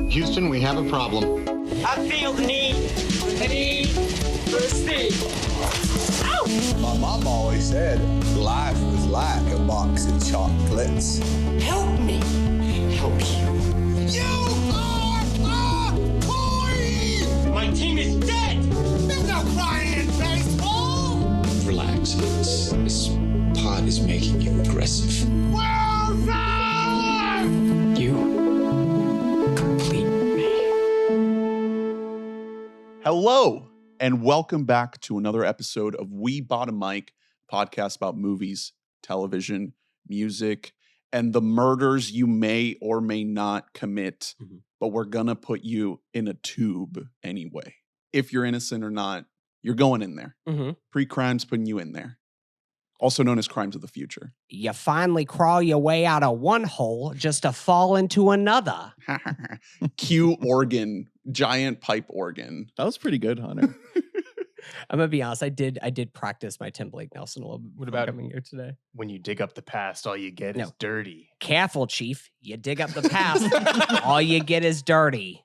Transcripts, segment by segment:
Houston, we have a problem. I feel the need for speed. Ow! My mom always said life was like a box of chocolates. Help me help you. You are a toy! My team is dead! There's no crying in baseball! Relax. This pod is making you aggressive. Wilson! You complete me. Hello, and welcome back to another episode of We Bought a Mic, podcast about movies, television, music, and the murders you may or may not commit, but we're gonna put you in a tube anyway. If you're innocent or not, you're going in there. Pre-crime's putting you in there. Also known as crimes of the future. You finally crawl your way out of one hole just to fall into another. Cue organ, giant pipe organ. That was pretty good, Hunter. I'm gonna be honest. I did practice my Tim Blake Nelson a little bit. What about coming here today? when you dig up the past, all you get is dirty? Careful, Chief. You dig up the past, all you get is dirty.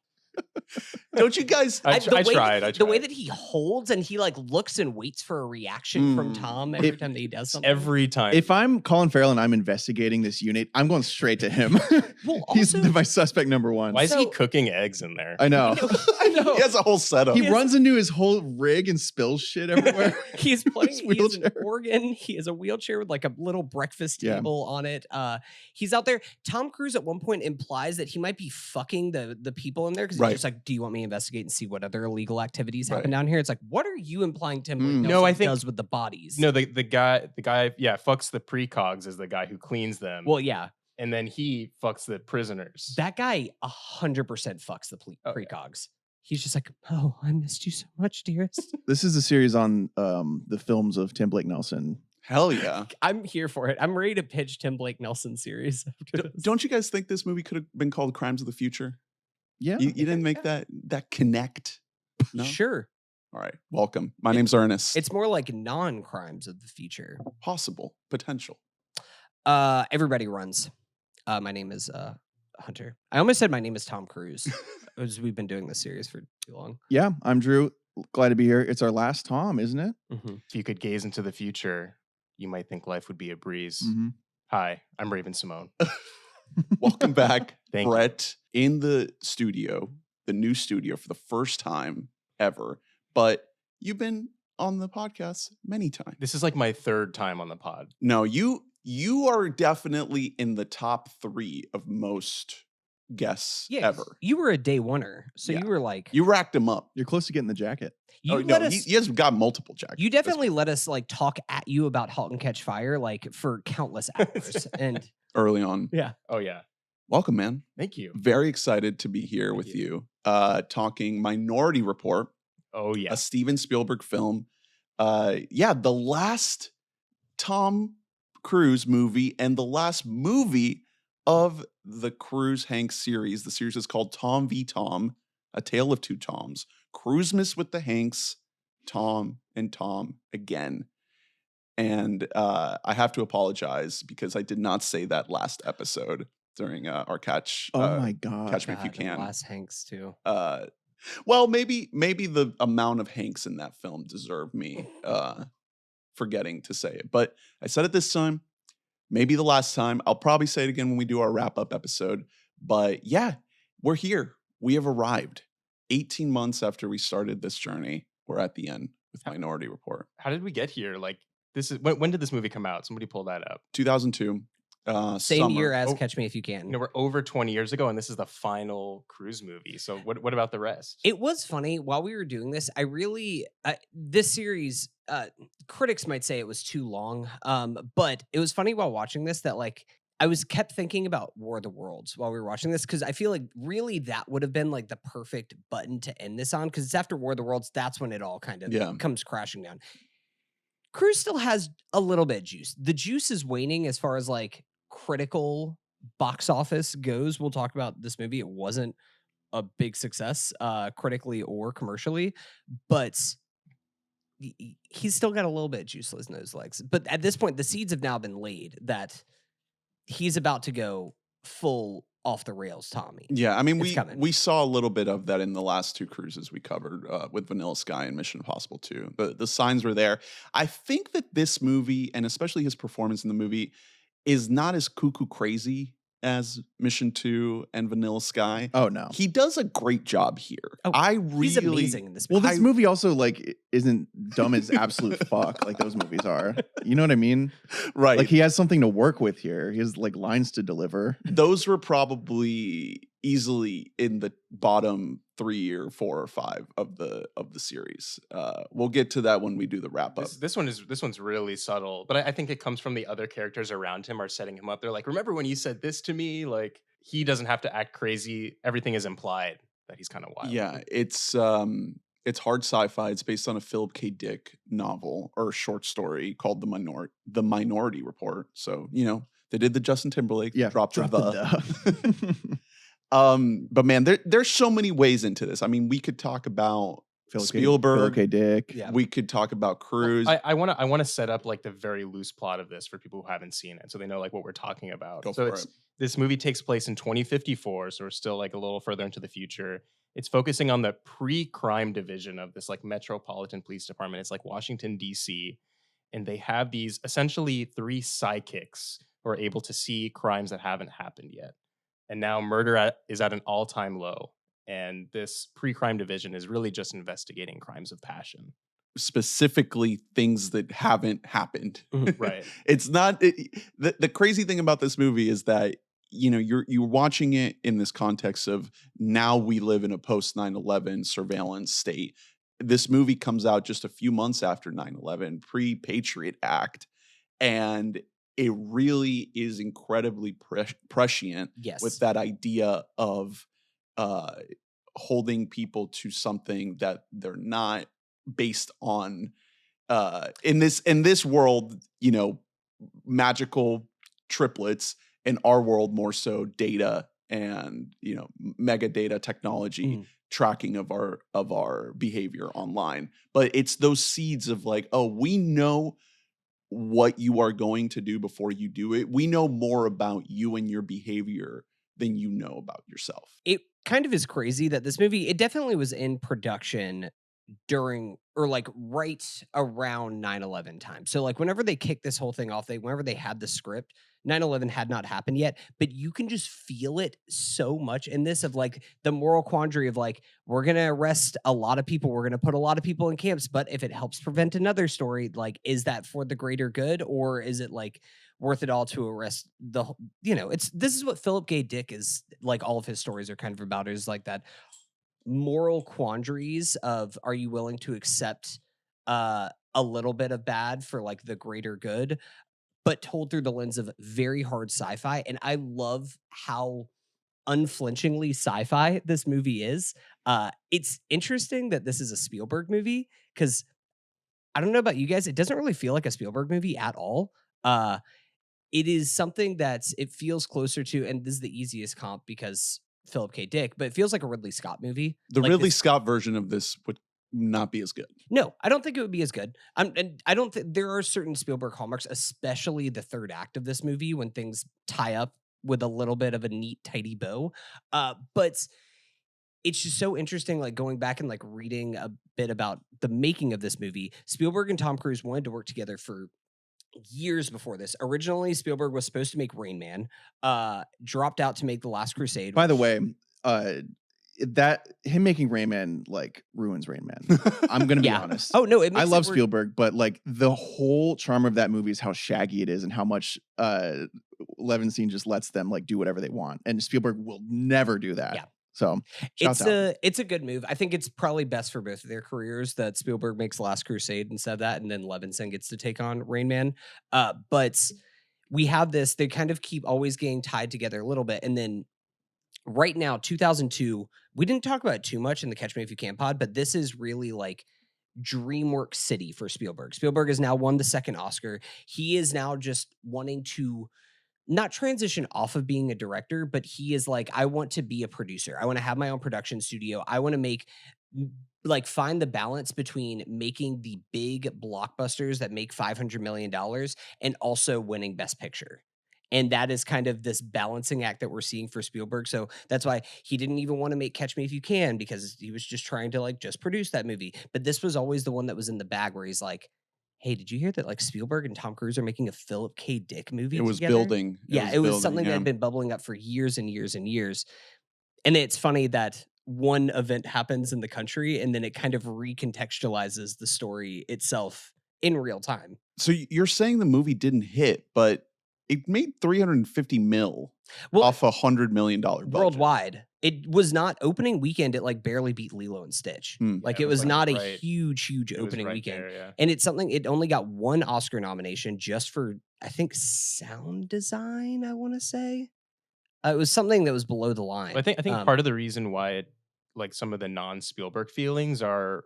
Don't you guys? I The tried. way that he holds and he like looks and waits for a reaction from Tom every time that he does something. Every time. If I'm Colin Farrell and I'm investigating this unit, I'm going straight to him. Well, He's also- my suspect number one. Why is he cooking eggs in there? I know. I know. He has a whole setup. He runs into his whole rig and spills shit everywhere. He's playing. His He has an wheelchair. organ. He has a wheelchair with like a little breakfast Yeah. table on it. He's out there. Tom Cruise at one point implies that he might be fucking the people in there because Right. he's just like, "Do you want me to investigate and see what other illegal activities happen Right. down here?" It's like, what are you implying Tim Blake Mm. Nelson No, I think- does with the bodies? No, the guy, yeah, fucks the precogs is the guy who cleans them. Well, yeah, and then he fucks the prisoners. that guy 100% fucks the Oh, yeah. precogs. He's just like, "Oh, I missed you so much, dearest." This is a series on the films of Tim Blake Nelson. Hell yeah. I'm here for it. I'm ready to pitch Tim Blake Nelson series. After this. Don't you guys think this movie could have been called Crimes of the Future? Yeah. You didn't make that connect? No? Sure. All right. Welcome. My name's Ernest. It's more like non-crimes of the future. possible, potential. Everybody runs. My name is Hunter. I almost said my name is Tom Cruise. As we've been doing this series for too long. Yeah, I'm Drew. Glad to be here. It's our last Tom, isn't it? If you could gaze into the future, you might think life would be a breeze. Mm-hmm. Hi, I'm Raven Simone. Welcome back, Thank you. Brett, in the studio, the new studio for the first time ever. But you've been on the podcast many times. This is like my third time on the pod. No, you are definitely in the top 3 of most guests ever. You were a day oneer, so Yeah. you were like You racked him up. You're close to getting the jacket. you No, let us. he has got multiple jackets. You at this definitely let us like talk at you about *Halt and Catch Fire* like for countless hours, and point early on. Oh, yeah. Welcome, man. Thank you. Very excited to be here with you. Talking Minority Report, Oh, yeah. a Steven Spielberg film. The last Tom Cruise movie and the last movie of the Cruise Hanks series. The series is called Tom v. Tom, A Tale of Two Toms. Cruisemas with the Hanks, Tom and Tom again. And I have to apologize because I did not say that last episode during our catch. Oh my God. Catch Me If You God, and Can. Last Hanks too. Well, maybe the amount of Hanks in that film deserved me forgetting to say it. But I said it this time, maybe the last time. I'll probably say it again when we do our wrap-up episode. But yeah, we're here. We have arrived. 18 months after we started this journey, we're at the end with Minority Report. How did we get here? Like, this is when did this movie come out? Somebody pull that up. 2002. Same summer. year as Oh. *Catch Me If You Can*. You know, we're over 20 years ago, and this is the final Cruise movie. So what about the rest? It was funny while we were doing this. I really this series. Critics might say it was too long, but it was funny while watching this that like I was kept thinking about War of the Worlds while we were watching this because I feel like really that would have been like the perfect button to end this on because it's after War of the Worlds. That's when it all kind of comes crashing down. Cruise still has a little bit of juice. The juice is waning as far as like critical box office goes. We'll talk about this movie. It wasn't a big success critically or commercially, but he's still got a little bit of juice in those legs. But at this point, the seeds have now been laid that he's about to go full off the rails, Tommy. Yeah, I mean, It's coming. we saw a little bit of that in the last two cruises we covered with Vanilla Sky and Mission Impossible 2. The signs were there. I think that this movie, and especially his performance in the movie, is not as cuckoo crazy as Mission 2 and Vanilla Sky. Oh no. He does a great job here. Oh, I really He's amazing in this Well, movie. this movie also like isn't dumb as absolute fuck like those movies are. You know what I mean? right. Like he has something to work with here. He has like lines to deliver. Those were probably easily in the bottom 3 or 4 or 5 of the series. We'll get to that when we do the wrap up. This one's really subtle, but I think it comes from the other characters around him are setting him up. They're like, remember when you said this to me? Like he doesn't have to act crazy. Everything is implied that he's kind of wild. Yeah, it's hard sci-fi. It's based on a Philip K. Dick novel or short story called The Minority Report. So, you know, they did the Justin Timberlake, dropped the. But man, there's so many ways into this. I mean, we could talk about Spielberg, Philip K. Dick. Yeah. we could talk about Cruise. I want to set up like the very loose plot of this for people who haven't seen it, so they know like what we're talking about. Go So for it. This movie takes place in 2054, so we're still like a little further into the future. It's focusing on the pre-crime division of this like Metropolitan Police Department. It's like Washington D.C. and they have these essentially 3 sidekicks who are able to see crimes that haven't happened yet. And now murder is at an all-time low. And this pre-crime division is really just investigating crimes of passion. Specifically things that haven't happened. Right. It's not the crazy thing about this movie is that, you know, you're watching it in this context of now we live in a post 9/11 surveillance state. This movie comes out just a few months after 9/11, pre-Patriot Act, and it really is incredibly prescient Yes. with that idea of holding people to something that they're not, based on in this world, you know, magical triplets. In our world, more so data and, you know, mega data technology tracking of our behavior online. But it's those seeds of like, oh, we know what you are going to do before you do it. We know more about you and your behavior than you know about yourself. It kind of is crazy that this movie, it definitely was in production during or like right around 9/11 time. So like whenever they kicked this whole thing off, whenever they had the script, 9/11 had not happened yet, but you can just feel it so much in this of like the moral quandary of like, we're going to arrest a lot of people. We're going to put a lot of people in camps, but if it helps prevent another story, like, is that for the greater good? Or is it like worth it all to arrest you know, this is what Philip K. Dick is like. All of his stories are kind of about is like that moral quandaries of, are you willing to accept a little bit of bad for like the greater good, but told through the lens of very hard sci-fi. And I love how unflinchingly sci-fi this movie is. It's interesting that this is a Spielberg movie because I don't know about you guys, it doesn't really feel like a Spielberg movie at all. It is something it feels closer to, and this is the easiest comp because Philip K. Dick, but it feels like a Ridley Scott movie. The like Ridley Scott version of this would not be as good. No, I don't think it would be as good. And I don't think there are certain Spielberg hallmarks, especially the third act of this movie when things tie up with a little bit of a neat, tidy bow. But it's just so interesting, like going back and like reading a bit about the making of this movie. Spielberg and Tom Cruise wanted to work together for years before this. Originally, Spielberg was supposed to make Rain Man, dropped out to make The Last Crusade. By the way, that him making Rain Man like ruins Rain Man. I'm gonna be honest. Oh no, I love Spielberg, but like the whole charm of that movie is how shaggy it is and how much Levinstein just lets them like do whatever they want, and Spielberg will never do that. Yeah. So it's a good move. I think it's probably best for both of their careers that Spielberg makes Last Crusade instead of that, and then Levinson gets to take on Rain Man. But we have this, they kind of keep always getting tied together a little bit. And then right now, 2002, we didn't talk about it too much in the Catch Me If You Can pod, but this is really like DreamWorks City for Spielberg. Spielberg has now won the second Oscar. He is now just wanting to not transition off of being a director, but he is like, I want to be a producer. I want to have my own production studio. I want to find the balance between making the big blockbusters that make $500 million and also winning Best Picture. And that is kind of this balancing act that we're seeing for Spielberg. So that's why he didn't even want to make Catch Me If You Can, because he was just trying to like just produce that movie. But this was always the one that was in the bag where he's like, hey, did you hear that like Spielberg and Tom Cruise are making a Philip K. Dick movie It was together? building. It was something that had been bubbling up for years and years and years. And it's funny that one event happens in the country and then it kind of recontextualizes the story itself in real time. So you're saying the movie didn't hit, but it made 350 mil off $100 million budget. Worldwide. It was not opening weekend. It like barely beat Lilo and Stitch. Like it was not a huge opening weekend. And it's something, it only got one Oscar nomination just for, I think, sound design, I want to say. It was something that was below the line. I think part of the reason why it, like some of the non-Spielberg feelings the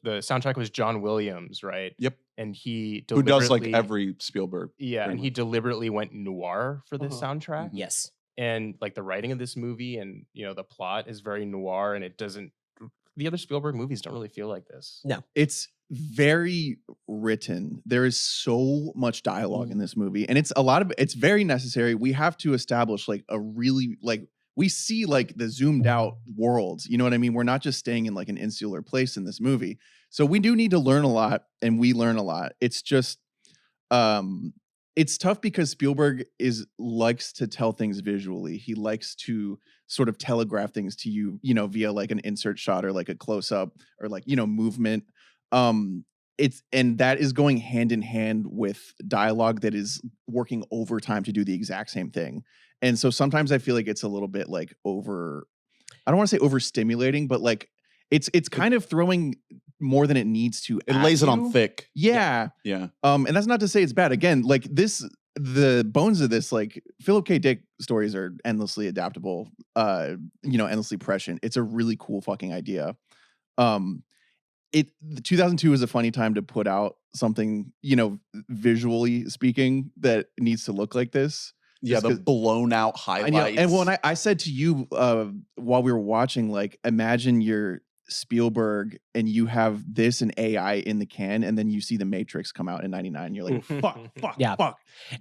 soundtrack was John Williams, right? Yep. And he who does like every Spielberg. Yeah, and he deliberately went noir for this soundtrack. Yes. And like the writing of this movie and the plot is very noir, and it doesn't. The other Spielberg movies don't really feel like this. No, it's very written. There is so much dialogue in this movie, and it's very necessary. We have to establish like a really we see like the zoomed out worlds. You know what I mean? We're not just staying in like an insular place in this movie. So we do need to learn a lot, and we learn a lot. It's just it's tough because Spielberg likes to tell things visually. He likes to sort of telegraph things to you, via like an insert shot or like a close up or like, movement. And that is going hand in hand with dialogue that is working overtime to do the exact same thing. And so sometimes I feel like it's a little bit like I don't want to say overstimulating, but like it's kind of throwing more than it needs to. It lays it on thick. Yeah. Yeah. And that's not to say it's bad. Again, like the bones of this, like Philip K. Dick stories are endlessly adaptable, endlessly prescient. It's a really cool fucking idea. 2002 is a funny time to put out something, visually speaking, that needs to look like this. Yeah, the blown out highlights. And when I said to you while we were watching, like, imagine you're Spielberg and you have this and AI in the can, and then you see The Matrix come out in '99. You're like, fuck.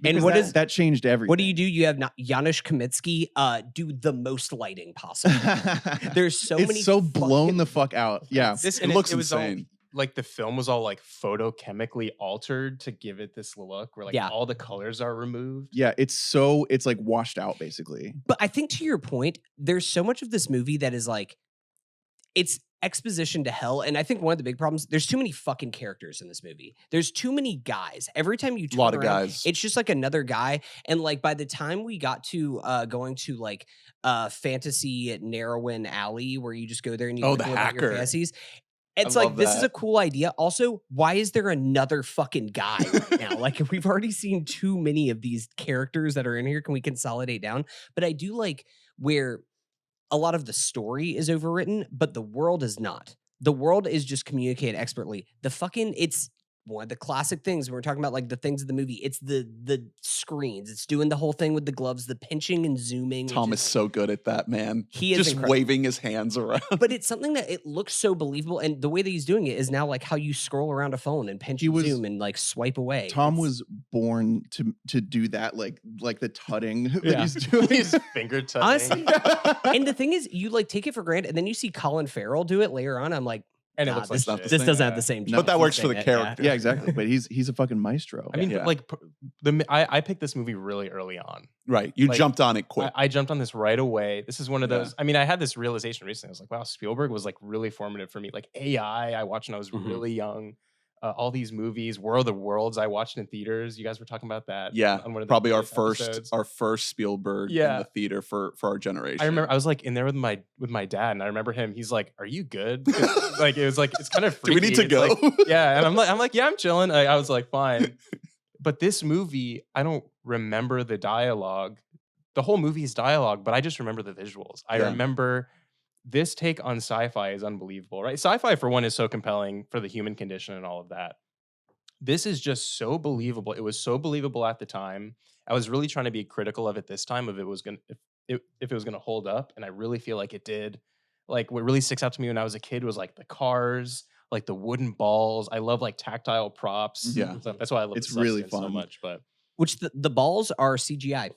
And that changed everything. What do? You have Janusz Kaminski do the most lighting possible. There's so many. It's so blown the fuck out. Yeah, it looks insane. Like the film was all like photochemically altered to give it this look where like all the colors are removed. Yeah, it's like washed out basically. But I think to your point, there's so much of this movie that is like, it's exposition to hell. And I think one of the big problems, there's too many fucking characters in this movie. There's too many guys. Every time you turn around, guys. It's just like another guy. And like by the time we got to going to like fantasy at Narrowin Alley, where you just go there and you the about hacker. your fantasies. It's like, this is a cool idea. Also, why is there another fucking guy right now? Like, we've already seen too many of these characters that are in here. Can we consolidate down? But I do like where a lot of the story is overwritten, but the world is not. The world is just communicated expertly. It's one of the classic things when we're talking about like the things of the movie. It's the screens. It's doing the whole thing with the gloves, the pinching and zooming. Tom is so good at that, man. He is just incredible. waving his hands around. But it's something that it looks so believable, and the way that he's doing it is now like how you scroll around a phone and pinch and zoom and like swipe away. Tom was born to do that, like the tutting that he's doing. His finger tutting. Honestly, and the thing is, you like take it for granted, and then you see Colin Farrell do it later on. I'm like, and it looks this, like this doesn't have the same. But that works for the character. Yeah, exactly. But he's a fucking maestro. I mean, I picked this movie really early on. Right. You jumped on it quick. I jumped on this right away. This is one of those. I mean, I had this realization recently. I was like, wow, Spielberg was like really formative for me. Like AI, I watched when I was really young. All these movies, War of the Worlds, I watched in theaters. You guys were talking about that. Yeah, on one of the probably our episodes. first Spielberg in the theater for our generation. I remember I was like in there with my dad, and I remember him. He's like, "Are you good?" Like it was like it's kind of freaky. Do we need to go? Like, yeah, and I'm like, yeah, I'm chilling. I was like, fine. But this movie, I don't remember the dialogue. The whole movie is dialogue, but I just remember the visuals. I remember. This take on sci-fi is unbelievable, right? Sci-fi, for one, is so compelling for the human condition and all of that. This is just so believable. It was so believable at the time. I was really trying to be critical of it this time, if it was gonna hold up, and I really feel like it did. Like what really sticks out to me when I was a kid was like the cars, like the wooden balls. I love like tactile props. Yeah, that's why I love it's really fun so much. But Which the balls are CGI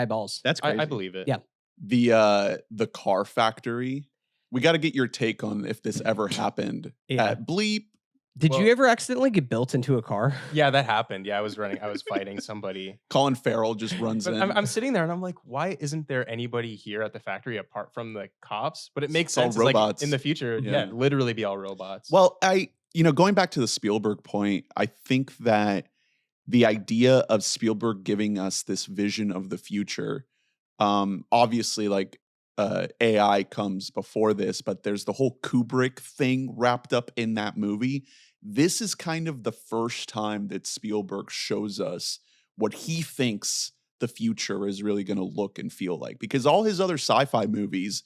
balls. That's crazy. I believe it. Yeah. The car factory. We got to get your take on if this ever happened at Bleep. Did Well- you ever accidentally get built into a car? Yeah, that happened. Yeah, I was fighting somebody. Colin Farrell just runs But in. I'm sitting there and I'm like, why isn't there anybody here at the factory apart from the cops? But it makes It's all sense. It's like robots. in the future, Yeah. literally be all robots. Well, going back to the Spielberg point, I think that the idea of Spielberg giving us this vision of the future, obviously, like AI comes before this, but there's the whole Kubrick thing wrapped up in that movie. This is kind of the first time that Spielberg shows us what he thinks the future is really going to look and feel like, because all his other sci-fi movies,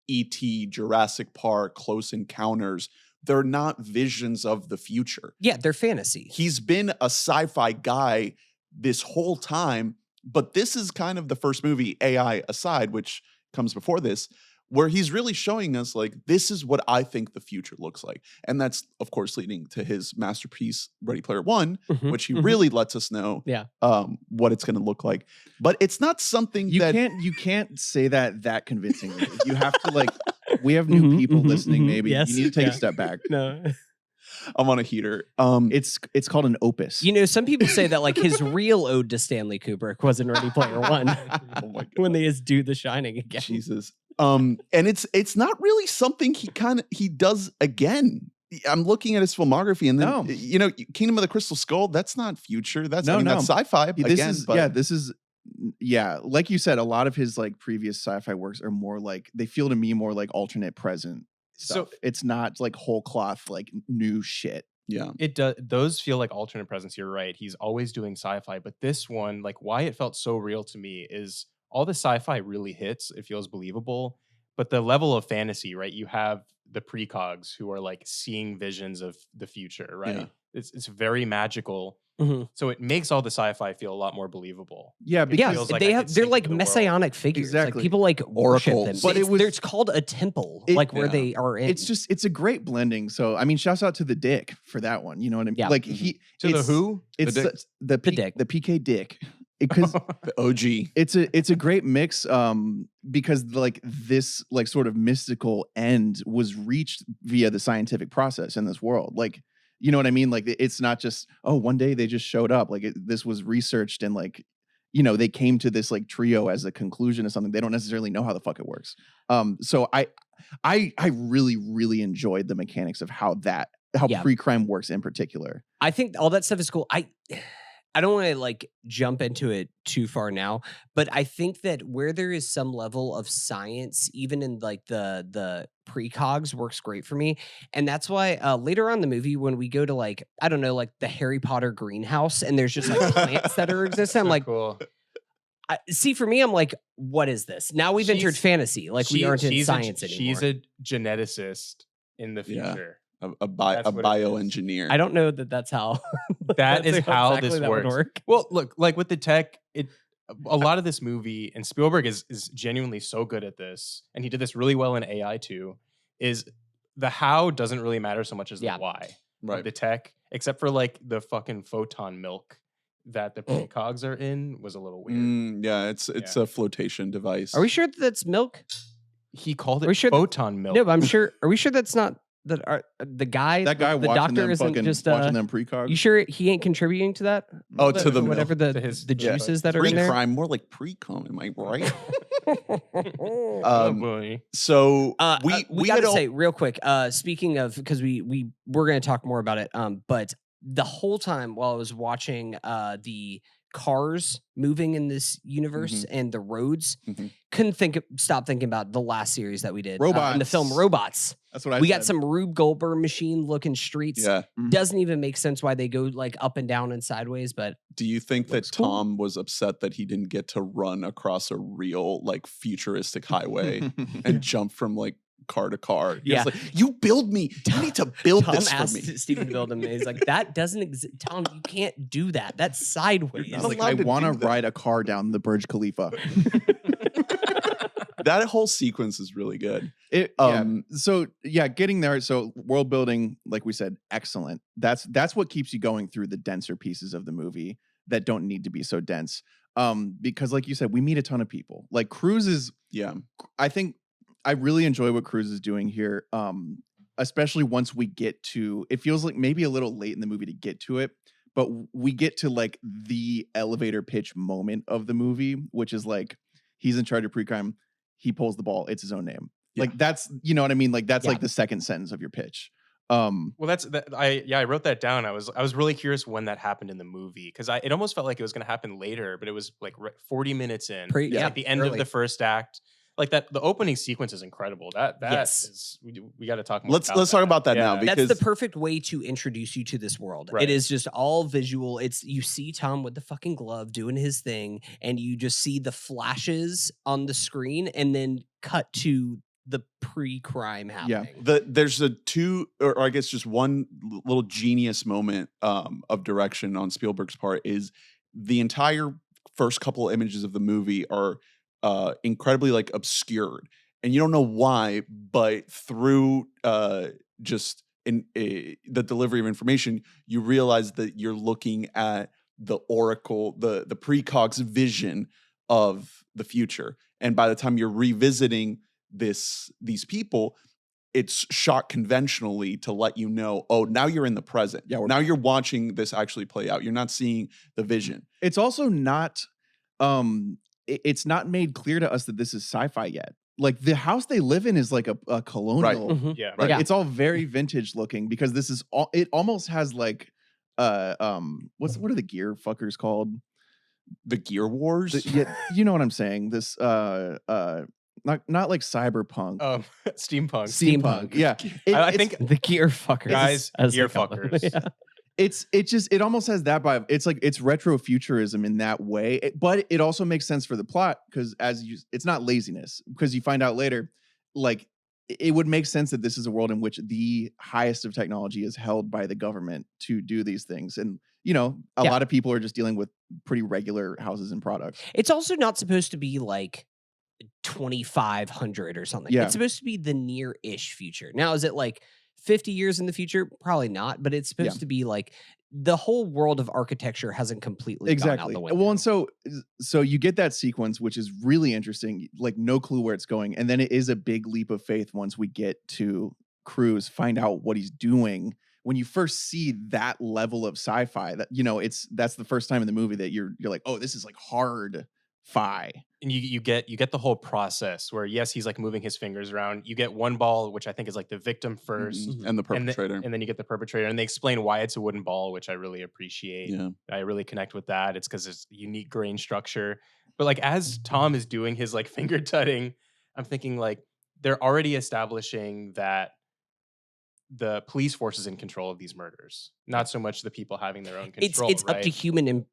E.T., Jurassic Park, Close Encounters, they're not visions of the future. Yeah, they're fantasy. He's been a sci-fi guy this whole time, but this is kind of the first movie, AI aside, which comes before this, where he's really showing us like, this is what I think the future looks like. And that's, of course, leading to his masterpiece, Ready Player One, which he really lets us know what it's going to look like. But it's not something you can't say that convincingly. You have to like, we have new people listening, maybe. Yes. You need to take a step back. No. I'm on a heater. It's called an opus. You know, some people say that like his real ode to Stanley Kubrick was in Ready Player One. Oh my God. When they just do The Shining again. Jesus. And it's not really something he does again. I'm looking at his filmography, and then Kingdom of the Crystal Skull. That's not future. That's that's sci-fi. This is like you said, a lot of his like previous sci-fi works are more like, they feel to me more like alternate present stuff. So it's not like whole cloth like new shit. Yeah, it does. Those feel like alternate presents. You're right. He's always doing sci-fi, but this one, like, why it felt so real to me is all the sci-fi really hits. It feels believable, but the level of fantasy, right? You have the precogs who are like seeing visions of the future, right? Yeah. It's very magical. So it makes all the sci-fi feel a lot more believable. Yeah, feels like I could they're sink like into the world. messianic figures. Exactly. Like people like worship them. Oracles. But it's called a temple, where they are in. It's a great blending. So I mean, shouts out to the Dick for that one. You know what I mean? Yeah. Like the who? It's The Dick. the Dick. the PK Dick. Because the OG. it's a great mix because like this like sort of mystical end was reached via the scientific process in this world. Like, you know what I mean? Like, it's not just, oh, one day they just showed up. Like this was researched and like, you know, they came to this like trio as a conclusion of something. They don't necessarily know how the fuck it works. So I really, really enjoyed the mechanics of how pre-crime works in particular. I think all that stuff is cool. I don't want to like jump into it too far now, but I think that where there is some level of science, even in like the precogs, works great for me. And that's why later on in the movie, when we go to like, I don't know, like the Harry Potter greenhouse and there's just like plants that are existing, I'm like, cool. See, for me, I'm like, what is this? Now we've entered fantasy. Like we aren't in science anymore. She's a geneticist in the future. A bioengineer. I don't know that that's how. That is how exactly this that would works. work. Well, look, like with the tech, a lot of this movie, and Spielberg is genuinely so good at this, and he did this really well in AI too, is the how doesn't really matter so much as the why of the tech, except for like the fucking photon milk that the precogs are in was a little weird. It's a flotation device. Are we sure that that's milk? He called Are we it sure photon milk. No, but I'm sure. Are we sure that's not that? The guy, That guy the watching doctor, them isn't fucking just watching them precogs. You sure he ain't contributing to that? Oh, to the whatever milk. the juices that are in there. Pre-crime, more like pre-cum. Am I right? Oh boy. So we got to say real quick. Speaking of, because we're going to talk more about it. But the whole time while I was watching the cars moving in this universe and the roads, couldn't stop thinking about the last series that we did in the film Robots. That's what we got some Rube Goldberg machine looking streets. Yeah. Doesn't even make sense why they go like up and down and sideways. But do you think that cool. Tom was upset that he didn't get to run across a real like futuristic highway and jump from like car to car? He was like, you build me. You need to build Tom this for asked me. Steven to build him. And he's like, that doesn't exist. Tom, you can't do that. That's sideways. He's like, I want to ride a car down the Burj Khalifa. That whole sequence is really good. So getting there. So world building, like we said, excellent. That's what keeps you going through the denser pieces of the movie. that don't need to be so dense. Because like you said, we meet a ton of people. Like Cruise is, I think I really enjoy what Cruise is doing here. Especially once we get to, it feels like maybe a little late in the movie to get to it, but we get to like the elevator pitch moment of the movie, which is like, he's in charge of pre-crime. He pulls the ball. It's his own name. Yeah. Like that's, you know what I mean? Like that's like the second sentence of your pitch. Well, that's that. I wrote that down. I was really curious when that happened in the movie because it almost felt like it was going to happen later, but it was like 40 minutes in, like the end of the first act. Like that, the opening sequence is incredible. That is, we got to talk more. Let's talk about that now, because that's the perfect way to introduce you to this world. Right. It is just all visual. It's you see Tom with the fucking glove doing his thing, and you just see the flashes on the screen, and then cut to the pre-crime happening. There's or I guess just one little genius moment of direction on Spielberg's part is the entire first couple of images of the movie are incredibly like obscured, and you don't know why, but through just in the delivery of information, you realize that you're looking at the oracle, the precogs vision of the future, and by the time you're revisiting these people, it's shot conventionally to let you know, oh, now you're in the present. Yeah, now you're watching this actually play out. You're not seeing the vision. It's also not it's not made clear to us that this is sci-fi yet. Like the house they live in is like a colonial. Right. Mm-hmm. Yeah. Like, it's all very vintage looking because this is all, it almost has like what are the gear fuckers called? The Gear Wars? You know what I'm saying? This not like cyberpunk. Steampunk. Yeah. I think the gear fuckers, guys, gear fuckers. Yeah. It almost has that vibe. It's like it's retrofuturism in that way, but it also makes sense for the plot because it's not laziness, because you find out later, like it would make sense that this is a world in which the highest of technology is held by the government to do these things, and you know a lot of people are just dealing with pretty regular houses and products. It's also not supposed to be like 2500 or something. Yeah. It's supposed to be the near-ish future. Now, is it like 50 years in the future? Probably not, but it's supposed to be like the whole world of architecture hasn't completely gone out the window. Well, and so you get that sequence, which is really interesting, like no clue where it's going. And then it is a big leap of faith once we get to Cruise, find out what he's doing. When you first see that level of sci-fi, that, you know, that's the first time in the movie that you're like, oh, this is like hard fi. And you get the whole process where, yes, he's like moving his fingers around. You get one ball, which I think is like the victim first, and the perpetrator, and then you get the perpetrator, and they explain why it's a wooden ball, which I really appreciate. Yeah. I really connect with that. It's because it's unique grain structure. But like as Tom is doing his like finger tutting, I'm thinking like they're already establishing that the police force is in control of these murders, not so much the people having their own control. It's up to human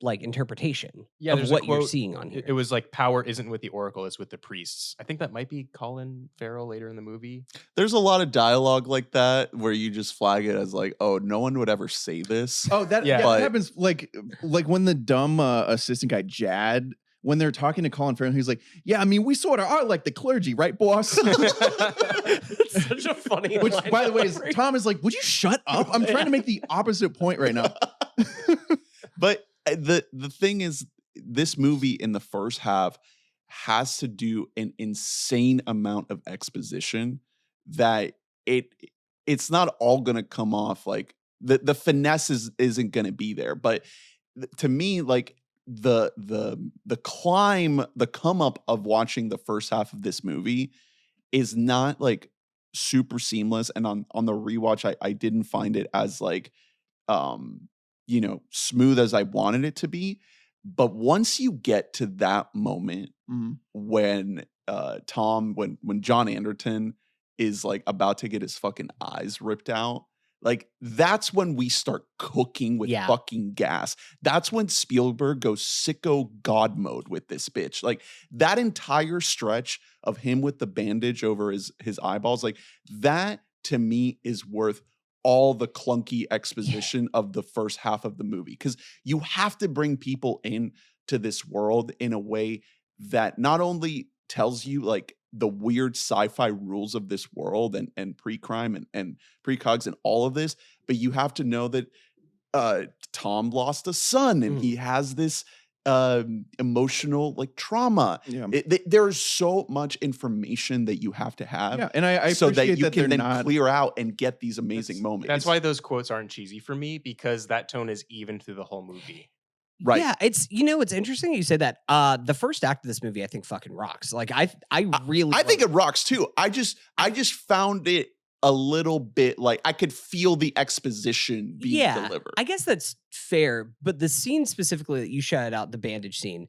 like interpretation of there's what you're seeing on here. It was like power isn't with the oracle, it's with the priests. I think that might be Colin Farrell later in the movie. There's a lot of dialogue like that where you just flag it as like, oh, no one would ever say this. Oh, that happens like when the dumb assistant guy Jad, when they're talking to Colin Farrell, he's like, yeah, I mean, we sort of are like the clergy, right, boss? It's such a funny Which, line by the way, delivery. Tom is like, would you shut up? I'm trying to make the opposite point right now. But the thing is, this movie in the first half has to do an insane amount of exposition that it's not all going to come off like the finesse isn't going to be there. But to me, like the come up of watching the first half of this movie is not like super seamless, and on the rewatch I didn't find it as like you know, smooth as I wanted it to be. But once you get to that moment when when John Anderton is like about to get his fucking eyes ripped out, like that's when we start cooking with fucking gas. That's when Spielberg goes sicko god mode with this bitch. Like that entire stretch of him with the bandage over his eyeballs, like that to me is worth all the clunky exposition of the first half of the movie, because you have to bring people in to this world in a way that not only tells you like the weird sci-fi rules of this world and pre-crime and precogs and all of this, but you have to know that Tom lost a son and he has this emotional like trauma. Yeah. There's so much information that you have to have. Yeah, and I so that appreciate you that can they're then not clear out and get these amazing moments. That's why those quotes aren't cheesy for me, because that tone is even through the whole movie. Right. Yeah, it's it's interesting you said that. The first act of this movie I think fucking rocks. Like I really I think it rocks too. I just found it a little bit like I could feel the exposition being delivered. I guess that's fair, but the scene specifically that you shouted out, the bandage scene,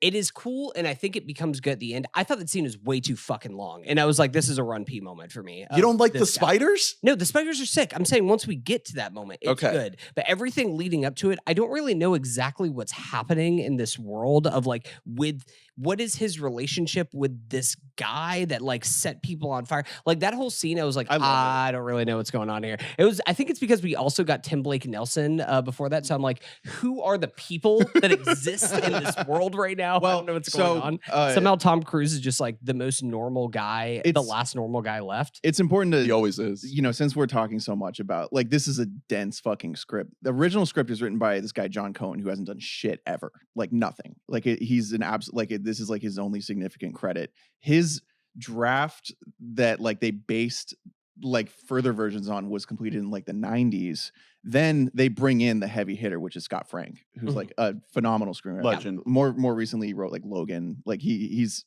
it is cool, and I think it becomes good at the end. I thought that scene was way too fucking long, and I was like, this is a Run P moment for me. You don't like the this guy. spiders? No, the spiders are sick. I'm saying once we get to that moment, it's good. But everything leading up to it, I don't really know exactly what's happening in this world of like with what is his relationship with this guy that like set people on fire. Like that whole scene, I was like, I don't really know what's going on here. I think it's because we also got Tim Blake Nelson before that. So I'm like, who are the people that exist in this world right now? Well, I don't know what's going on. Somehow Tom Cruise is just like the most normal guy, the last normal guy left. It's important to He always is. Since we're talking so much about like this is a dense fucking script. The original script is written by this guy John Cohen, who hasn't done shit ever, like nothing. Like he's an absolute this is like his only significant credit. His draft that like they based like further versions on was completed in like the 90s. Then they bring in the heavy hitter, which is Scott Frank, who's like a phenomenal screenwriter. Legend. More recently, he wrote like Logan. Like he's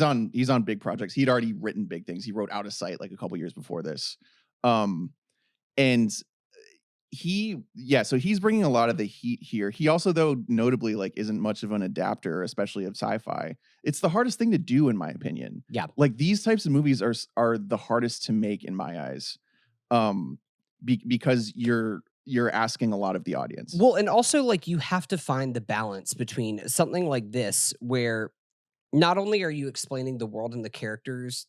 on big projects. He'd already written big things. He wrote Out of Sight like a couple years before this. And so he's bringing a lot of the heat here. He also, though, notably like isn't much of an adapter, especially of sci-fi. It's the hardest thing to do, in my opinion. Yeah. Like these types of movies are the hardest to make in my eyes. Because you're asking a lot of the audience. Well, and also like you have to find the balance between something like this where not only are you explaining the world and the characters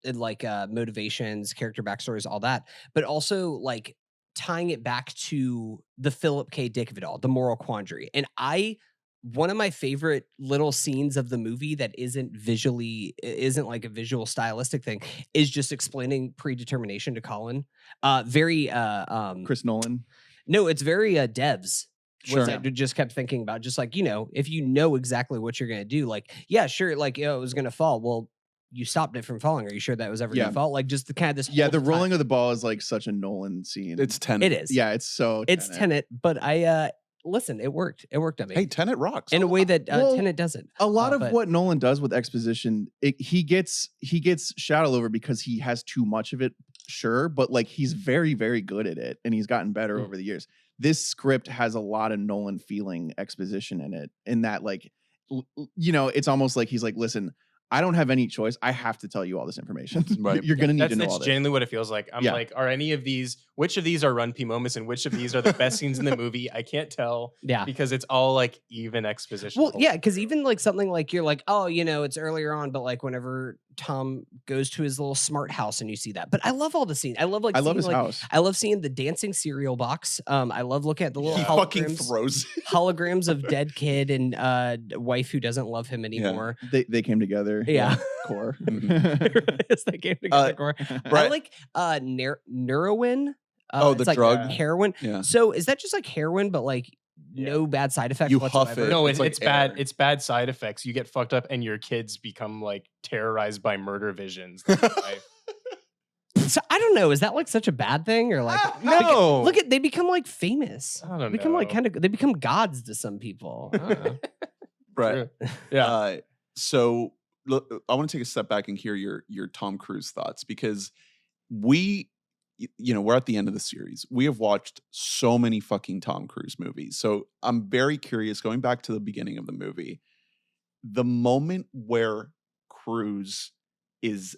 and like motivations, character backstories, all that, but also like tying it back to the Phillip K. Dick of it all, the moral quandary. And one of my favorite little scenes of the movie that isn't like a visual stylistic thing is just explaining predetermination to Colin. Very Chris Nolan. No, it's very Devs. Sure. I just kept thinking about just like, if you know exactly what you're going to do, like, yeah, sure. Like, it was going to fall. Well, you stopped it from falling. Are you sure that was ever going to fall? Like just the kind of this. Yeah. The rolling of the ball is like such a Nolan scene. It's Tenet. It is. Yeah. It's Tenet, but listen, it worked. It worked on me. Hey, Tenet rocks. In a way that Tenet doesn't. A lot of what Nolan does with exposition, he gets shot all over because he has too much of it, sure, but like he's very, very good at it and he's gotten better over the years. This script has a lot of Nolan feeling exposition in it, in that like, it's almost like he's like, listen, I don't have any choice. I have to tell you all this information. Right. You're going to need to know all That's this. genuinely what it feels like. I'm like, are any of these, which of these are Run P moments and which of these are the best scenes in the movie? I can't tell. Yeah. Because it's all like even exposition. Well, yeah, because even like something like you're like, oh, it's earlier on, but like whenever Tom goes to his little smart house and you see that. But I love all the scenes. I love his house. I love seeing the dancing cereal box. I love looking at the little He fucking throws holograms of dead kid and wife who doesn't love him anymore. They came together. Yeah. Core. Yes, they came together. Core. I like Neuroin. The like drug? heroin. Yeah. So is that just like heroin, but like no bad side effects You whatsoever? huff it. No, It's like it's bad. air. It's bad side effects. You get fucked up and your kids become like terrorized by murder visions. So I don't know. Is that like such a bad thing or like no? Look at they become like famous. I don't become like know. they become gods to some people. I don't know. Right. Yeah. So look, I want to take a step back and hear your Tom Cruise thoughts, because we're at the end of the series. We have watched so many fucking Tom Cruise movies. So I'm very curious, going back to the beginning of the movie, the moment where Cruise is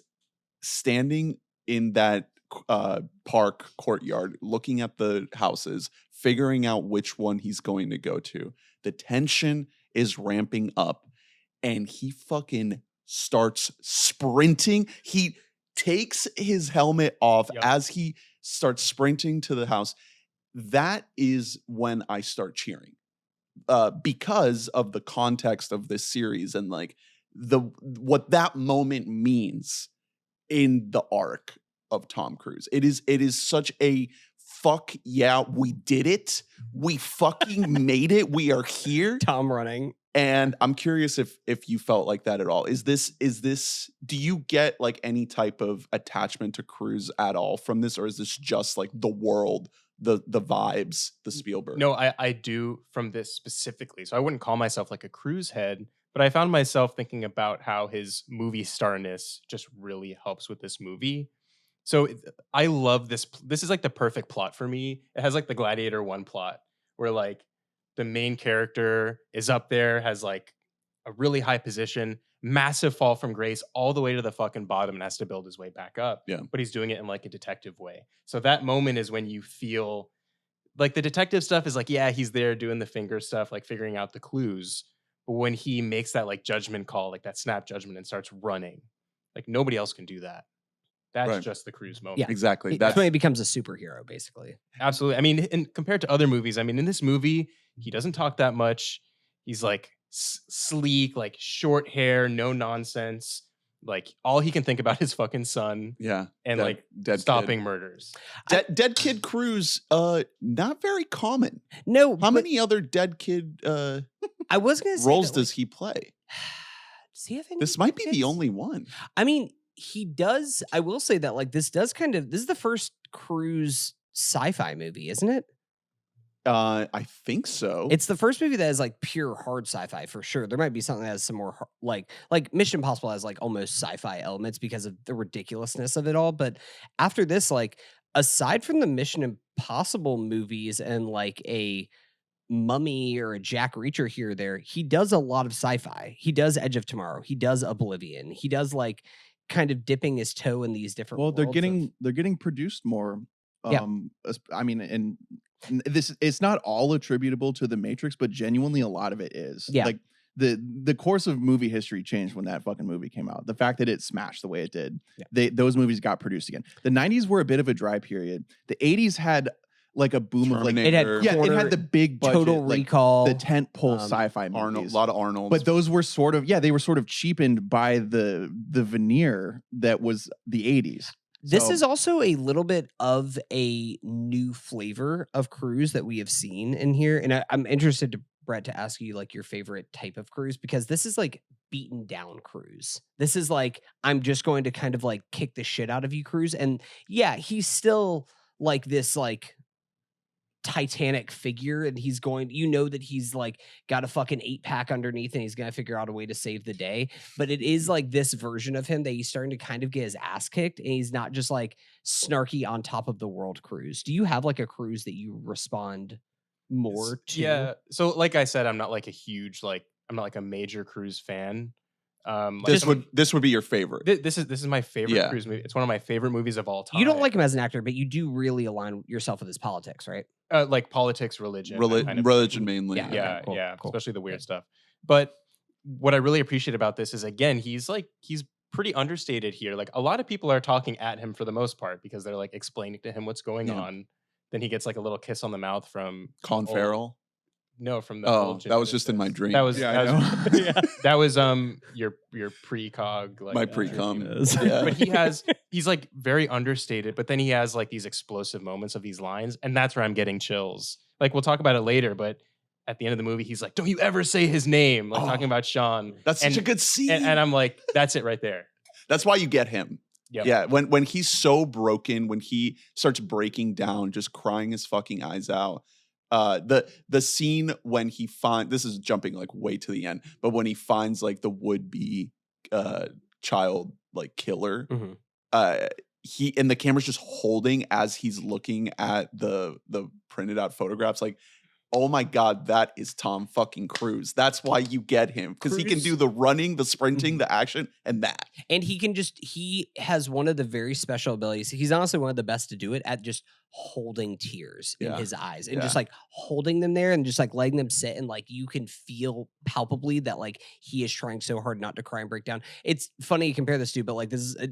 standing in that park courtyard, looking at the houses, figuring out which one he's going to go to. The tension is ramping up and he fucking starts sprinting. He takes his helmet off as he starts sprinting to the house. That is when I start cheering, because of the context of this series and like what that moment means in the arc of Tom Cruise. It is such a fuck yeah, we did it. We fucking made it. We are here. Tom running. And I'm curious if you felt like that at all. Is this do you get like any type of attachment to Cruise at all from this, or is this just like the world, the vibes, the Spielberg? No, I do from this specifically. So I wouldn't call myself like a Cruise head, but I found myself thinking about how his movie starness just really helps with this movie. So I love this. This is like the perfect plot for me. It has like the Gladiator 1 plot where like the main character is up there, has like a really high position, massive fall from grace all the way to the fucking bottom and has to build his way back up. Yeah. But he's doing it in like a detective way. So that moment is when you feel like the detective stuff is like, yeah, he's there doing the finger stuff, like figuring out the clues. But when he makes that like judgment call, like that snap judgment and starts running, like nobody else can do that. That's Right. just the Cruise moment. Yeah. Exactly. That's when he becomes a superhero, basically. Absolutely. I mean, compared to other movies, I mean, in this movie, he doesn't talk that much. He's like sleek, like short hair, no nonsense. Like all he can think about is fucking son. Yeah. And like dead stopping kid. murders. Dead kid Cruise, not very common. No. How many other dead kid I was going to say roles that, does he play? does he have any This might be kids? the only one. I mean, he does. I will say that like this is the first Cruise sci-fi movie, isn't it? I think so. It's the first movie that is like pure hard sci-fi for sure. There might be something that has some more like Mission Impossible has like almost sci-fi elements because of the ridiculousness of it all. But after this, like aside from the Mission Impossible movies and like a Mummy or a Jack Reacher here or there, he does a lot of sci-fi. He does Edge of Tomorrow. He does Oblivion. He does like kind of dipping his toe in these different. Well, they're worlds getting produced more. Yeah. I mean, and this it's not all attributable to the Matrix, but genuinely a lot of it is. Yeah. Like the course of movie history changed when that fucking movie came out. The fact that it smashed the way it did, those movies got produced again. The 90s were a bit of a dry period. The 80s had like a boom of like it had Terminator. it had the big budget, Total like, Recall, the tent pole sci-fi Arnold, movies. a lot of Arnold. But those were sort of they were sort of cheapened by the veneer that was the 80s. This So- is also a little bit of a new flavor of Cruise that we have seen in here. And I'm interested to Brett to ask you like your favorite type of Cruise, because this is like beaten down Cruise. This is like, I'm just going to kind of like kick the shit out of you Cruise. And yeah, he's still like this like Titanic figure, and he's going, that he's like got a fucking 8-pack underneath and he's gonna figure out a way to save the day. But it is like this version of him that he's starting to kind of get his ass kicked, and he's not just like snarky on top of the world Cruise. Do you have like a Cruise that you respond more to? Yeah. So like I said, I'm not like a major Cruise fan. Like this would be your favorite. This is my favorite Yeah. Cruise movie. It's one of my favorite movies of all time. You don't like him as an actor, but you do really align yourself with his politics, right? Like politics, religion, that kind of Religion mainly. Yeah. yeah, Okay, cool, yeah, cool. especially the weird stuff. But what I really appreciate about this is, again, he's pretty understated here. Like a lot of people are talking at him for the most part because they're like explaining to him what's going on. Then he gets like a little kiss on the mouth from Colin old- Farrell. No, from the Oh, old that was just in my Genesis. dream. That was Yeah, I that was, that was your precog, like My dream. pre-com. Yeah. But he's like very understated, but then he has like these explosive moments of these lines, and that's where I'm getting chills. Like we'll talk about it later, but at the end of the movie, he's like, "Don't you ever say his name?" Like talking about Sean. That's such a good scene. And I'm like, that's it right there. That's why you get him. Yep. Yeah, when he's so broken, when he starts breaking down, just crying his fucking eyes out. The scene when he this is jumping like way to the end, but when he finds like the would-be child like killer, he and the camera's just holding as he's looking at the printed out photographs, like, oh my God, that is Tom fucking Cruise. That's why you get him, because he can Cruise- do the running, the sprinting, the action, and that. And he has one of the very special abilities. He's honestly one of the best to do it at just holding tears in Yeah. his eyes and Yeah. just like holding them there and just like letting them sit. And like, you can feel palpably that like he is trying so hard not to cry and break down. It's funny you compare this to, but like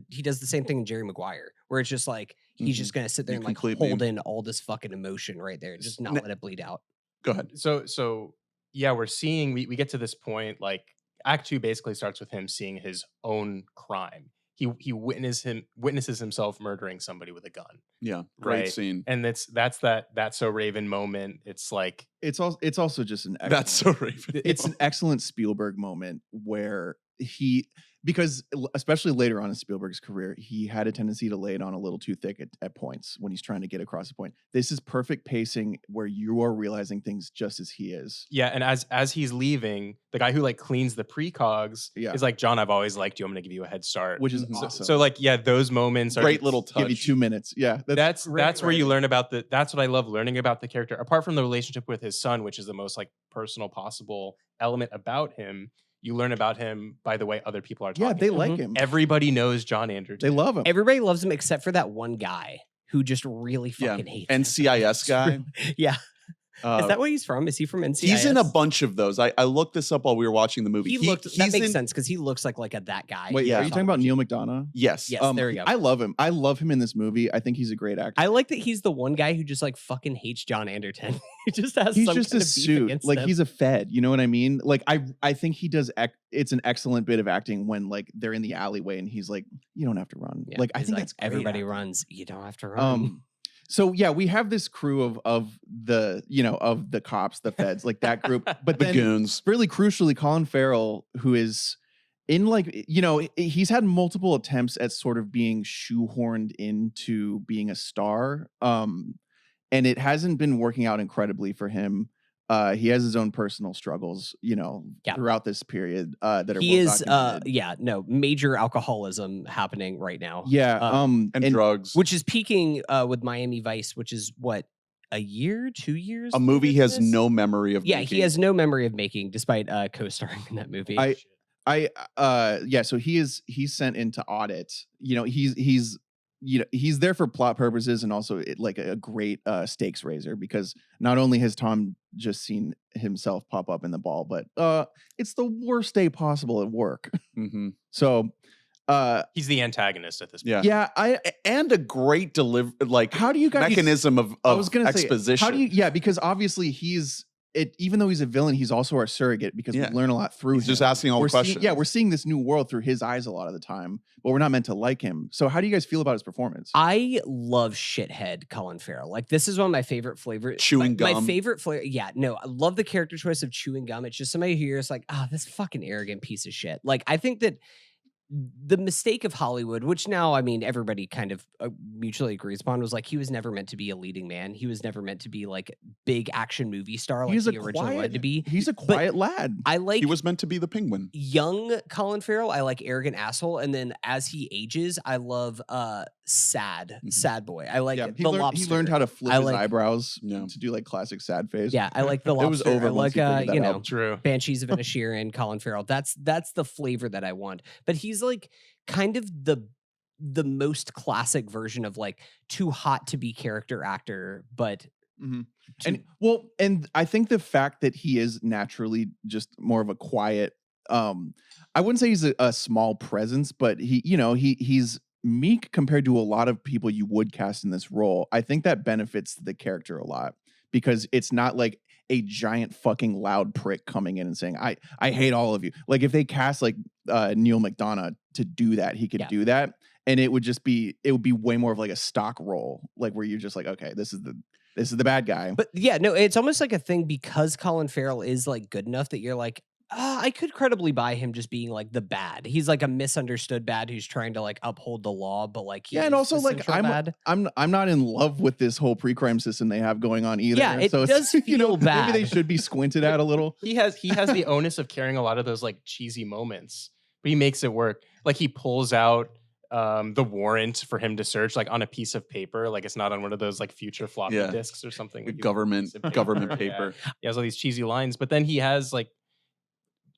he does the same thing in Jerry Maguire, where it's just like, he's just going to sit there You and like completely- hold in all this fucking emotion right there. Just not let it bleed out. Go ahead. So yeah, we're seeing we get to this point, like Act 2 basically starts with him seeing his own crime. he witnesses himself murdering somebody with a gun. Yeah, great Right. scene. And that's so Raven moment. It's like It's also just an excellent, That's so Raven. it's an excellent Spielberg moment where because especially later on in Spielberg's career, he had a tendency to lay it on a little too thick at points when he's trying to get across the point. This is perfect pacing where you are realizing things just as he is. Yeah, and as he's leaving, the guy who like cleans the precogs Yeah. is like, John, I've always liked you. I'm gonna give you a head start. Which is Mhm. awesome. So like, yeah, those moments are Great little touch. give you 2 minutes. Yeah. That's great where you writing. learn about that's what I love learning about the character. Apart from the relationship with his son, which is the most like personal possible element about him, you learn about him by the way other people are talking. Yeah, they to him. like him. Everybody knows John Anderton. They love him. Everybody loves him except for that one guy who just really Yeah, fucking hates him. NCIS guy. Yeah. Uh, Is that where he's from? Is he from NCIS? He's in a bunch of those. I looked this up while we were watching the movie. He looked. That he's makes in- sense because he looks like a that guy. Wait, Yeah. are you talking about Neil McDonough? Yes. Yes, there we go. I love him. I love him in this movie. I think he's a great actor. I like that he's the one guy who just like fucking hates John Anderton. He just has He's some just kind a of beef suit. against Like him. he's a Fed. You know what I mean? Like I think he does. It's an excellent bit of acting when like they're in the alleyway and he's like, "You don't have to run." Yeah, like I he's think that's great everybody acting. runs. You don't have to run. So yeah, we have this crew of the of the cops, the Feds, like that group. But the then goons. really crucially, Colin Farrell, who is in like he's had multiple attempts at sort of being shoehorned into being a star, and it hasn't been working out incredibly for him. He has his own personal struggles, Yeah. throughout this period that are He well is documented. major alcoholism happening right now. Yeah, And drugs. Which is peaking with Miami Vice, which is what, a year, 2 years? A movie he later has than this? no memory of Yeah, making. he has no memory of making, despite co-starring in that movie. So he's sent into audit. He's there for plot purposes and also like a great stakes raiser, because not only has Tom just seen himself pop up in the ball, but it's the worst day possible at work. Mhm. So He's the antagonist at this point. Yeah. yeah, And a great how do you guys mechanism of I was gonna exposition. say, how do you because obviously even though he's a villain, he's also our surrogate because Yeah. we learn a lot through He's him. just asking all the We're seeing- questions. yeah, we're seeing this new world through his eyes a lot of the time, but we're not meant to like him. So how do you guys feel about his performance? I love shithead Colin Farrell. Like, this is one of my favorite flavors. Chewing My gum. favorite flavor. Yeah, no, I love the character choice of chewing gum. It's just somebody here is like, this fucking arrogant piece of shit. Like, I think that the mistake of Hollywood, which now, I mean, everybody kind of mutually agrees upon, was like, he was never meant to be a leading man. He was never meant to be like big action movie star like He's he a originally wanted to be. He's a But quiet lad. I like He was meant to be the penguin. young Colin Farrell. I like arrogant asshole, and then as he ages, I love sad boy. I like Yeah, the he lobster. learned how to flip I his like- eyebrows Yeah. to do like classic sad face. Yeah, I like the lobster. It was over I once like he figured that you out. know, True. Banshees of Inisherin, Colin Farrell. That's the flavor that I want. But he's like kind of the most classic version of like too hot to be character actor, but Mhm. too- And I think the fact that he is naturally just more of a quiet, I wouldn't say he's a small presence, but he's meek compared to a lot of people you would cast in this role. I think that benefits the character a lot because it's not like a giant fucking loud prick coming in and saying, I hate all of you. Like if they cast like Neil McDonough to do that, he could Yeah. do that. And it would be way more of like a stock role, like where you're just like, okay, this is the bad guy. But yeah, no, it's almost like a thing because Colin Farrell is like good enough that you're like, I could credibly buy him just being like the bad. He's like a misunderstood bad who's trying to like uphold the law, but like he Yeah, and is also the like central bad. I'm not in love with this whole pre-crime system they have going on either. Yeah, it so does it's, feel bad. Maybe they should be squinted at a little. He has the onus of carrying a lot of those like cheesy moments, but he makes it work. Like he pulls out the warrant for him to search like on a piece of paper, like it's not on one of those like future floppy Yeah. disks or something. The Like, government piece of government Yeah. paper. He has all these cheesy lines, but then he has like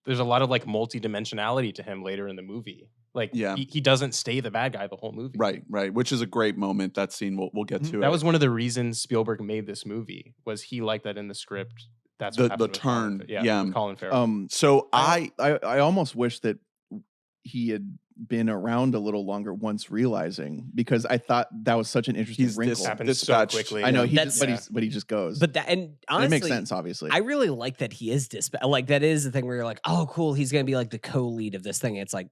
there's a lot of like multi-dimensionality to him later in the movie. Like Yeah. he doesn't stay the bad guy the whole movie. Right. Which is a great moment. That scene we'll get to. That it. was one of the reasons Spielberg made this movie, was he liked that in the script. That's The- what happened the with Colin turn, Fa- yeah. with Colin Farrell. So I almost wish that he had been around a little longer once realizing, because I thought that was such an interesting He's wrinkle. happened dispatched. so quickly. I know That's- but he just goes. But that, and And honestly, it makes sense, obviously. I really like that he is like that is the thing where you're like, oh, cool, he's gonna be like the co-lead of this thing. It's like,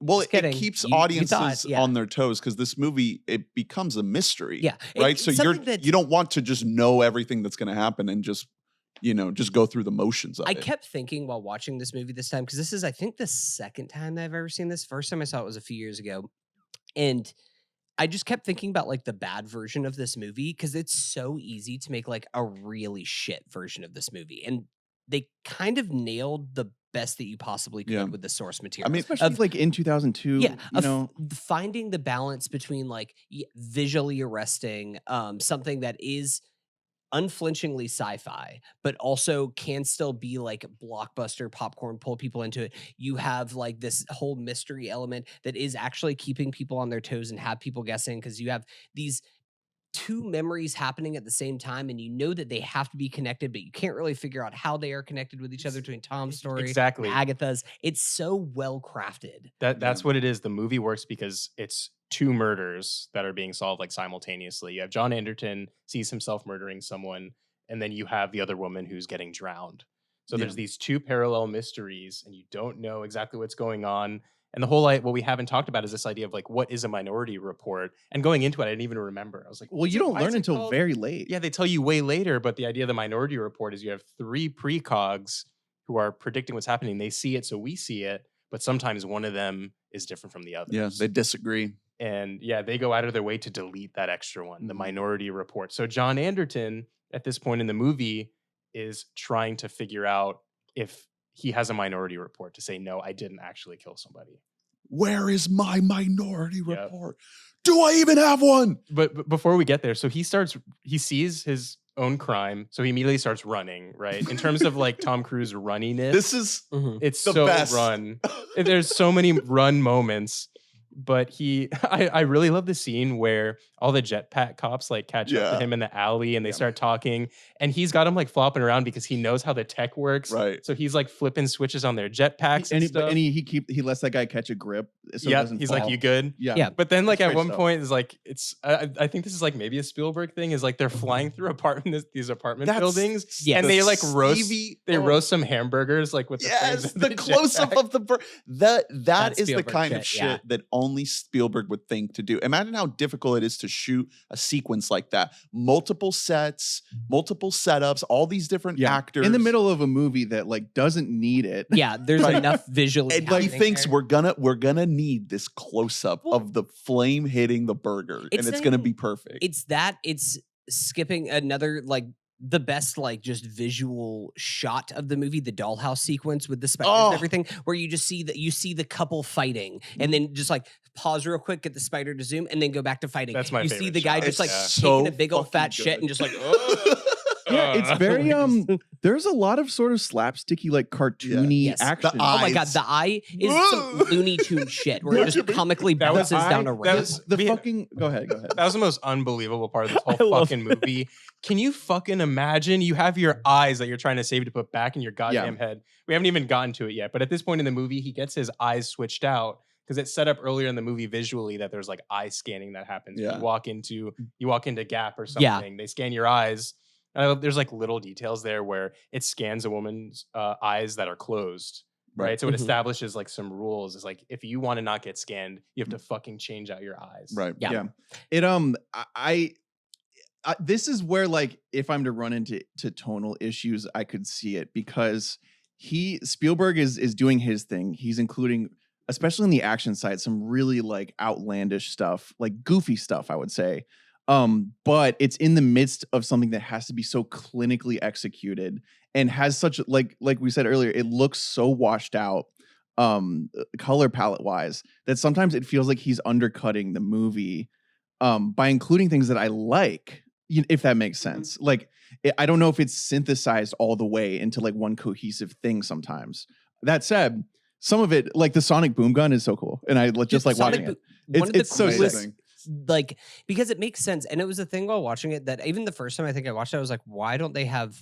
Well, Just it kidding. keeps You audiences thought, yeah. on their toes because this movie, it becomes a mystery. Yeah. Right. So It's something that- you don't want to just know everything that's going to happen and just, just go through the motions of I it. kept thinking while watching this movie this time, because this is, I think, the second time that I've ever seen this. First time I saw it was a few years ago. And I just kept thinking about like the bad version of this movie because it's so easy to make like a really shit version of this movie. And they kind of nailed the best that you possibly could Yeah. with the source material. I mean, Especially like in 2002, yeah, finding the balance between like visually arresting, something that is unflinchingly sci-fi, but also can still be like blockbuster popcorn, pull people into it. You have like this whole mystery element that is actually keeping people on their toes and have people guessing because you have these two memories happening at the same time and you know that they have to be connected, but you can't really figure out how they are connected with each other between Tom's story Exactly. and Agatha's. It's so well crafted. That's what it is. The movie works because it's two murders that are being solved like simultaneously. You have John Anderton sees himself murdering someone, and then you have the other woman who's getting drowned. So there's these two parallel mysteries, and you don't know exactly what's going on. And the whole what we haven't talked about is this idea of like, what is a Minority Report? And going into it, I didn't even remember. I was like, well, you don't why learn is it until called- very late. Yeah, they tell you way later. But the idea of the Minority Report is you have three precogs who are predicting what's happening. They see it, so we see it. But sometimes one of them is different from the other. Yeah, they disagree. And yeah, they go out of their way to delete that extra one, the Minority Report. So John Anderton, at this point in the movie, is trying to figure out if he has a Minority Report to say, no, I didn't actually kill somebody. Where is my Minority Report? Do I even have one? But before we get there, so he sees his own crime, so he immediately starts running, right? In terms of like Tom Cruise runniness, This is it's the so best. run. There's so many run moments. But I really love the scene where all the jetpack cops like catch up to him in the alley and they start talking, and he's got him like flopping around because he knows how the tech works. Right. So he's like flipping switches on their jetpacks and stuff. And he lets that guy catch a grip. So it doesn't he's fall. like, "You good?" Yeah. But then like It's at great one stuff. point is like I think this is like maybe a Spielberg thing is like they're flying through these apartment That's- buildings yeah, and the they like roast Stevie- roast some hamburgers like with the Yes, things in the close up jetpack. of the that That's is the Spielberg kind of shit, shit yeah. that only Spielberg would think to do. Imagine how difficult it is to shoot a sequence like that. Multiple sets, multiple setups, all these different actors in the middle of a movie that like doesn't need it. Yeah, there's Right. enough visually. And he happening thinks there. we're gonna need this close up Well, of the flame hitting the burger, and it's it's not gonna even- be perfect. It's skipping another like the best like just visual shot of the movie, the dollhouse sequence with the spiders Oh. and everything, where you just see the couple fighting and then just like pause real quick, get the spider to zoom, and then go back to fighting. That's my You see favorite the guy shot. just like It's taking so a big old fat fucking shit good. and just like, oh. Yeah, it's very there's a lot of sort of slapsticky, like cartoony Yes. The action. Oh my god, eyes. the eye is some Looney Tune shit where it just comically That was- bounces down a that ramp. was- the we- fucking go ahead. That was the most unbelievable part of this I whole love fucking movie. Can you fucking imagine? You have your eyes that you're trying to save to put back in your goddamn head. We haven't even gotten to it yet, but at this point in the movie, he gets his eyes switched out because it's set up earlier in the movie visually that there's like eye scanning that happens. Yeah. You walk into Gap or Yeah. something, they scan your eyes. There's like little details there where it scans a woman's eyes that are closed. Right. So it Mhm. establishes like some rules. It's like if you want to not get scanned, you have to fucking change out your eyes. Right. Yeah. It I this is where like if I'm to run into tonal issues, I could see it because Spielberg is doing his thing. He's including, especially in the action side, some really like outlandish stuff, like goofy stuff, I would say. But it's in the midst of something that has to be so clinically executed and has such like we said earlier, it looks so washed out color palette wise that sometimes it feels like he's undercutting the movie by including things that I like, if that makes sense. Like I don't know if it's synthesized all the way into like one cohesive thing sometimes. That said, some of it, like the sonic boom gun, is so cool, and I just like Sonic watching it. One of the It's so sick. coolest, like, because it makes sense. And it was a thing while watching it that even the first time I think I watched it, I was like, why don't they have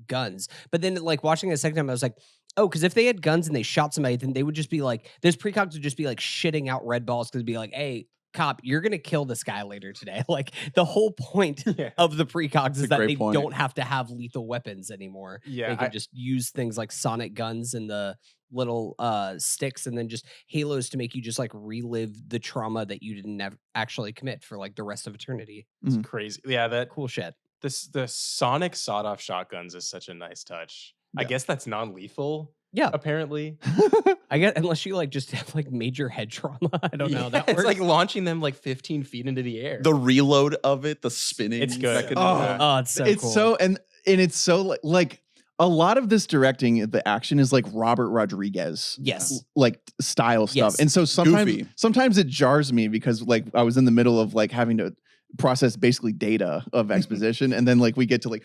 guns? But then like watching it a second time, I was like, oh, because if they had guns and they shot somebody, then they would just be like, those precogs would just be like shitting out red balls because it'd be like, hey, cop, you're gonna kill this guy later today. Like the whole point of the precogs is a that great they point. don't have to have lethal weapons anymore. Yeah, They can just use things like sonic guns and the little sticks and then just halos to make you just like relive the trauma that you didn't actually commit for like the rest of eternity. It's crazy. Yeah, that Cool shit. the sonic sawed-off shotguns is such a nice touch. I Yeah. guess that's non-lethal. Yeah. Apparently. I guess unless you like just have like major head trauma. I don't know. That It's works. like launching them like 15 feet into the air. The reload of it, the spinning. It's good. mechanism. oh, it's so it's cool. so and it's so like a lot of this directing, the action is like Robert Rodriguez Yes. like style stuff. Yes. And so Goofy. sometimes it jars me because like I was in the middle of like having to process basically data of exposition and then like we get to like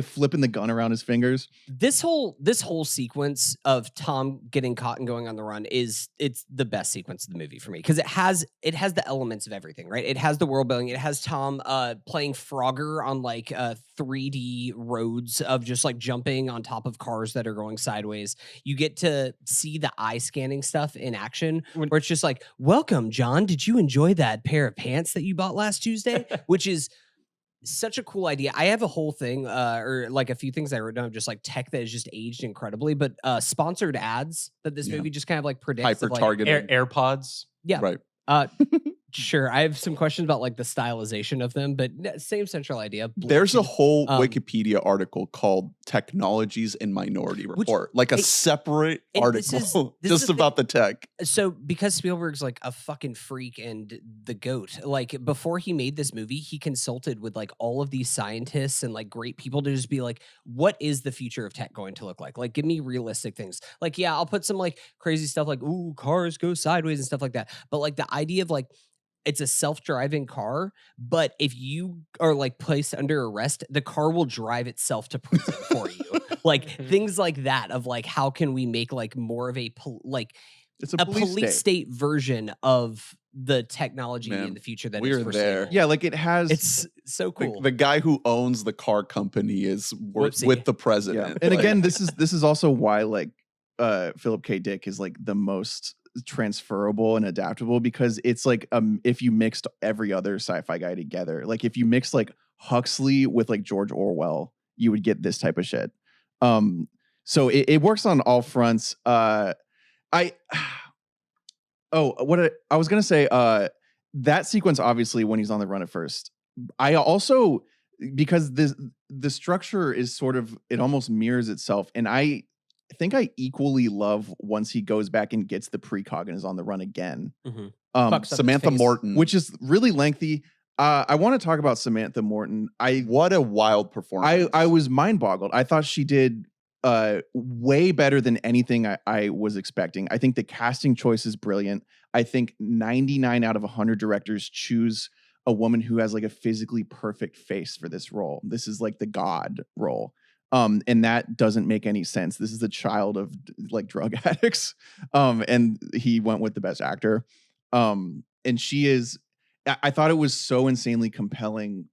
flipping the gun around his fingers. This whole sequence of Tom getting caught and going on the run it's the best sequence of the movie for me because it has the elements of everything, right? It has the world building. It has Tom playing Frogger on like 3D roads of just like jumping on top of cars that are going sideways. You get to see the eye scanning stuff in action where it's just like, welcome, John. Did you enjoy that pair of pants that you bought last Tuesday? Which is such a cool idea. I have a whole thing, or like a few things I wrote down of just like tech that has just aged incredibly, but sponsored ads that this movie just kind of like predicts. Hyper of, like, targeted. AirPods. Yeah. Right. Sure. I have some questions about like the stylization of them, but same central idea. There's a Bluetooth. whole Um, Wikipedia article called Technologies in Minority Which- Report, like a it- separate and this is- article this is just the about the tech. So because Spielberg's like a fucking freak and the goat, like before he made this movie, he consulted with like all of these scientists and like great people to just be like, what is the future of tech going to look like? Like, give me realistic things. Like, yeah, I'll put some like crazy stuff like, ooh, cars go sideways and stuff like that. But like the idea of like, it's a self-driving car, but if you are like placed under arrest, the car will drive itself to prison for you. Like things like that of like, how can we make like more of a It's a police state version of the technology Man, in the future that we're is foreseeable. there. Yeah, like it has It's so The, cool. the guy who owns the car company is Whoopsie. with the yeah. president. And Like, again, this is also why like Philip K. Dick is like the most transferable and adaptable because it's like if you mixed every other sci-fi guy together, like if you mix like Huxley with like George Orwell, you would get this type of shit. So it works on all fronts. I was gonna say that sequence, obviously when he's on the run at first, I also, because the structure is sort of, it almost mirrors itself, and I think I equally love once he goes back and gets the precog and is on the run again. Mhm. Um, Fucks up his Samantha face. Morton, which is really lengthy. I want to talk about Samantha Morton. what a wild performance. I was mind boggled. I thought she did way better than anything I was expecting. I think the casting choice is brilliant. I think 99 out of 100 directors choose a woman who has like a physically perfect face for this role. This is like the God role. And that doesn't make any sense. This is the child of like drug addicts. And he went with the best actor. And she is, I thought it was so insanely compelling,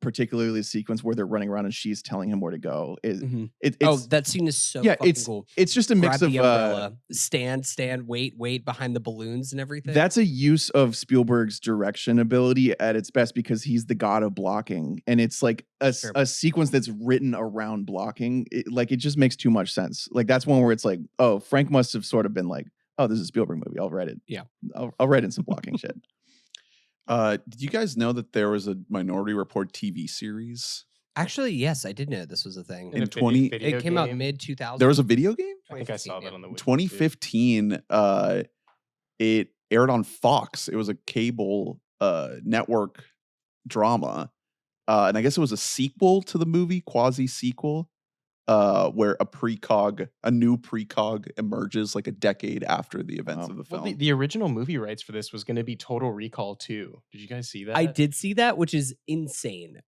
particularly the sequence where they're running around and she's telling him where to go. Mhm. It's That scene is so yeah, fucking cool. it's just a mix Grab of the umbrella, stand, wait behind the balloons and everything. that's a use of Spielberg's direction ability at its best because he's the god of blocking, and it's like Sure. a sequence that's written around blocking. It just makes too much sense. Like that's one where it's like, oh, Frank must have sort of been like, oh, this is a Spielberg movie. I'll write it. Yeah. I'll write in some blocking shit. Did you guys know that there was a Minority Report TV series? Actually, yes, I did know this was a thing. In a 20 It came out mid 2000. There was a video game? I think I saw that on the Wiki, too. 2015, it aired on Fox. It was a cable network drama. And I guess it was a sequel to the movie, quasi-sequel, where a new precog emerges like a decade after the events of the film. Well, the original movie rights for this was going to be Total Recall 2. Did you guys see that? I did see that, which is insane.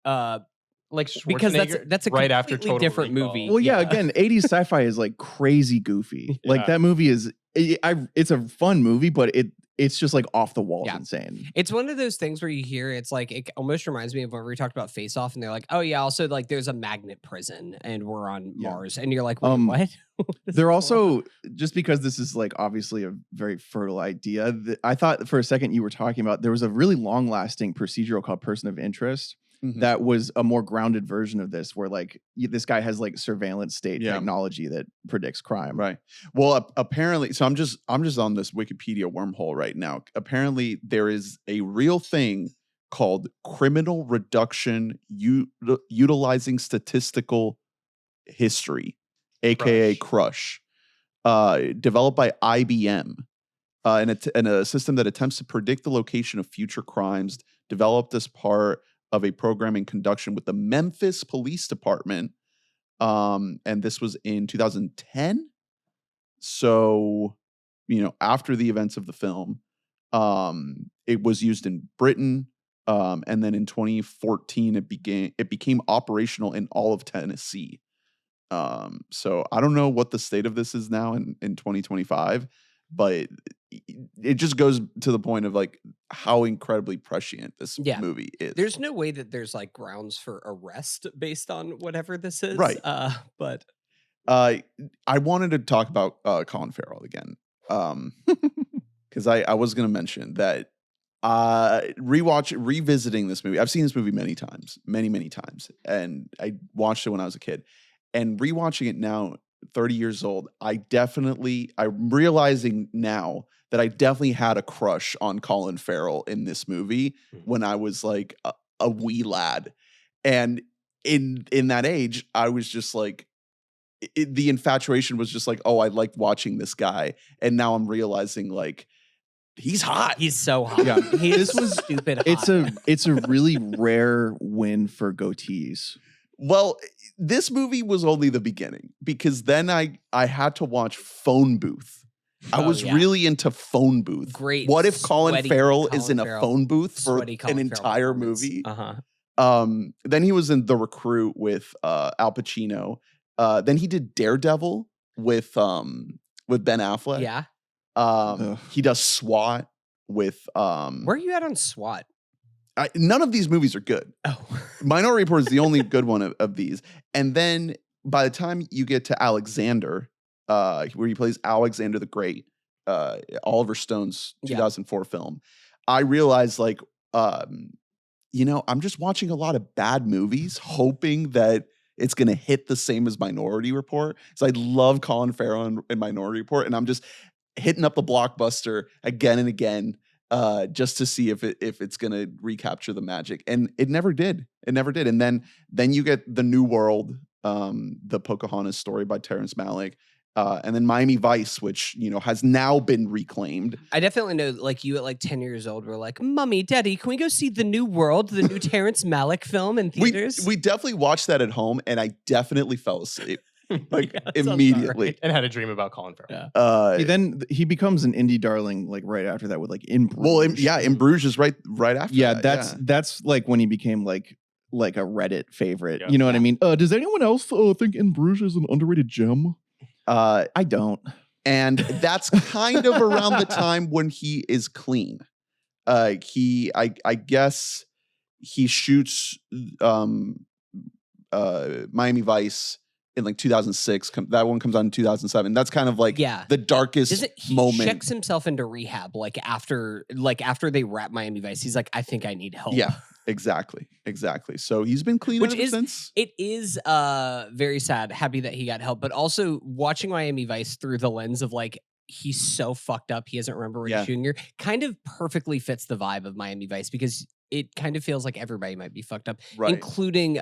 Like Because Schwarzenegger that's a right after completely Total different Recall. movie. Well, yeah, Yeah. again, 80s sci-fi is like crazy goofy. Like Yeah. that movie is, it's a fun movie, but it's just like off the walls Yeah. insane. It's one of those things where you hear it's like it almost reminds me of when we talked about Face Off, and they're like, "Oh yeah, also like there's a magnet prison, and we're on Yeah. Mars," and you're like, Wait, Um, "What?" What is They're this going on? also, just because this is like obviously a very fertile idea, I thought for a second you were talking about there was a really long lasting procedural called Person of Interest. that was a more grounded version of this, where like this guy has like surveillance state technology that predicts crime. Right. Well, apparently, so I'm just on this Wikipedia wormhole right now. Apparently, there is a real thing called criminal reduction utilizing statistical history, aka CRUSH, developed by IBM, and a system that attempts to predict the location of future crimes, developed as part of a program in conjunction with the Memphis Police Department. And this was in 2010. So, after the events of the film, it was used in Britain. And then in 2014, it became operational in all of Tennessee. So I don't know what the state of this is now in 2025, but it just goes to the point of like how incredibly prescient this movie is. There's no way that there's like grounds for arrest based on whatever this is. Right. But I wanted to talk about Colin Farrell again. Because I was going to mention that revisiting this movie. I've seen this movie many times, many times. And I watched it when I was a kid. And rewatching it now, 30 years old, I'm realizing now that I definitely had a crush on Colin Farrell in this movie when I was like a wee lad. And in that age, I was just like, the infatuation was just like, oh, I like watching this guy. And now I'm realizing like, he's hot. He's so hot. Yeah. This was stupid hot. It's a really rare win for goatees. Well, this movie was only the beginning, because then I had to watch Phone Booth. I was really into Phone Booth. Great. What if Colin Farrell is in Farrell. a phone booth for Sweaty Colin an Farrell entire performance. movie? Then he was in The Recruit with Al Pacino. Then he did Daredevil with Ben Affleck. Yeah. He does SWAT with Where are you at on SWAT? none of these movies are good. Oh. Minority Report is the only good one of these. And then by the time you get to Alexander, where he plays Alexander the Great, Oliver Stone's 2004 film, I realized like, I'm just watching a lot of bad movies, hoping that it's going to hit the same as Minority Report. So I love Colin Farrell in Minority Report, and I'm just hitting up the Blockbuster again and again, just to see if it's going to recapture the magic. And it never did. It never did. And then you get The New World, the Pocahontas story by Terrence Malick. And then Miami Vice, which, has now been reclaimed. I definitely know, like, you at like 10 years old were like, Mommy, Daddy, can we go see The New World, the new Terrence Malick film in theaters? We definitely watched that at home, and I definitely fell asleep. Like immediately. right. And had a dream about Colin Farrell. Yeah. Then he becomes an indie darling like right after that with like In Bruges. Well, In Bruges is right after that. That's like when he became like a Reddit favorite. Yeah. You know what I mean? Does anyone else think In Bruges is an underrated gem? I don't. And that's kind of around the time when he is clean. I guess he shoots Miami Vice in like 2006. That one comes out in 2007. That's kind of like the darkest moment. He checks himself into rehab after they wrap Miami Vice. He's like, I think I need help. Yeah, exactly. So he's been clean ever since. It is very sad. Happy that he got help, but also watching Miami Vice through the lens of like, he's so fucked up he doesn't remember what he's shooting here, kind of perfectly fits the vibe of Miami Vice, because it kind of feels like everybody might be fucked up, including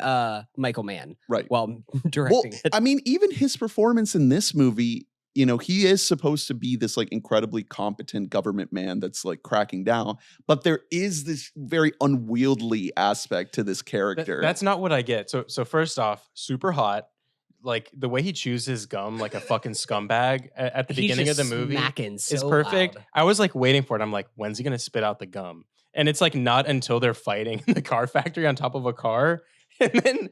Michael Mann, while directing it. I mean, even his performance in this movie, he is supposed to be this like incredibly competent government man that's like cracking down, but there is this very unwieldy aspect to this character. That's not what I get. So first off, super hot. Like the way he chews his gum like a fucking scumbag at the beginning of the movie is perfect. Loud. I was like waiting for it. I'm like, when's he gonna spit out the gum? And it's like not until they're fighting in the car factory on top of a car. And then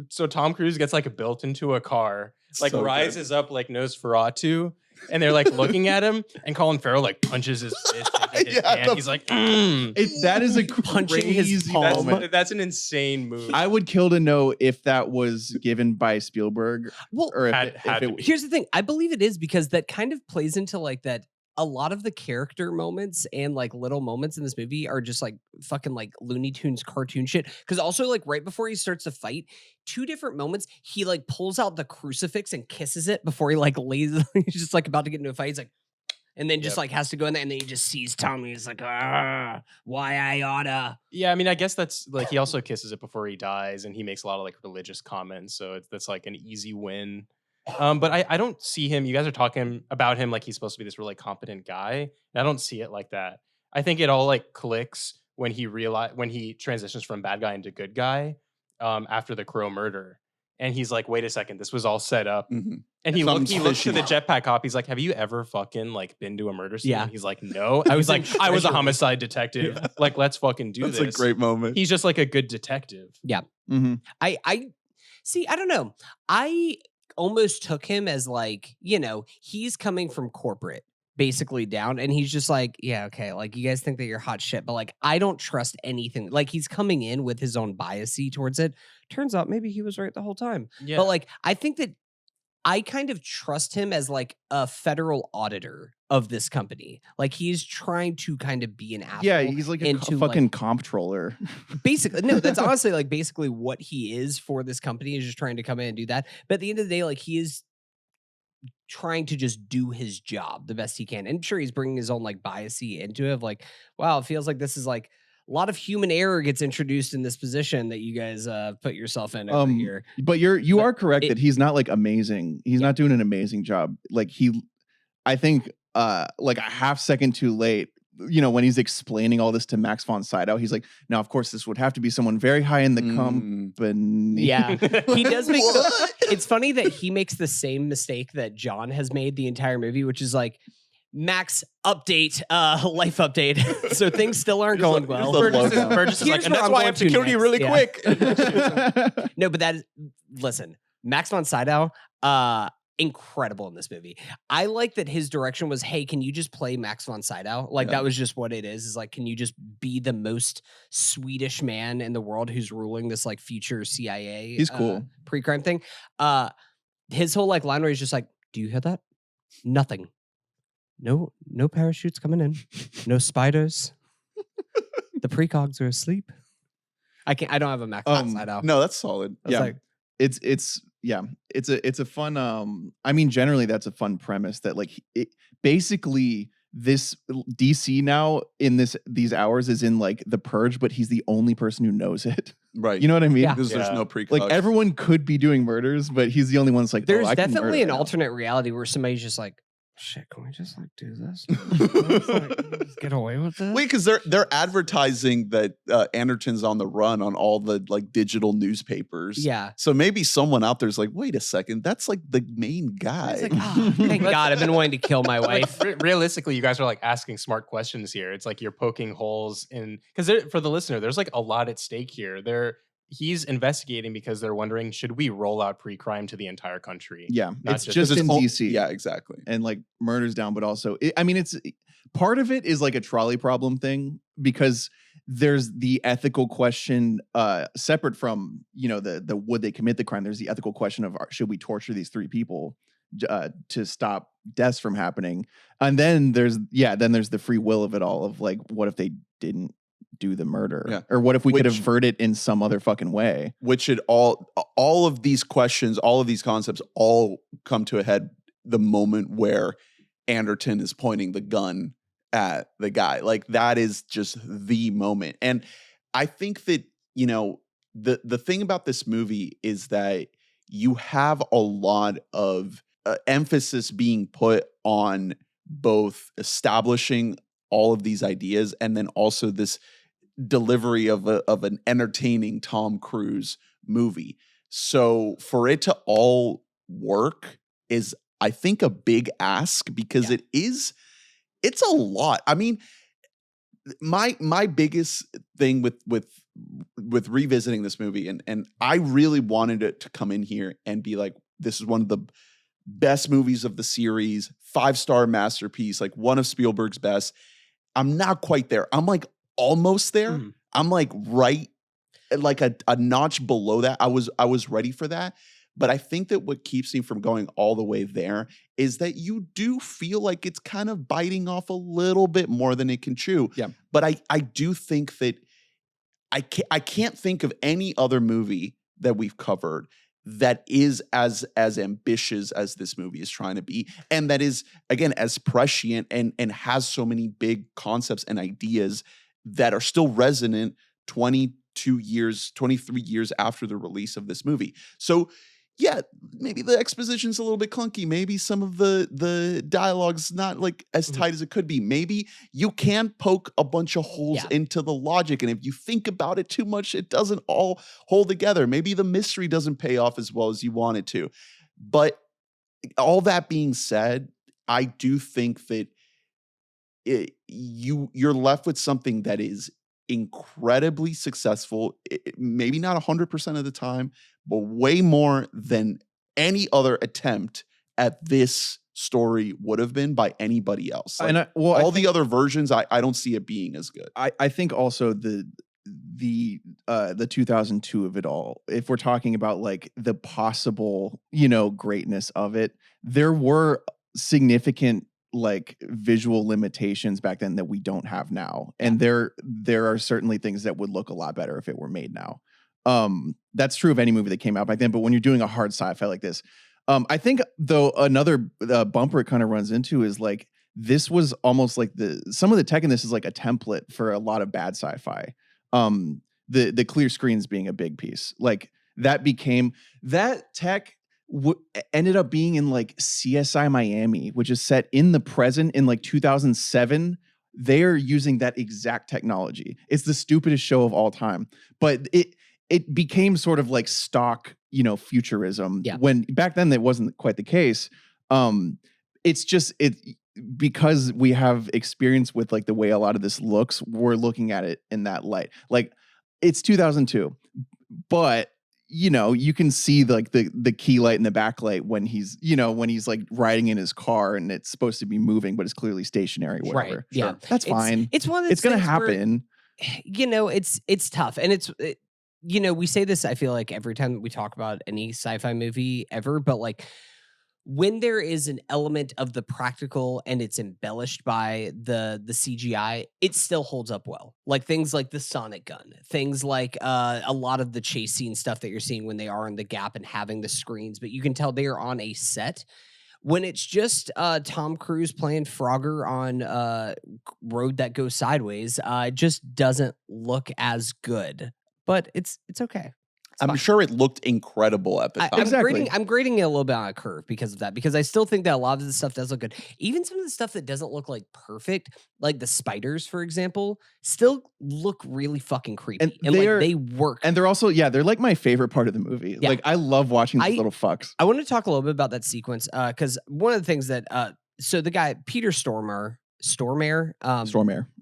so Tom Cruise gets like built into a car, like so rises up like Nosferatu, and they're like looking at him, and Colin Farrell like punches his fist into his hand. He's like, that is a punching his palm. That's an insane move. I would kill to know if that was given by Spielberg. Well, or if it here's the thing. I believe it is, because that kind of plays into like that a lot of the character moments and like little moments in this movie are just like fucking like Looney Tunes cartoon shit. Because also like right before he starts to fight, 2 different moments, he like pulls out the crucifix and kisses it before he like lays. He's just like about to get into a fight. He's like, and then just like has to go in there, and then he just sees Tommy. He's like, why I oughta. Yeah, I mean, I guess that's like he also kisses it before he dies, and he makes a lot of like religious comments. So that's like an easy win. But I don't see him. You guys are talking about him like he's supposed to be this really competent guy. And I don't see it like that. I think it all like clicks when he transitions from bad guy into good guy after the Crow murder. And he's like, wait a second, this was all set up. Mhm. And he looks to fishy. the jetpack cop. He's like, have you ever fucking like been to a murder scene? Yeah. He's like, no. I was like, I was a homicide detective. Yeah. Like, let's fucking do That's this. a great moment. He's just like a good detective. Mhm. I see, I don't know. I almost took him as like, you know, he's coming from corporate basically down, and he's just like, yeah, okay, like you guys think that you're hot shit, but like I don't trust anything. Like he's coming in with his own biasy towards it. Turns out maybe he was right the whole time. Yeah. But like I think that I kind of trust him as like a federal auditor of this company. Like he's trying to kind of be an asshole. Yeah, he's like a into, fucking like, comptroller. basically, no, that's honestly like basically what he is for this company, is just trying to come in and do that. But at the end of the day, like he is trying to just do his job the best he can. And sure, he's bringing his own like biasy into it of like, wow, it feels like this is like a lot of human error gets introduced in this position that you guys put yourself in every year. But you But are correct it- that he's not like amazing. He's not doing an amazing job. Like I think like a half second too late, you know, when he's explaining all this to Max von Sydow, he's like, now of course this would have to be someone very high in the company. Yeah, he does make. It's funny that he makes the same mistake that John has made the entire movie, which is like, Max update, life update. So things still aren't going well. Burgess is like, Here's and where that's I'm why I going have to security next. really Yeah. quick. No, but that is, listen, Max von Sydow, incredible in this movie. I like that his direction was, hey, can you just play Max von Sydow? Like that was just what it is like, can you just be the most Swedish man in the world who's ruling this like future CIA? He's cool. Pre-crime thing. His whole like line where he's just like, do you hear that? Nothing. No parachutes coming in. No spiders. The precogs are asleep. I don't have a Max von Sydow. No, that's solid. I was Yeah. like, It's a fun I mean generally that's a fun premise that like basically this DC now in these hours is in like the purge, but he's the only person who knows it. Right. You know what I mean? Yeah. Because there's Yeah. no pre. Like everyone could be doing murders, but he's the only one that's like, there's I can definitely murder an now. alternate reality where somebody's just like, shit, can we just like do this? Just get away with this? Wait, because they're advertising that Anderton's on the run on all the like digital newspapers. Yeah. So maybe someone out there's like, wait a second, that's like the main guy. It's like, oh, thank God, I've been wanting to kill my wife. Like, realistically, you guys are like asking smart questions here. It's like you're poking holes in, because for the listener, there's like a lot at stake here. He's investigating because they're wondering, should we roll out pre-crime to the entire country? Yeah, Not it's just- just Because in it's all- DC. Yeah, exactly. And like murders down, but also I mean it's part of it is like a trolley problem thing because there's the ethical question separate from, you know, the would they commit the crime. There's the ethical question of should we torture these 3 people to stop deaths from happening, and then there's the free will of it all of like what if they didn't do the murder, Yeah. or what if we could Which- avert it in some other fucking way. Which it all of these questions, all of these concepts all come to a head the moment where Anderton is pointing the gun at the guy. Like that is just the moment. And I think that, you know, the thing about this movie is that you have a lot of emphasis being put on both establishing all of these ideas and then also this delivery of an entertaining Tom Cruise movie. So for it to all work is, I think, a big ask because it's a lot. I mean, my biggest thing with revisiting this movie, and I really wanted it to come in here and be like, this is one of the best movies of the series, 5-star masterpiece, like one of Spielberg's best. I'm not quite there. I'm like almost there. I'm like right, like a notch below that. I was ready for that. But I think that what keeps me from going all the way there is that you do feel like it's kind of biting off a little bit more than it can chew. Yeah. But I do think that I can't think of any other movie that we've covered that is as ambitious as this movie is trying to be, and that is, again, as prescient and has so many big concepts and ideas that are still resonant 23 years after the release of this movie. So yeah, maybe the exposition's a little bit clunky. Maybe some of the dialogue's not like as tight as it could be. Maybe you can poke a bunch of holes into the logic. And if you think about it too much, it doesn't all hold together. Maybe the mystery doesn't pay off as well as you want it to. But all that being said, I do think that you're left with something that is incredibly successful, maybe not 100% of the time, but way more than any other attempt at this story would have been by anybody else. Like, all the other versions, I don't see it being as good. I think also the 2002 of it all, if we're talking about like the possible, greatness of it, there were significant like visual limitations back then that we don't have now. And there are certainly things that would look a lot better if it were made now. That's true of any movie that came out back then, but when you're doing a hard sci-fi like this, I think though another bumper it kind of runs into is like, this was almost like some of the tech in this is like a template for a lot of bad sci-fi. The clear screens being a big piece, like that tech ended up being in like CSI Miami, which is set in the present in like 2007. They're using that exact technology. It's the stupidest show of all time, but it became sort of like stock, futurism. Yeah. When back then that wasn't quite the case. It's just because we have experience with like the way a lot of this looks, we're looking at it in that light. Like it's 2002, but you can see like the key light and the backlight when he's like riding in his car and it's supposed to be moving, but it's clearly stationary. Whatever. Right. Yeah. Sure. That's fine. It's one of those it's going to things where, happen. it's tough. And we say this, I feel like every time we talk about any sci-fi movie ever, but like when there is an element of the practical and it's embellished by the CGI, it still holds up well. Like things like the sonic gun, things like a lot of the chase scene stuff that you're seeing when they are in the gap and having the screens, but you can tell they are on a set. When it's just Tom Cruise playing Frogger on Road That Goes Sideways, it just doesn't look as good. But it's okay. I'm sure it looked incredible at the time. I'm grading it a little bit on a curve because of that, because I still think that a lot of the stuff does look good. Even some of the stuff that doesn't look like perfect, like the spiders, for example, still look really fucking creepy. And like they work. And they're also, they're like my favorite part of the movie. Yeah. Like I love watching these little fucks. I want to talk a little bit about that sequence because one of the things that, so the guy, Peter Stormare.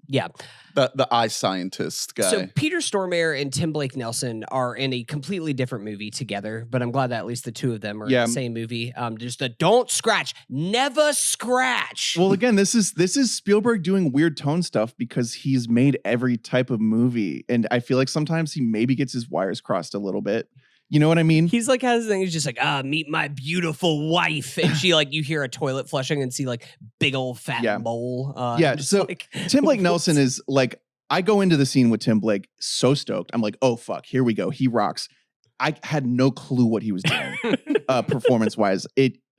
Yeah. The eye scientist guy. So Peter Stormare and Tim Blake Nelson are in a completely different movie together, but I'm glad that at least the two of them are in the same movie. Just a don't scratch, never scratch. Well, again, this is Spielberg doing weird tone stuff because he's made every type of movie, and I feel like sometimes he maybe gets his wires crossed a little bit. You know what I mean? He's like, has this thing. He's just like, meet my beautiful wife. And she like, you hear a toilet flushing and see like big old fat mole. So like, Tim Blake Nelson is like, I go into the scene with Tim Blake so stoked. I'm like, oh fuck, here we go. He rocks. I had no clue what he was doing performance wise.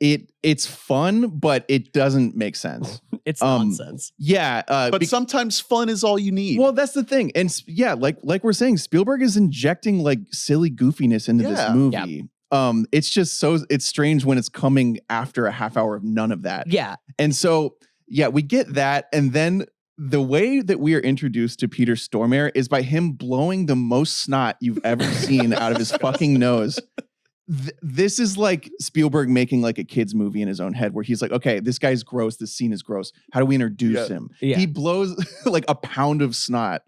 It's fun, but it doesn't make sense. It's nonsense. But sometimes fun is all you need. Well, that's the thing. And like we're saying, Spielberg is injecting like silly goofiness into this movie. Yeah. It's just it's strange when it's coming after a half hour of none of that. Yeah. And so, we get that. And then the way that we are introduced to Peter Stormare is by him blowing the most snot you've ever seen out of his fucking nose. This is like Spielberg making like a kid's movie in his own head where he's like, okay, this guy's gross. This scene is gross. How do we introduce him? Yeah. He blows like a pound of snot.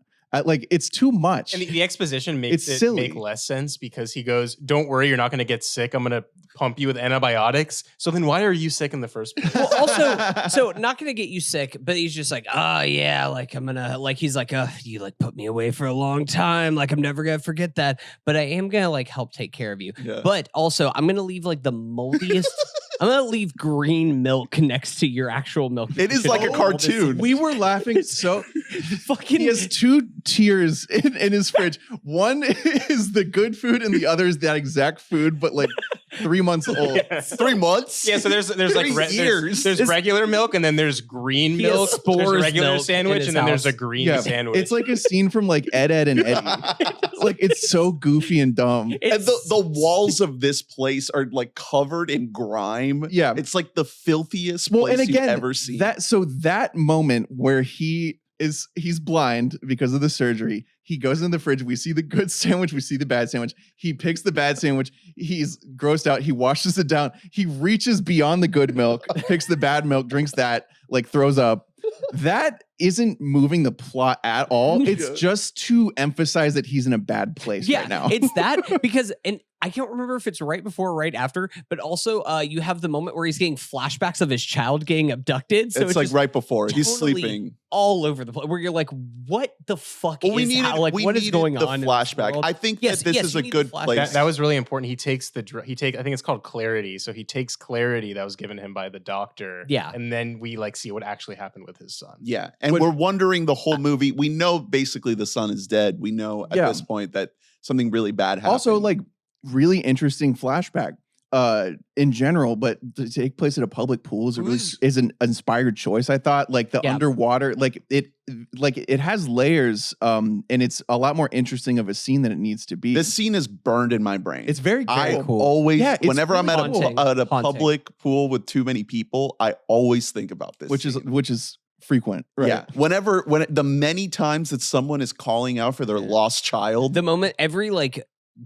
Like it's too much. And the exposition makes it make less sense because he goes, don't worry, you're not going to get sick. I'm going to pump you with antibiotics. So then why are you sick in the first place? Well, also, so not gonna get you sick, but he's just like, oh yeah, like I'm gonna, like he's like, you like put me away for a long time, like I'm never gonna forget that, but I am gonna like help take care of you. Yeah. But also, I'm gonna leave like the moldiest. I'm gonna leave green milk next to your actual milk. It is like a cartoon. We were laughing so Fucking. he has 2 tiers in his fridge. One is the good food, and the other is that exact food, but like 3 months old. Yeah. 3 months? Yeah, so there's like 3 years. there's regular milk, and then there's green He has milk. There's Spores regular milk in sandwich, his and then there's a house. green Yeah, sandwich. it's like a scene from like Ed, Ed, and Eddie. Like it's so goofy and dumb. And the walls of this place are like covered in grime. Yeah. It's like the filthiest Well, place and again, you've ever seen. that moment where he's blind because of the surgery. He goes in the fridge. We see the good sandwich. We see the bad sandwich. He picks the bad sandwich. He's grossed out. He washes it down. He reaches beyond the good milk, picks the bad milk, drinks that, like throws up. That isn't moving the plot at all. It's Yeah. just to emphasize that he's in a bad place right now. It's that because, and I can't remember if it's right before or right after, but also you have the moment where he's getting flashbacks of his child getting abducted. So it's like just right before. He's totally sleeping. all over the place where you're like, what the fuck Well, is how, like, what is going the on? in this flashback. world? I think Yes, that this yes, is you a need good the flashback. place. that was really important. I think it's called clarity. So he takes clarity that was given him by the doctor. Yeah. And then we like see what actually happened with his son. Yeah. And we're wondering the whole movie. We know basically the son is dead. We know at Yeah. this point that something really bad happened. Also, like really interesting flashback in general, but to take place at a public pool is an inspired choice. I thought like the underwater, like it has layers, and it's a lot more interesting of a scene than it needs to be. this scene is burned in my brain. It's very I cool. always, Yeah, it's whenever I'm really at haunting. a public pool with too many people, I always think about this. which scene. is frequent, right? Yeah. The many times that someone is calling out for their lost child. The moment every like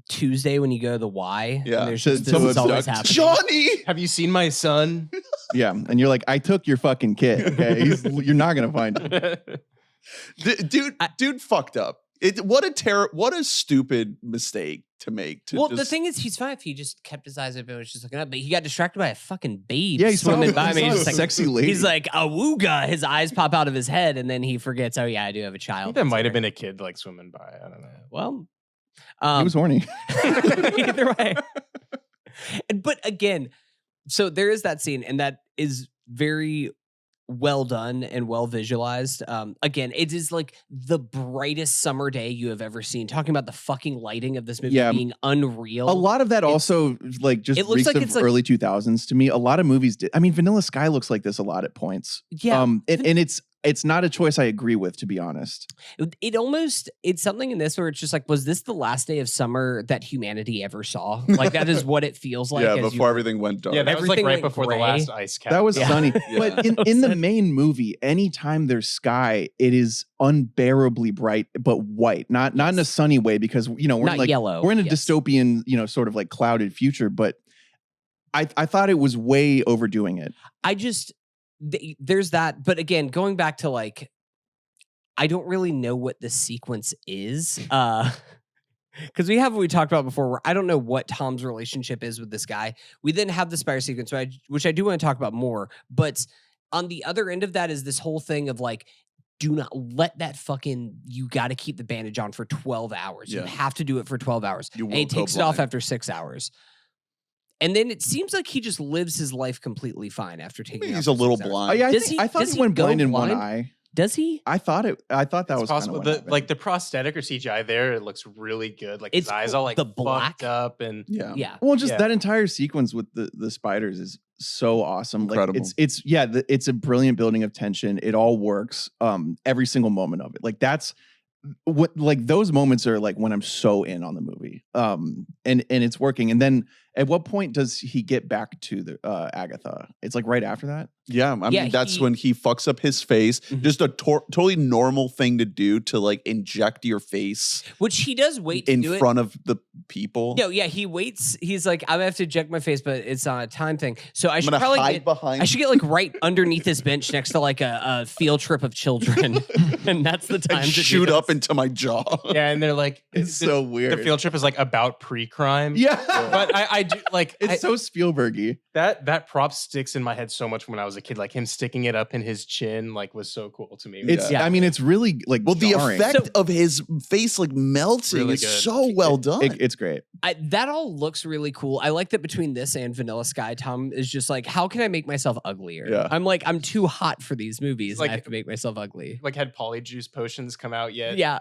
Tuesday when you go to the Y, Yeah. and there's To- just to this is always abduct. happening. Johnny! Have you seen my son? Yeah, and you're like, I took your fucking kid. Okay, you're not gonna find him. Dude fucked up. What a stupid mistake to make. Well, the thing is, he's fine if he just kept his eyes open and was just looking up, but he got distracted by a fucking babe Yeah, he saw swimming a- by he me. saw He's a just like, sexy lady. He's like, awooga. His eyes pop out of his head, and then he forgets, oh yeah, I do have a I child. think that might have been a kid like swimming by. I don't know. Well, He was horny. either way. But again, so there is that scene, and that is very well done and well visualized. Again, it is like the brightest summer day you have ever seen. Talking about the fucking lighting of this movie Yeah. being unreal. A lot of that It's- also like just it looks reeks like of it's like- early 2000s to me. A lot of movies did. I mean, Vanilla Sky looks like this a lot at points. Yeah. And it's not a choice I agree with, to be honest. It's something in this where it's just like, was this the last day of summer that humanity ever saw? Like that is what it feels like. yeah, as before you- everything went dark. Yeah, that was like Everything right went before gray. the last ice cap. That was Yeah. sunny. Yeah. But in the main movie, anytime there's sky, it is unbearably bright, but white. Not in a sunny way, because we're Not in like yellow, we're in a yes. dystopian, sort of like clouded future. But I thought it was way overdoing it. I just there's that, but again, going back to like, I don't really know what the sequence is. Because we have what we talked about before, where I don't know what Tom's relationship is with this guy. We then have the spider sequence, which I do want to talk about more. But on the other end of that is this whole thing of like, do not let that fucking, you got to keep the bandage on for 12 hours. You Yeah. have to do it for 12 hours. You And he won't go takes it off blind. after 6 hours. And then it seems like he just lives his life completely fine after taking it He's off a for little 6 hours. blind. Yeah, I thought does he he went go blind in one blind? eye. Does he? I thought that It's was kind possible. of what happened. Like the prosthetic or CGI there, it looks really good. Like his It's eyes cool. all like The black. fucked up and Yeah. Yeah. Well, just Yeah. that entire sequence with the spiders is so awesome. Incredible. Like it's a brilliant building of tension. It all works. Every single moment of it. Like that's what, like those moments are like when I'm so in on the movie. And it's working. And then at what point does he get back to the Agatha? It's like right after that. Yeah, I Yeah, mean that's he- when he fucks up his face. Mhm. Just a totally normal thing to do to like inject your face Which he does wait to in do front of the people. No, yeah, he waits. He's like, I'm gonna have to eject my face, but it's on a time thing. So I I'm should gonna probably hide get, behind. I should get like right underneath this bench next to like a field trip of children, and that's the time and to shoot do up this. into my jaw. yeah, and they're like It's so weird. The field trip is like about pre-crime. Yeah. But I I do like It's so Spielbergy. that prop sticks in my head so much when I was a kid. Like him sticking it up in his chin, like was so cool to me. It's Yeah. I mean, it's really like Well, the jarring. effect of his face like melting Really is good. so well done. It's great. That all looks really cool. I like that between this and Vanilla Sky, Tom is just like, how can I make myself uglier? Yeah. I'm like, I'm too hot for these movies. Like- and I have to make myself ugly. Like had polyjuice potions come out yet? Yeah.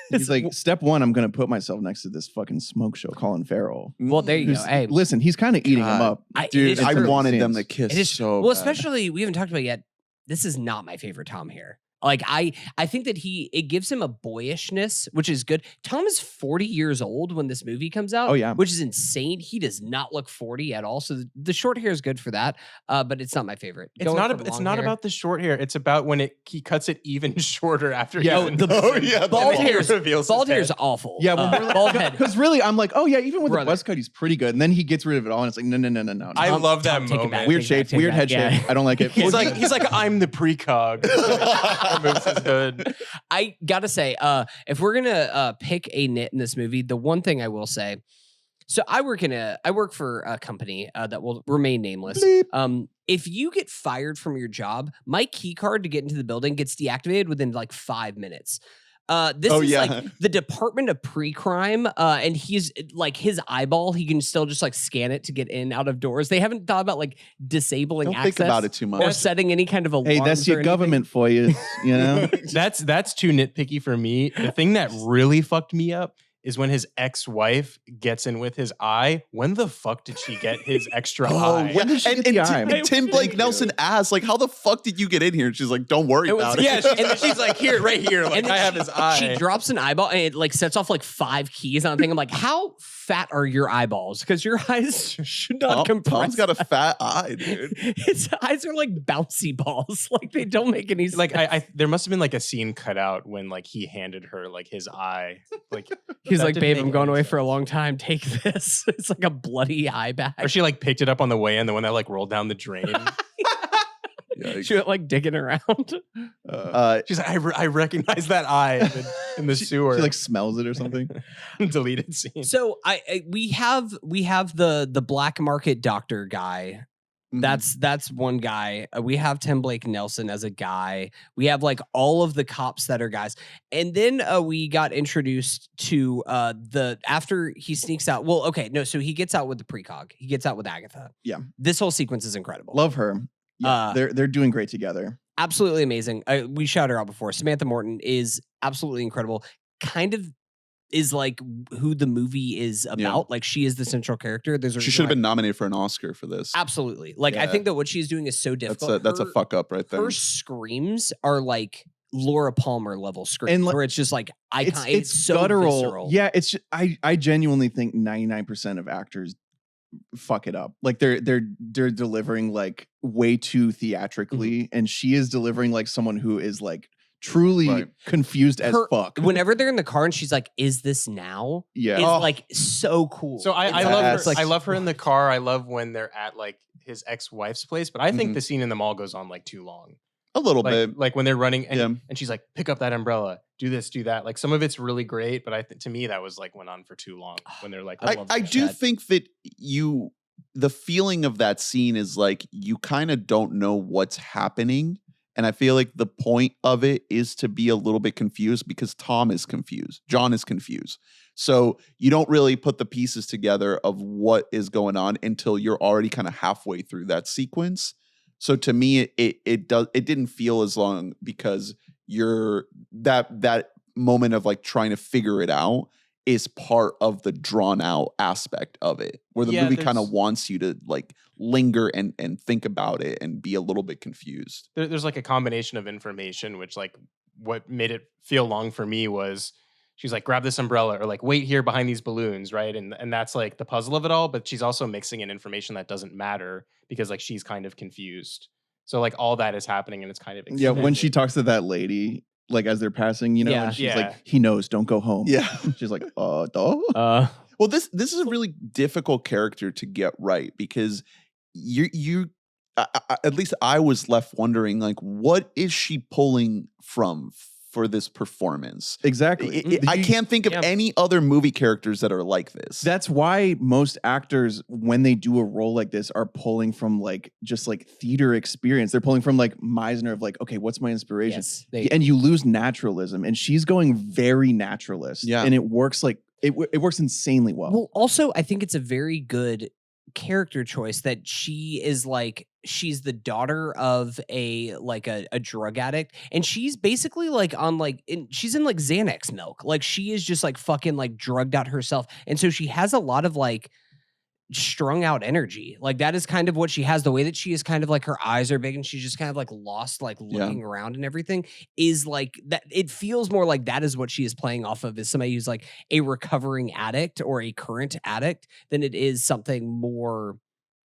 He's like, step one, I'm gonna put myself next to this fucking smoke show, Colin Farrell. well, there you go. Who's- Hey, Listen, he's kind of eating him God. up. Dude, it is I true. wanted them to Scenes. kiss It is so well, bad. especially we haven't talked about it yet. This is not my favorite Tom here. Like I think that it gives him a boyishness, which is good. Tom is 40 years old when this movie comes out. Oh, yeah. Which is insane. He does not look 40 at all. So the short hair is good for that. But it's not my favorite. It's Going not. from It's long not hair- about the short hair. It's about when he cuts it even shorter after. Yeah, he the bald hair. reveals Bald his hair is head. awful. Yeah, when bald head. because really, I'm like, oh yeah, even with Brother. the buzz cut, he's pretty good. And then he gets rid of it all, and it's like, no. I love that Tom, take it moment. back. Weird Take it back, shape, take it weird back. head Yeah. shape. I don't like it. He's like I'm the precog. Removes his hood. I gotta say, if we're gonna pick a nit in this movie, the one thing I will say, so I work for a company that will remain nameless. If you get fired from your job, my key card to get into the building gets deactivated within like 5 minutes. This Oh, is yeah. like the Department of Pre-Crime, and he's like his eyeball. He can still just like scan it to get in out of doors. They haven't thought about like disabling Don't access think about it too much. or setting any kind of alarms. Hey, that's or your anything. government for you. You know. That's too nitpicky for me. The thing that really fucked me up is when his ex-wife gets in with his eye. When the fuck did she get his extra eye? When did she and, get the and eye? Tim Blake Nelson asked, like, how the fuck did you get in here? And she's like, don't worry It was- about it. Yeah, she's like, here, right here. Like, And then I have she- his eye. She drops an eyeball and it like sets off like 5 keys on the thing. I'm like, how fat are your eyeballs? Because your eyes should not compress. Tom's got a fat eye, dude. His eyes are like bouncy balls. Like they don't make any sense. Like I there must have been like a scene cut out when like he handed her like his eye. Like He's that like, didn't babe, make I'm going any away for a sense. long time. Take this. It's like a bloody eye bag. Or she like picked it up on the way in, the one that like rolled down the drain. Yikes. She went like digging around. She's like, I recognize that eye in the sewer. She like smells it or something. Deleted scene. So we have the black market doctor guy. Mhm. That's one guy. We have Tim Blake Nelson as a guy. We have like all of the cops that are guys. And then we got introduced to after he sneaks out. Well, okay, no, so he gets out with the precog. He gets out with Agatha. Yeah. This whole sequence is incredible. Love her. Yeah, Uh, they're doing great together. Absolutely amazing. We shouted her out before. Samantha Morton is absolutely incredible. Kind of is like who the movie is about. Like she is the central character. There's a She reason should have why- been nominated for an Oscar for this. Absolutely. Like I Yeah. think that what she's doing is so difficult. That's a fuck up right there. Her screams are like Laura Palmer level screams, And, like, where it's just like icon. It's so guttural. visceral. Yeah, it's just, I genuinely think 99% of actors fuck it up. Like they're delivering like way too theatrically, and she is delivering like someone who is like truly Right. confused as Her- fuck. Whenever they're in the car and she's like, "Is this now?" Yeah. Is Oh. like so cool. So I It's love That's her. like- I love her in the car. I love when they're at like his ex-wife's place, but I think Mhm. the scene in the mall goes on like too long. A little Like, bit. like when they're running and, Yeah. and she's like, pick up that umbrella, do this, do that. Like some of it's really great, but to me that was like went on for too long when they're like, I I, love I that do shit. think that the feeling of that scene is like you kind of don't know what's happening. And I feel like the point of it is to be a little bit confused because Tom is confused. John is confused. So you don't really put the pieces together of what is going on until you're already kind of halfway through that sequence. So to me, it didn't feel as long because you're that moment of like trying to figure it out is part of the drawn out aspect of it, where the Yeah, movie kind of there's- wants you to like linger and think about it and be a little bit confused. there's like a combination of information, which like what made it feel long for me was she's like, grab this umbrella or like wait here behind these balloons, right? And that's like the puzzle of it all, but she's also mixing in information that doesn't matter because like she's kind of confused. So like all that is happening and it's kind of Yeah, when she extended. talks to that lady, like as they're passing, you know, Yeah. and she's Yeah. like, he knows, don't go home. Yeah. She's like, duh. Well, this is a really difficult character to get right because at least I was left wondering like, what is she pulling from for this performance. Exactly. I can't think of Yeah. any other movie characters that are like this. That's why most actors, when they do a role like this, are pulling from like just like theater experience. They're pulling from like Meisner of like, okay, what's my inspiration? Yes, And you lose naturalism, and she's going very naturalist. Yeah. And it works like it works insanely well. Well, also, I think it's a very good character choice that she is like, she's the daughter of a drug addict, and she's basically like on like she's in like Xanax milk. Like she is just like fucking like drugged out herself. And so she has a lot of like strung out energy. Like that is kind of what she has. The way that she is kind of like her eyes are big and she's just kind of like lost, like looking around and everything is like that. It feels more like that is what she is playing off of, is somebody who's like a recovering addict or a current addict than it is something more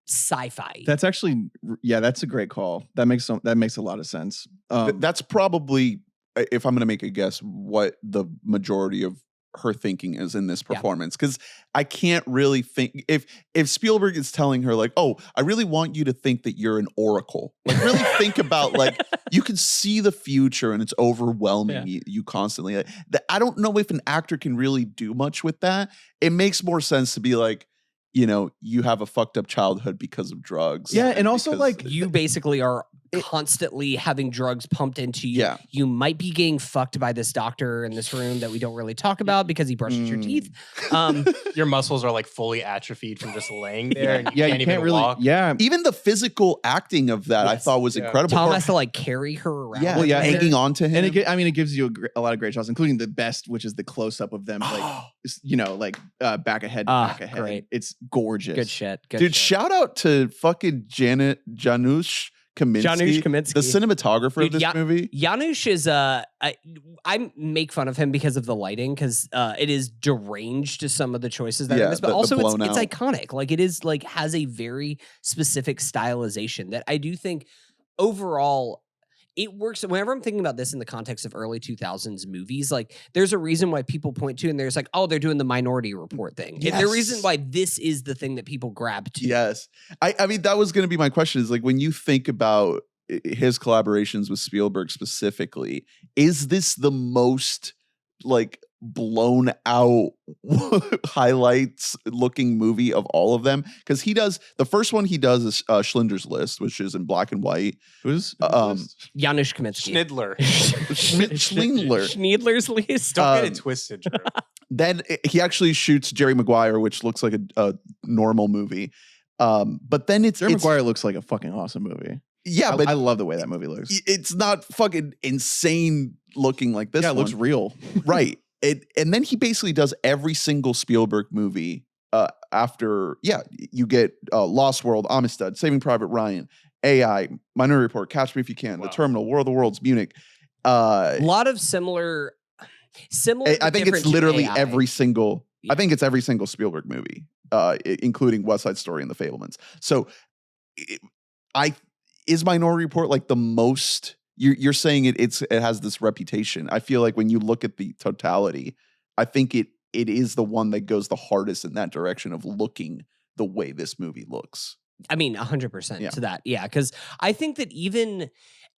sci-fi. That's actually, yeah, that's a great call. That makes a lot of sense. That's probably, if I'm going to make a guess, what the majority of her thinking is in this performance, because I can't really think if Spielberg is telling her like, oh, I really want you to think that you're an oracle, like really think about like you can see the future and it's overwhelming you constantly. I don't know if an actor can really do much with that. It makes more sense to be like, you know, you have a fucked up childhood because of drugs. Yeah, and also like you basically are constantly having drugs pumped into you. Yeah. You might be getting fucked by this doctor in this room that we don't really talk about because he brushes your teeth. Your muscles are like fully atrophied from just laying there. And you can't even really walk. Even the physical acting of that I thought was incredible. Tom Or- has to like carry her around. yeah, Well, yeah, hanging on to him. and it gives you a lot of great shots, including the best, which is the close up of them, like you know, like back ahead, back ahead. Great. It's gorgeous. Good shit. Good Dude, shit. shout out to fucking Janusz Kaminski, the cinematographer of Dude, this movie. Janusz is I make fun of him because of the lighting, because it is deranged to some of the choices that are in this, but also it's iconic. Like it is like has a very specific stylization that I do think overall it works. Whenever I'm thinking about this in the context of early 2000s movies, like there's a reason why people point to, and there's like, oh, they're doing the Minority Report thing. Yes. The reason why this is the thing that people grab to. Yes. I mean, that was going to be my question, is like, when you think about his collaborations with Spielberg specifically, is this the most like blown out highlights looking movie of all of them? Because he does, the first one he does is Schindler's List, which is in black and white. Who's Janusz Kaminski. Schniddler. Schindler. Schneidler's List. Don't get it twisted, Drew. Then he actually shoots Jerry Maguire, which looks like a normal movie. But then Jerry Maguire looks like a fucking awesome movie. Yeah, but I love the way that movie looks. It's not fucking insane looking like this. Yeah, it one. looks real. Right. And then he basically does every single Spielberg movie after, you get Lost World, Amistad, Saving Private Ryan, AI, Minority Report, Catch Me If You Can, The Terminal, War of the Worlds, Munich. A lot of similar. I think it's literally AI. every single, I think it's every single Spielberg movie, including West Side Story and The Fablemans. So is Minority Report like the most... You're saying it has this reputation. I feel like when you look at the totality, I think it is the one that goes the hardest in that direction of looking the way this movie looks. I mean, 100% to that. Yeah, because I think that even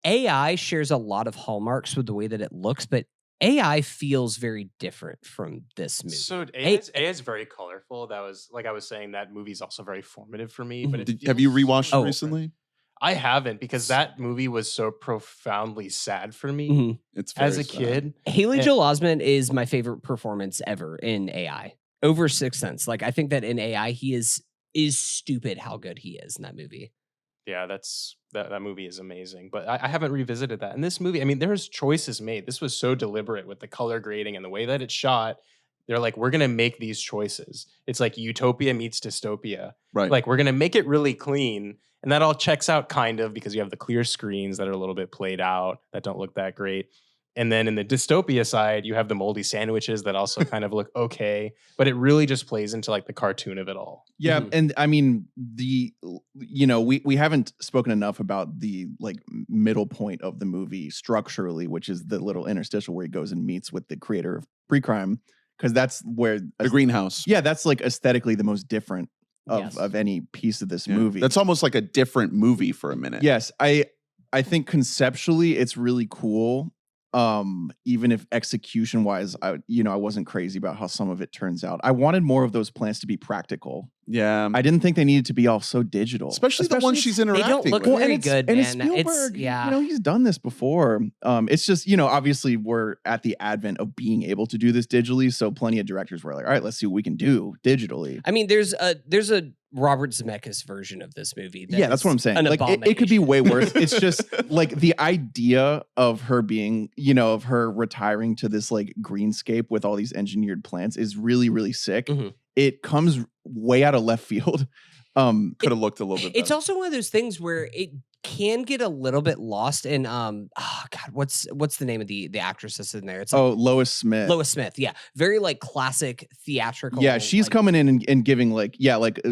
AI shares a lot of hallmarks with the way that it looks, but AI feels very different from this movie. So AI is very colorful. That was, like I was saying, that movie's also very formative for me. But Have you rewatched so it recently? I haven't, because that movie was so profoundly sad for me It's as a sad. kid. Haley Joel Osment is my favorite performance ever in AI. Over Sixth Sense. Like I think that in AI he is stupid how good he is in that movie. Yeah, that movie is amazing. But I haven't revisited that. In this movie, I mean, there's choices made. This was so deliberate with the color grading and the way that it's shot. They're like, we're gonna make these choices. It's like utopia meets dystopia. Right. Like we're gonna make it really clean. And that all checks out kind of, because you have the clear screens that are a little bit played out that don't look that great. And then in the dystopia side, you have the moldy sandwiches that also kind of look okay, but it really just plays into like the cartoon of it all. Yeah, and I mean we haven't spoken enough about the like middle point of the movie structurally, which is the little interstitial where he goes and meets with the creator of Pre-Crime, because that's where The Greenhouse. Yeah, that's like aesthetically the most different of any piece of this movie. That's almost like a different movie for a minute. Yes, I think conceptually it's really cool. even if execution wise, I wasn't crazy about how some of it turns out. I wanted more of those plants to be practical. Yeah. I didn't think they needed to be all so digital. Especially the one she's interacting don't look with. very good, and it's man. Spielberg, Yeah. he's done this before. It's just, obviously we're at the advent of being able to do this digitally. So plenty of directors were like, all right, let's see what we can do digitally. I mean, there's a Robert Zemeckis version of this movie. That's what I'm saying. An Like it could be abomination. way worse. It's just like the idea of her being, of her retiring to this like greenscape with all these engineered plants is really, really sick. Mhm. It comes way out of left field. Could have looked a little bit It's better. also one of those things where it can get a little bit lost in what's the name of the actress that's in there? It's like Lois Smith. Lois Smith. Yeah, very like classic theatrical. Yeah, she's like, coming in and giving like,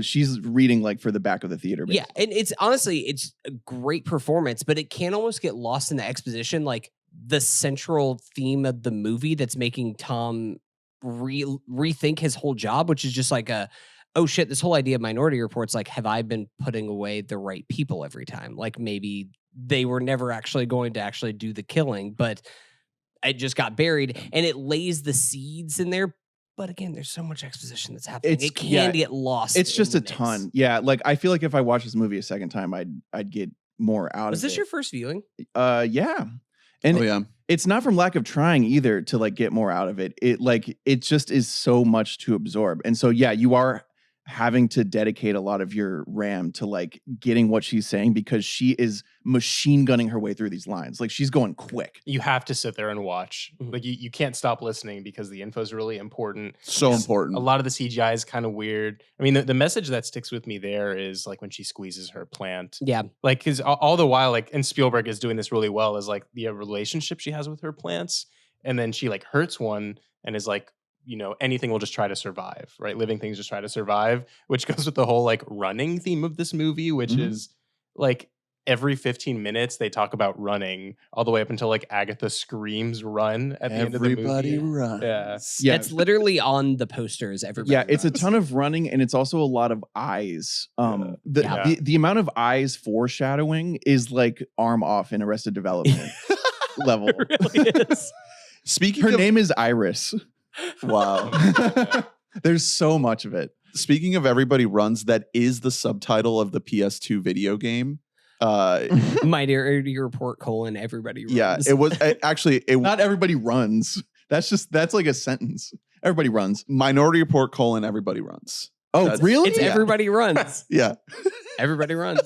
she's reading like for the back of the theater. Yeah, and it's honestly it's a great performance, but it can almost get lost in the exposition, like the central theme of the movie that's making Tom rethink his whole job, which is just like oh shit, this whole idea of Minority Report's like, have I been putting away the right people every time? Like maybe they were never actually going to actually do the killing, but it just got buried, and it lays the seeds in there. But again, there's so much exposition that's happening. It can get lost. It's just in a the mix. ton. Yeah, like I feel like if I watch this movie a second time, I'd get more out of it. Was this your first viewing? Yeah. And Oh, yeah. it's not from lack of trying either to like get more out of it. It just is so much to absorb. And so, yeah, you are having to dedicate a lot of your RAM to like getting what she's saying, because she is machine gunning her way through these lines. Like she's going quick. You have to sit there and watch. Mhm. Like you can't stop listening because the info is really important. So Yes, important. A lot of the CGI is kind of weird. I mean, the message that sticks with me there is like when she squeezes her plant. Yeah. Like, because all the while, like, and Spielberg is doing this really well, is like the relationship she has with her plants. And then she like hurts one and is like, anything will just try to survive, right? Living things just try to survive, which goes with the whole like running theme of this movie, which Mhm. is like every 15 minutes they talk about running all the way up until like Agatha screams run at the end of the Everybody movie. runs. Yeah. Yeah. That's literally on the posters. Everybody. Yeah, it's a runs. ton of running, and it's also a lot of eyes. The amount of eyes foreshadowing is like arm off in Arrested Development level. It really is. Speaking Her of name is Iris. wow. There's so much of it. Speaking of Everybody Runs, that is the subtitle of the PS2 video game. Minority Report : Everybody runs. Yeah, it was actually it Not everybody runs. That's like a sentence. Everybody runs. Minority Report : Everybody Runs. Oh, That's- really? It's Yeah. everybody runs. Yeah, Everybody runs.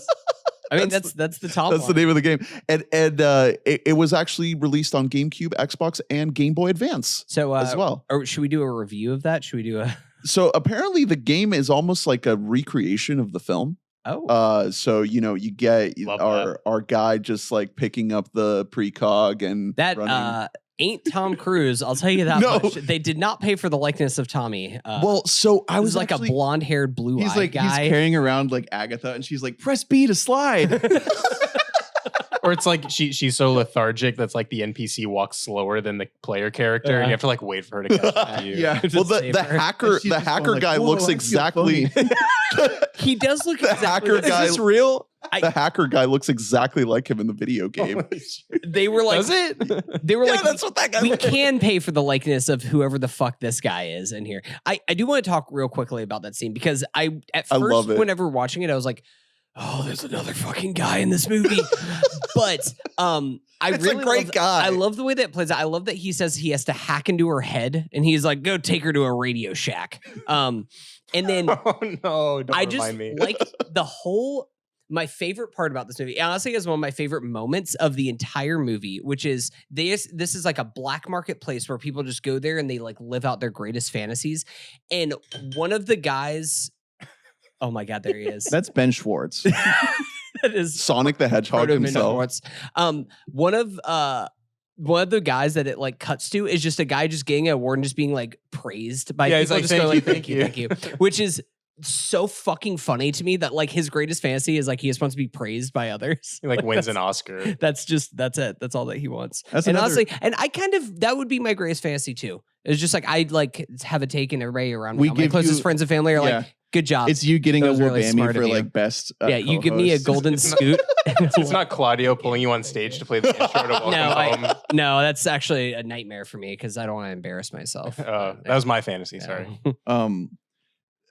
I mean, that's the top. that's the line. name of the game. And it was actually released on GameCube, Xbox, and Game Boy Advance So as well. Or should we do a review of that? Should we do a? So apparently the game is almost like a recreation of the film. Oh, So you get Love our guy just like picking up the precog and that running. ain't Tom Cruise. I'll tell you that No. much. They did not pay for the likeness of Tommy. Well, so I I was was like actually, a blonde-haired, blue-eyed He's like guy. he's carrying around like Agatha, and she's like, press B to slide. Or it's like she's so lethargic that's like the NPC walks slower than the player character, and you have to like wait for her to catch up to you. Yeah. Well, Just the save her. hacker And she's the just going hacker like, guy "Whoa, looks I feel exactly funny." He does look The exactly hacker like- guy- Is this real? the hacker guy looks exactly like him in the video game. Holy shit. They were like, Does it? they were Yeah, like, that's what that guy we looks can pay for the likeness of whoever the fuck this guy is in here. I do want to talk real quickly about that scene because at I first, love it. whenever watching it, I was like, oh, there's another fucking guy in this movie. But I It's a really great love, guy. I love the way that it plays out. I love that he says he has to hack into her head and he's like, go take her to a Radio Shack. And then Oh no! Don't I just remind me. like the whole. My favorite part about this movie, honestly, is one of my favorite moments of the entire movie, which is this is like a black market place where people just go there and they like live out their greatest fantasies. And one of the guys, oh my God, there he is. That's Ben Schwartz. That is Sonic the Hedgehog Proto himself. Schwartz. One of the guys that it like cuts to is just a guy just getting an award and just being like praised by Yeah, he's people. like, Just going, "Thank you, thank you, which is so fucking funny to me that like his greatest fantasy is like he just wants to be praised by others. He like wins an that's- Oscar. That's it. That's all that he wants. That's And another- honestly, and I kind of that would be my greatest fantasy too. It's just like I'd like have a take and everybody around me. We All my give closest you- friends and family are Yeah. like, Good job. It's you getting That a was really Wabammy smart for of you. like best. Yeah, you give me a co-host. golden scoot. It's not Claudio pulling you on stage to play the intro to Welcome Home. No, that's actually a nightmare for me because I don't want to embarrass myself. That was my fantasy. Sorry.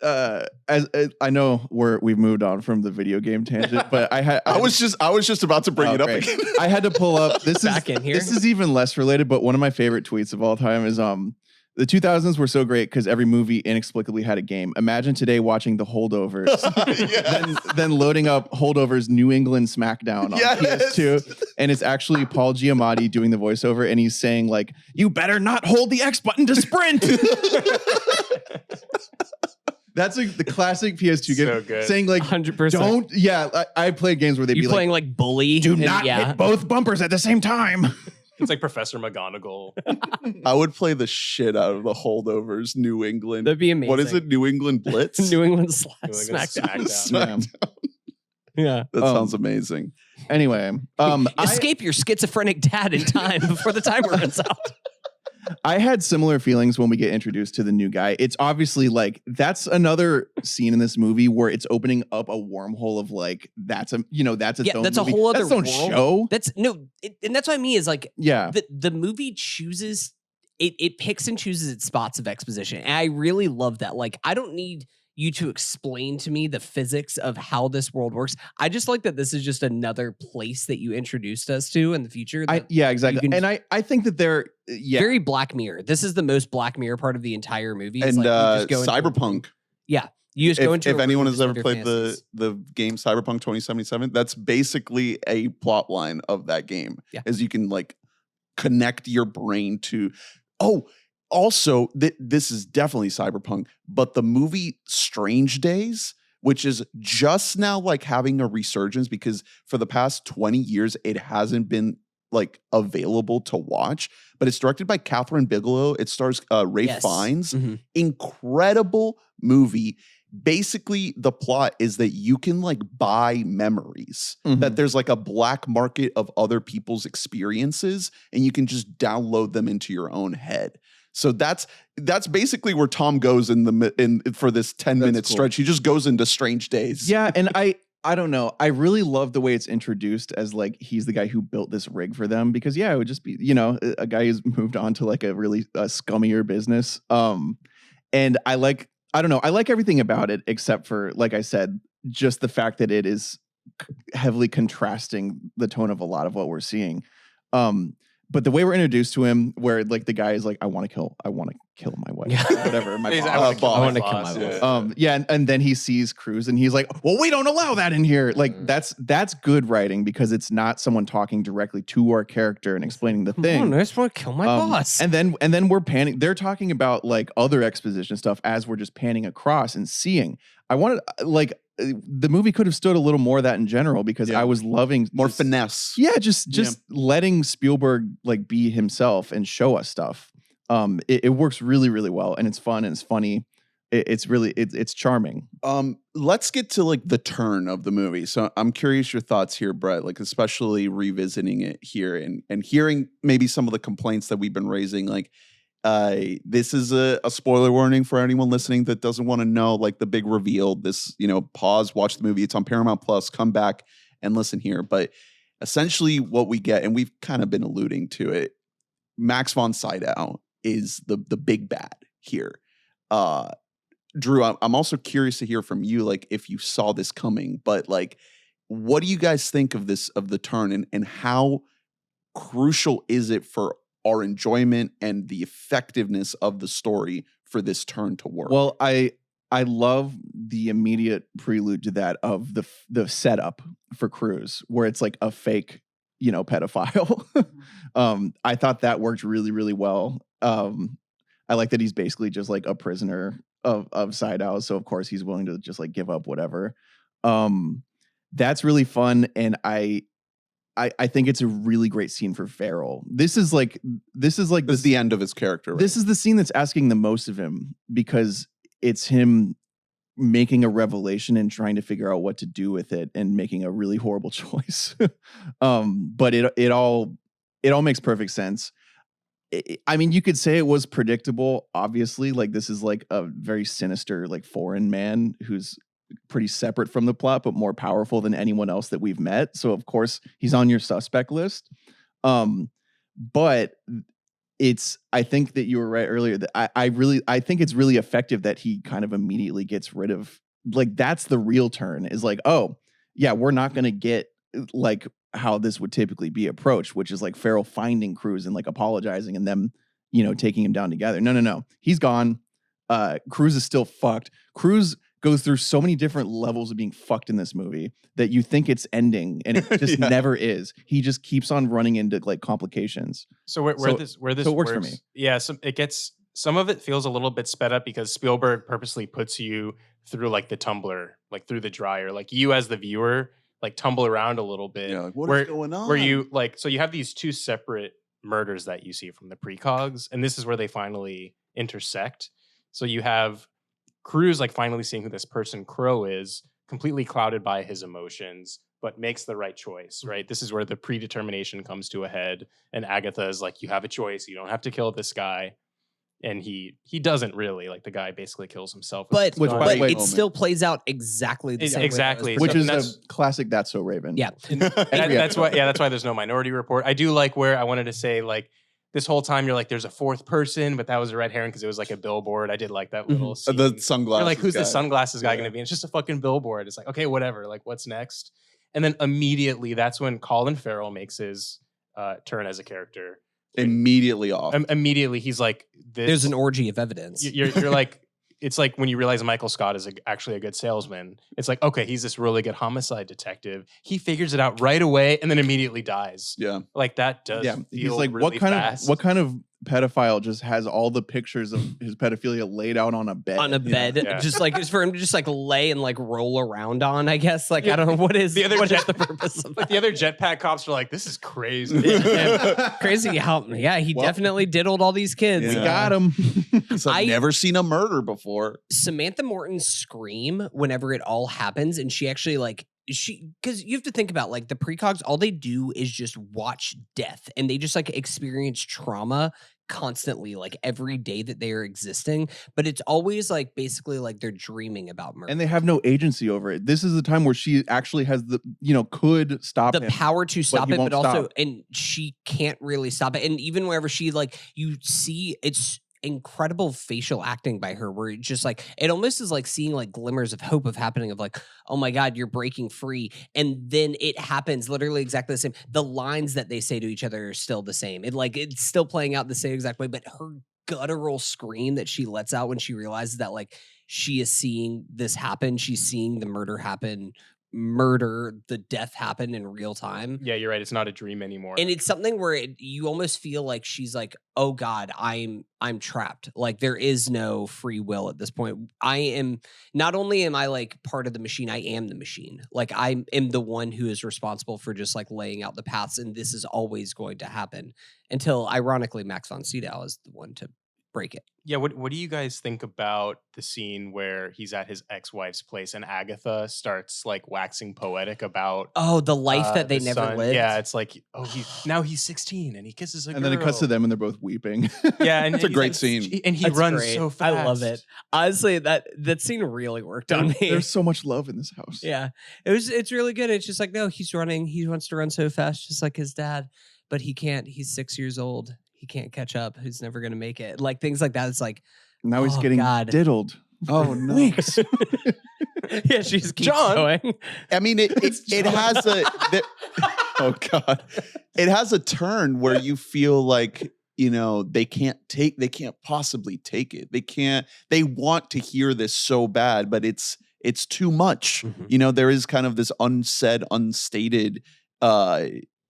As I know we've moved on from the video game tangent, but I was just about to bring it up great. again. I had to pull up. This Back in here. This is even less related, but one of my favorite tweets of all time is the 2000s were so great because every movie inexplicably had a game. Imagine today watching The Holdovers, then loading up Holdovers New England Smackdown on PS2, and it's actually Paul Giamatti doing the voiceover, and he's saying like, "You better not hold the X button to sprint." That's like the classic PS2 game. So good. Saying like 100%. Don't. Yeah, I played games where they'd You be playing like, like bully? "Do and- not hit both bumpers at the same time." It's like Professor McGonagall. I would play the shit out of the Holdovers New England. That'd be amazing. What is it? New England Blitz? New England New England Smackdown. Yeah. That sounds amazing. Anyway, Escape your schizophrenic dad in time before the timer runs out. I had similar feelings when we get introduced to the new guy. It's obviously like that's another scene in this movie where it's opening up a wormhole of like that's its own That's movie. a whole other that's its own world. show. And that's what I mean is like Yeah. the movie chooses it picks and chooses its spots of exposition. And I really love that. Like I don't need you to explain to me the physics of how this world works. I just like that this is just another place that you introduced us to in the future. Yeah, exactly. And I think that they're very Black Mirror. This is the most Black Mirror part of the entire movie. It's And like you just go into- Cyberpunk. Yeah. You just go into If a anyone room has and ever just played live your fantasies. the game Cyberpunk 2077, that's basically a plot line of that game. Yeah. As you can like connect your brain to also this is definitely Cyberpunk, but the movie Strange Days, which is just now like having a resurgence because for the past 20 years it hasn't been like available to watch, but it's directed by Catherine Bigelow. It stars Ray Fiennes. Mhm. Incredible movie. Basically, the plot is that you can like buy memories, that there's like a black market of other people's experiences, and you can just download them into your own head. So that's basically where Tom goes for this 10-minute cool. stretch. He just goes into Strange Days. Yeah, and I don't know. I really love the way it's introduced as like he's the guy who built this rig for them because it would just be, a guy who's moved on to like a really scummier business. And I like everything about it except for, like I said, just the fact that it is heavily contrasting the tone of a lot of what we're seeing. But the way we're introduced to him, where like the guy is like, I want to kill my wife, whatever. My He's, boss. I wanna kill kill my my boss. wife. And then he sees Cruise and he's like, well, we don't allow that in here. Like that's good writing because it's not someone talking directly to our character and explaining the thing. I just want to kill my boss. And then we're panning. They're talking about like other exposition stuff as we're just panning across and seeing. I wanted like the movie could have stood a little more of that in general because I was loving More finesse. Yeah, just letting Spielberg like be himself and show us stuff. It works really, really well, and it's fun and it's funny. It's charming. Let's get to like the turn of the movie. So I'm curious your thoughts here, Brett, like especially revisiting it here and hearing maybe some of the complaints that we've been raising. Like this is a spoiler warning for anyone listening that doesn't want to know like the big reveal. This, pause, watch the movie. It's on Paramount Plus. Come back and listen here. But essentially what we get, and we've kind of been alluding to it, Max von Sydow is the big bad here. Drew, I'm also curious to hear from you, like if you saw this coming, but like, what do you guys think of the turn and how crucial is it for our enjoyment and the effectiveness of the story for this turn to work? Well, I love the immediate prelude to that of the setup for Cruise, where it's like a fake, pedophile. I thought that worked really, really well. I like that he's basically just like a prisoner of Sydow, so of course he's willing to just like give up whatever. That's really fun, and I think it's a really great scene for Farrell. This is the end of his character. Right? This is the scene that's asking the most of him because it's him making a revelation and trying to figure out what to do with it and making a really horrible choice. But it all makes perfect sense. I mean, you could say it was predictable. Obviously, like this is like a very sinister, like foreign man who's pretty separate from the plot, but more powerful than anyone else that we've met. So of course he's on your suspect list. But I think that you were right earlier that I think it's really effective that he kind of immediately gets rid of, like, that's the real turn, is like, oh yeah, we're not going to get like how this would typically be approached, which is like Farrell finding Cruise and like apologizing and them, taking him down together. No. He's gone. Cruise is still fucked. Cruise goes through so many different levels of being fucked in this movie that you think it's ending and it just never is. He just keeps on running into like complications. So where this so it works for me. Yeah, some of it feels a little bit sped up because Spielberg purposely puts you through like the tumbler, like through the dryer, like you as the viewer like tumble around a little bit. Yeah, like, what is going on? Where you like, so you have these two separate murders that you see from the precogs, and this is where they finally intersect. So you have Cruise like finally seeing who this person Crow is, completely clouded by his emotions, but makes the right choice, right? This is where the predetermination comes to a head, and Agatha is like, you have a choice, you don't have to kill this guy. And he doesn't really, like, the guy basically kills himself. But Wait, it still plays out exactly the same exactly, way. Which is a classic That's So Raven. Yeah. That's why there's no Minority Report. I do like where I wanted to say, like, this whole time you're like, there's a fourth person, but that was a red herring because it was like a billboard. I did like that little scene. The sunglasses. You're like, who's guy. the sunglasses guy going to be? And it's just a fucking billboard. It's like, okay, whatever. Like, what's next? And then immediately, that's when Colin Farrell makes his turn as a character. Immediately off. Immediately, he's like, There's an orgy of evidence. You're like, it's like when you realize Michael Scott is actually a good salesman. It's like, okay, he's this really good homicide detective. He figures it out right away and then immediately dies. Yeah. Like that does. Yeah. Feel He's like, really fast. what kind of pedophile just has all the pictures of his pedophilia laid out on a bed? On a bed, Yeah. just like it's for him to just like lay and like roll around on, I guess. Like, I don't know what is the purpose of Like that. the other jetpack cops are like, this is crazy. Crazy how, he definitely diddled all these kids. We got him. So I've never seen a murder before. Samantha Morton's scream whenever it all happens, and she actually like because you have to think about like the precogs, all they do is just watch death, and they just like experience trauma constantly, like every day that they are existing. But it's always like basically like they're dreaming about murder, And they have no agency over it. This is the time where she actually has the, could stop the him. power to stop he it, won't but also, stop. and she can't really stop it. And even wherever she like, you see it's incredible facial acting by her, where it's just like, it almost is like seeing like glimmers of hope of happening, of like, oh my God, you're breaking free. And then it happens literally exactly the same. The lines that they say to each other are still the same. It's still playing out the same exact way, but her guttural scream that she lets out when she realizes that like she is seeing this happen. She's seeing the murder happen, the death happen in real time. Yeah, you're right. It's not a dream anymore. And it's something where you almost feel like she's like, oh God, I'm trapped. Like there is no free will at this point. Not only am I like part of the machine, I am the machine. Like I am the one who is responsible for just like laying out the paths. And this is always going to happen until ironically Max von Sydow is the one to break it. Yeah, what do you guys think about the scene where he's at his ex-wife's place and Agatha starts like waxing poetic about the life that they the never son? lived? Yeah, it's like, now he's 16 and he kisses a girl. And then it cuts to them and they're both weeping. Yeah, and It's a great scene. And he That's runs great. so fast. I love it. Honestly, that scene really worked on me. There's so much love in this house. Yeah, it's really good. It's just like, no, he's running. He wants to run so fast, just like his dad, but he can't. He's 6 years old. He can't catch up. He's never going to make it. Like things like that. It's like, Now he's oh, getting God. diddled. Oh no. Weeks. yeah, she just keeps John. going. I mean, it has oh God, it has a turn where you feel like, they can't possibly take it. They want to hear this so bad, but it's too much. Mm-hmm. There is kind of this unsaid, unstated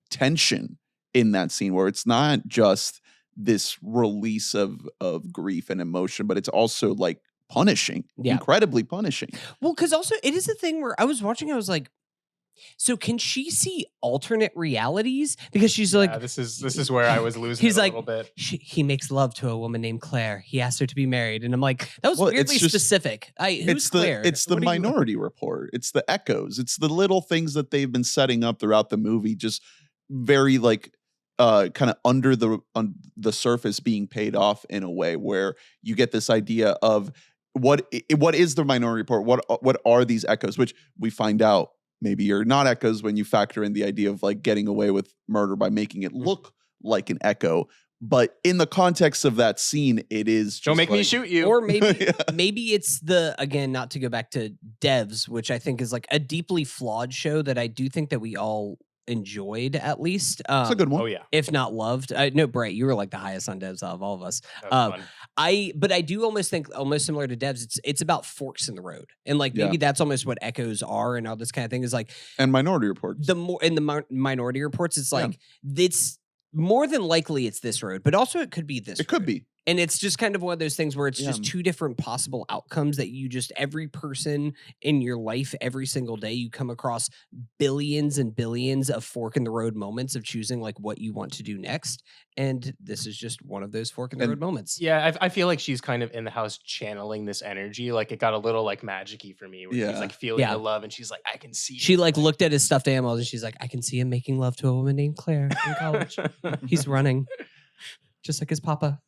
tension in that scene where it's not just this release of grief and emotion, but it's also like punishing, incredibly punishing. Well, because also it is a thing where I was watching, I was like, so can she see alternate realities? Because she's like, this is where I was losing he's it a like, little bit. he makes love to a woman named Claire. He asked her to be married. And I'm like, that was Well, weirdly it's just- specific. Who's Claire? It's the What do you- Minority Report. It's the echoes. It's the little things that they've been setting up throughout the movie, just very like kind of under the surface being paid off in a way where you get this idea of what is the Minority Report? What are these echoes? Which we find out maybe are not echoes when you factor in the idea of like getting away with murder by making it look like an echo. But in the context of that scene, it is just Don't make me like- shoot you. Or maybe Yeah. maybe it's again, not to go back to Devs, which I think is like a deeply flawed show that I do think that we all enjoyed at least. It's a good one. Oh yeah, If not loved. No, Brett, you were like the highest on Devs out of all of us. that was fun. But I do almost think almost similar to Devs, it's about forks in the road. And like maybe that's almost what echoes are and all this kind of thing is like And Minority Reports. the more in the Minority Reports, it's Yeah. like it's more than likely it's this road, but also it could be this. It could road. be. And it's just kind of one of those things where it's Yeah. just two different possible outcomes that you just every person in your life every single day you come across billions and billions of fork in the road moments of choosing like what you want to do next. And this is just one of those fork in the And- road moments. Yeah, I feel like she's kind of in the house channeling this energy. Like it got a little like magic-y for me where Yeah. she's like feeling Yeah. the love and she's like, I can see She it. like looked at his stuffed animals and she's like, I can see him making love to a woman named Claire in college. He's running just like his papa.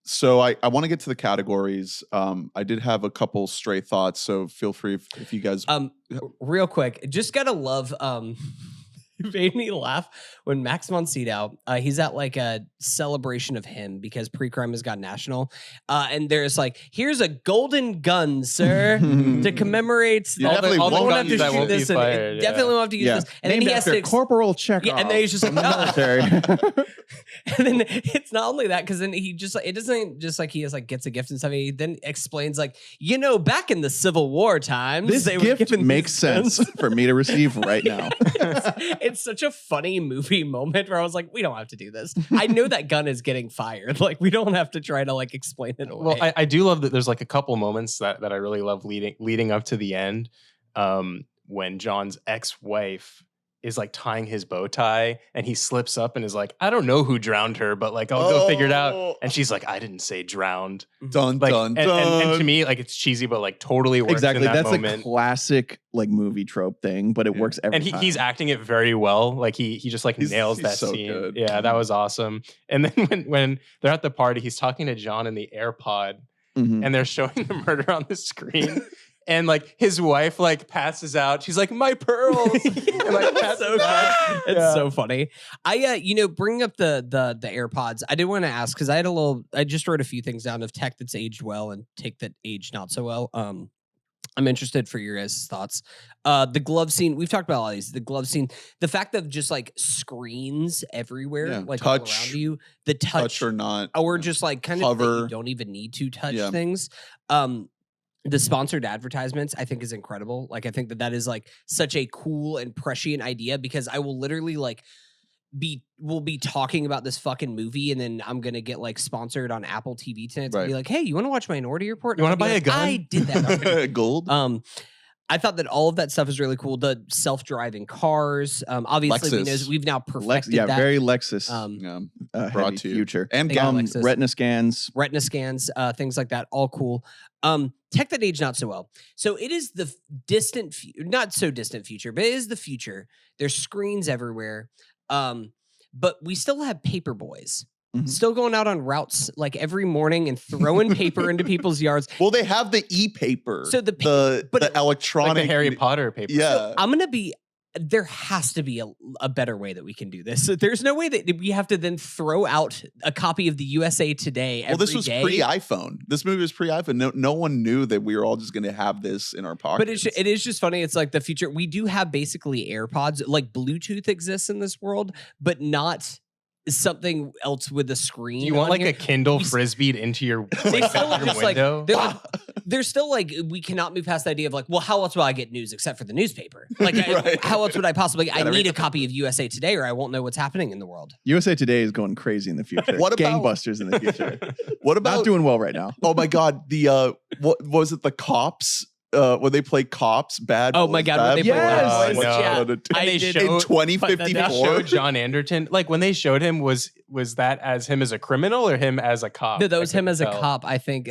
So I want to get to the categories. I did have a couple stray thoughts, so feel free if you guys. Real quick, just gotta love. It made me laugh when Max von Sydow, he's at like a celebration of him because pre-crime has gone national, and there's like, here's a golden gun, sir, to commemorate You all definitely the won't have to use that shoot won't be this, and fired, definitely won't have to use this, and Named then he has after to. Corporal Chekhov. Yeah, and then he's just like, from the military. And then it's not only that, because then he just like it doesn't just like he has like gets a gift and stuff. He then explains like, back in the Civil War times, This they were gift given makes these guns. sense for me to receive right now. It's such a funny movie moment where I was like, we don't have to do this. I know that gun is getting fired. Like, we don't have to try to like explain it away. Well, I do love that there's like a couple moments that I really love leading up to the end. When John's ex-wife is like tying his bow tie and he slips up and is like, I don't know who drowned her, but like I'll go figure it out. And she's like, I didn't say drowned. Dun Like, dun and, dun. and to me, like it's cheesy, but like totally works Exactly. in that That's moment. a classic like movie trope thing, but it works every And time. he's acting it very well. Like he just like nails he's that so scene. good. Yeah, that was awesome. And then when they're at the party, he's talking to John in the AirPod Mhm. and they're showing the murder on the screen. And like his wife like passes out. She's like, my pearls. And, like, passes so out. good. It's Yeah. so funny. I bringing up the AirPods, I did want to ask because I just wrote a few things down of tech that's aged well and tech that aged not so well. I'm interested for your guys' thoughts. The glove scene, we've talked about all these. The glove scene, the fact of just like screens everywhere, Yeah. like all Touch. around you, the touch, touch or not. or just like kind of that Hover. you don't even need to touch Yeah. things. The sponsored advertisements, I think, is incredible. Like, I think that is like such a cool and prescient idea because I will literally like we'll be talking about this fucking movie and then I'm gonna get like sponsored on Apple TV tonight to Right. be like, hey, you want to watch Minority Report? You And wanna I'll be buy a like, gun? I did that already. Gold. I thought that all of that stuff is really cool. The self-driving cars, obviously Lexus. we've now perfected yeah, that. very Lexus Yeah. heavy brought to you. future. And Yeah, gum. Lexus. Retina scans. Retina scans, things like that, all cool. Tech that aged not so well. So it is the not so distant future, but it is the future. There's screens everywhere. But we still have paper boys. Mhm. Still going out on routes like every morning and throwing paper into people's yards. Well, they have the e-paper. So the but the electronic Like the Harry Potter paper. Yeah. There has to be a better way that we can do this. So there's no way that we have to then throw out a copy of the USA Today every Well, this was day. pre-iPhone. This movie was pre-iPhone. No one knew that we were all just going to have this in our pockets. But it is just funny. It's like the future. We do have basically AirPods. Like Bluetooth exists in this world, but not something else with a screen. Do you want on like here. a Kindle We s- frisbeed into your They like, still bedroom just like window? they're still like we cannot move past the idea of like, well, how else will I get news except for the newspaper? Like, Right. how else would I possibly? I Gotta need read a copy of USA Today, or I won't know what's happening in the world. USA Today is going crazy in the future. What about- gangbusters in the future? What Not about doing well right now. Oh my god, the what was it? The cops when they play cops, bad. Oh my boys, God, when bad they play boys, bad what boys, you yeah. gonna do? I And they did- show- In put that down. 2054. Showed John Anderton. Like when they showed him, was that as him as a criminal or him as a cop? No, that I was him couldn't as a tell. cop. I think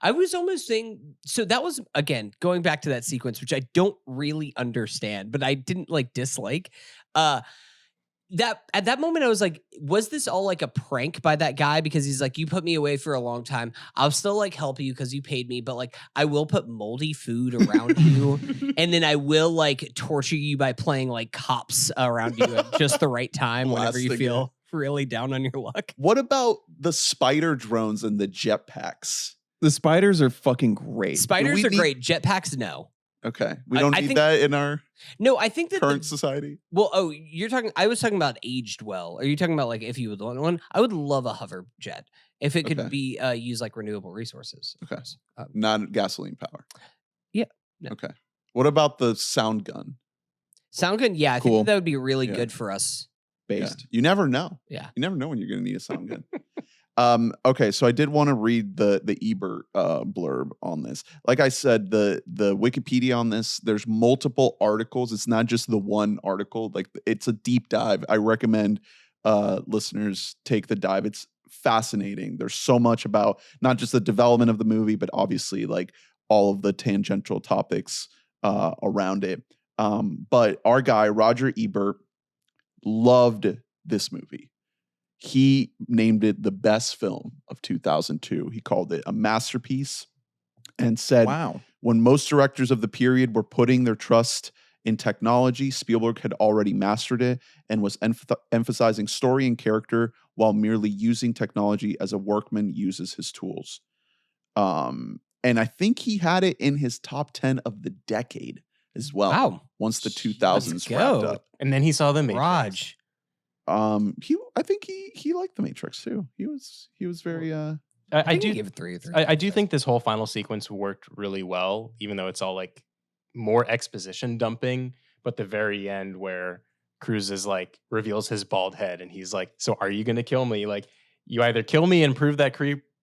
I was almost saying. So that was again going back to that sequence, which I don't really understand, but I didn't like dislike. that at that moment I was like, was this all like a prank by that guy? Because he's like, you put me away for a long time. I'll still like help you because you paid me, but like I will put moldy food around you, and then I will like torture you by playing like cops around you at just the right time whenever you Blasting feel really down on your luck. What about the spider drones and the jetpacks? The spiders are fucking great. Spiders are great. Jetpacks, no. Okay, we don't I need think- that in our No, I think that current society. well, you're talking. I was talking about aged well. Are you talking about like if you would want one? I would love a hover jet if it could Okay. be used like renewable resources. of Okay. course. Not gasoline power. Yeah, no. Okay. What about the sound gun? Sound gun. Yeah, I Cool. think that would be really Yeah. good for us. Based. You never know. Yeah. You never know when you're going to need a sound gun. Okay, so I did want to read the Ebert blurb on this. Like I said, the Wikipedia on this, there's multiple articles. It's not just the one article. Like it's a deep dive. I recommend listeners take the dive. It's fascinating. There's so much about not just the development of the movie, but obviously like all of the tangential topics around it. But our guy Roger Ebert loved this movie. He named it the best film of 2002. He called it a masterpiece and said, Wow. when most directors of the period were putting their trust in technology, Spielberg had already mastered it and was emphasizing story and character while merely using technology as a workman uses his tools. And I think he had it in his top 10 of the decade as well. Wow. Once the Let's 2000s go. wrapped up. And then he saw the Matrix. Raj. I think he liked the Matrix too. He was very I think do he gave it 3 or 3. I do think this whole final sequence worked really well, even though it's all like more exposition dumping. But the very end where Cruise is like reveals his bald head and he's like, "So are you going to kill me? Like, you either kill me and prove that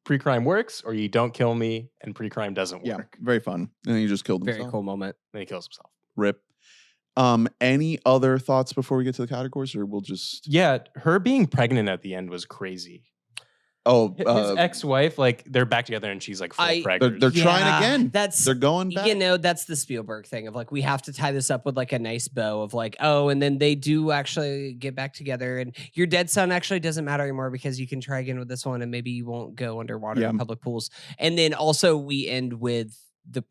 pre-crime works, or you don't kill me and pre-crime doesn't Yeah. work." Very fun. and he just killed himself. Very cool moment. Then he kills himself. Rip. Any other thoughts before we get to the categories, or we'll just Yeah, her being pregnant at the end was crazy. His oh ex-wife, like they're back together and she's like full I- pregnant. they're trying Yeah, again. That's They're going back. you know, that's the Spielberg thing of like we have to tie this up with like a nice bow of like, oh, and then they do actually get back together, and your dead son actually doesn't matter anymore because you can try again with this one, and maybe you won't go underwater Yeah. in public pools. And then also we end with the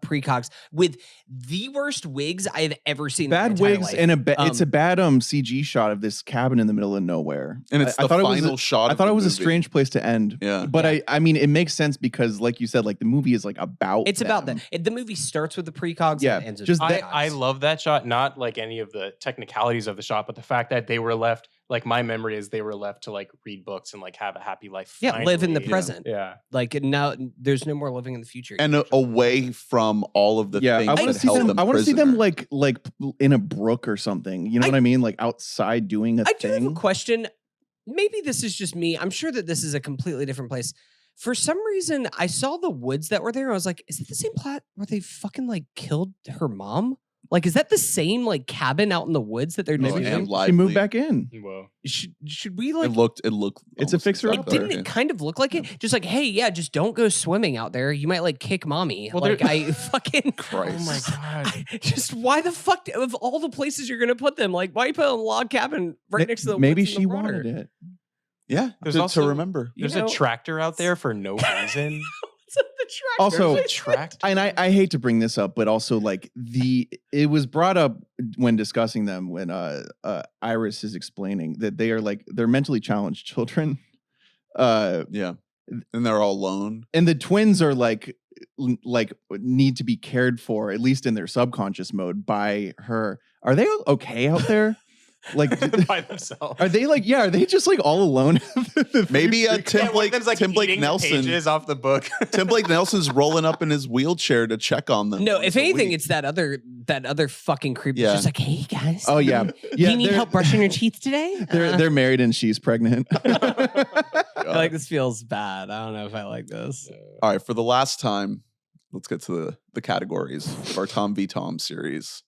precogs with the worst wigs I've ever seen. in my Bad entire wigs life. and it's a bad CG shot of this cabin in the middle of nowhere. And it's I the thought it was final shot. I of thought the it was a movie. strange place to end. Yeah. But I mean, it makes sense because, like you said, like the movie is like about. It's about them. that. The movie starts with the precogs Yeah, and ends with just the that- precogs. I love that shot, not like any of the technicalities of the shot, but the fact that they were left, like my memory is they were left to like read books and like have a happy life. Yeah, live in the finally. present. Yeah. Like now, there's no more living in the future. And away from all of the Yeah, things I want that to see held them. them. I want to see them prisoner. like in a brook or something. You know what I mean? Like outside doing a I do have a thing. question. Maybe this is just me. I'm sure that this is a completely different place. For some reason, I saw the woods that were there. I was like, is it the same plot where they fucking like killed her mom? Like, is that the same like cabin out in the woods that they're No, doing? and She lively. moved back in. Whoa. Should we like? It looked. It's a almost fixer like up. that, Didn't yeah. it kind of look like it? Just like, hey, yeah, just don't go swimming out there. You might like kick mommy. Well, like there- I fucking Christ. Oh my god. just why the fuck of all the places you're gonna put them? Like, why you put a log cabin right next to the Maybe woods and she the water? wanted it. Yeah, There's to also- remember. You There's know- a tractor out there for no reason. What's up the tractor? Also- There's a tractor. And I hate to bring this up, but also like it was brought up when discussing them when Iris is explaining that they're mentally challenged children. Yeah, and they're all alone. And the twins are like need to be cared for, at least in their subconscious mode, by her. Are they okay out there? Like, by themselves. are they like, yeah, are they just like all alone? Maybe Yeah, Tim one of Blake, them's, like, Tim Blake eating the Nelson. pages off the book. Tim Blake Nelson's rolling up in his wheelchair to check on them. No, once if a anything, week. it's that other fucking creep. Yeah. That's just like, hey guys. Oh yeah, Do yeah. you need they're- help brushing your teeth today? They're married and she's pregnant. I feel like this feels bad. I don't know if I like this. All right, for the last time, let's get to the categories of our Tom v. Tom series.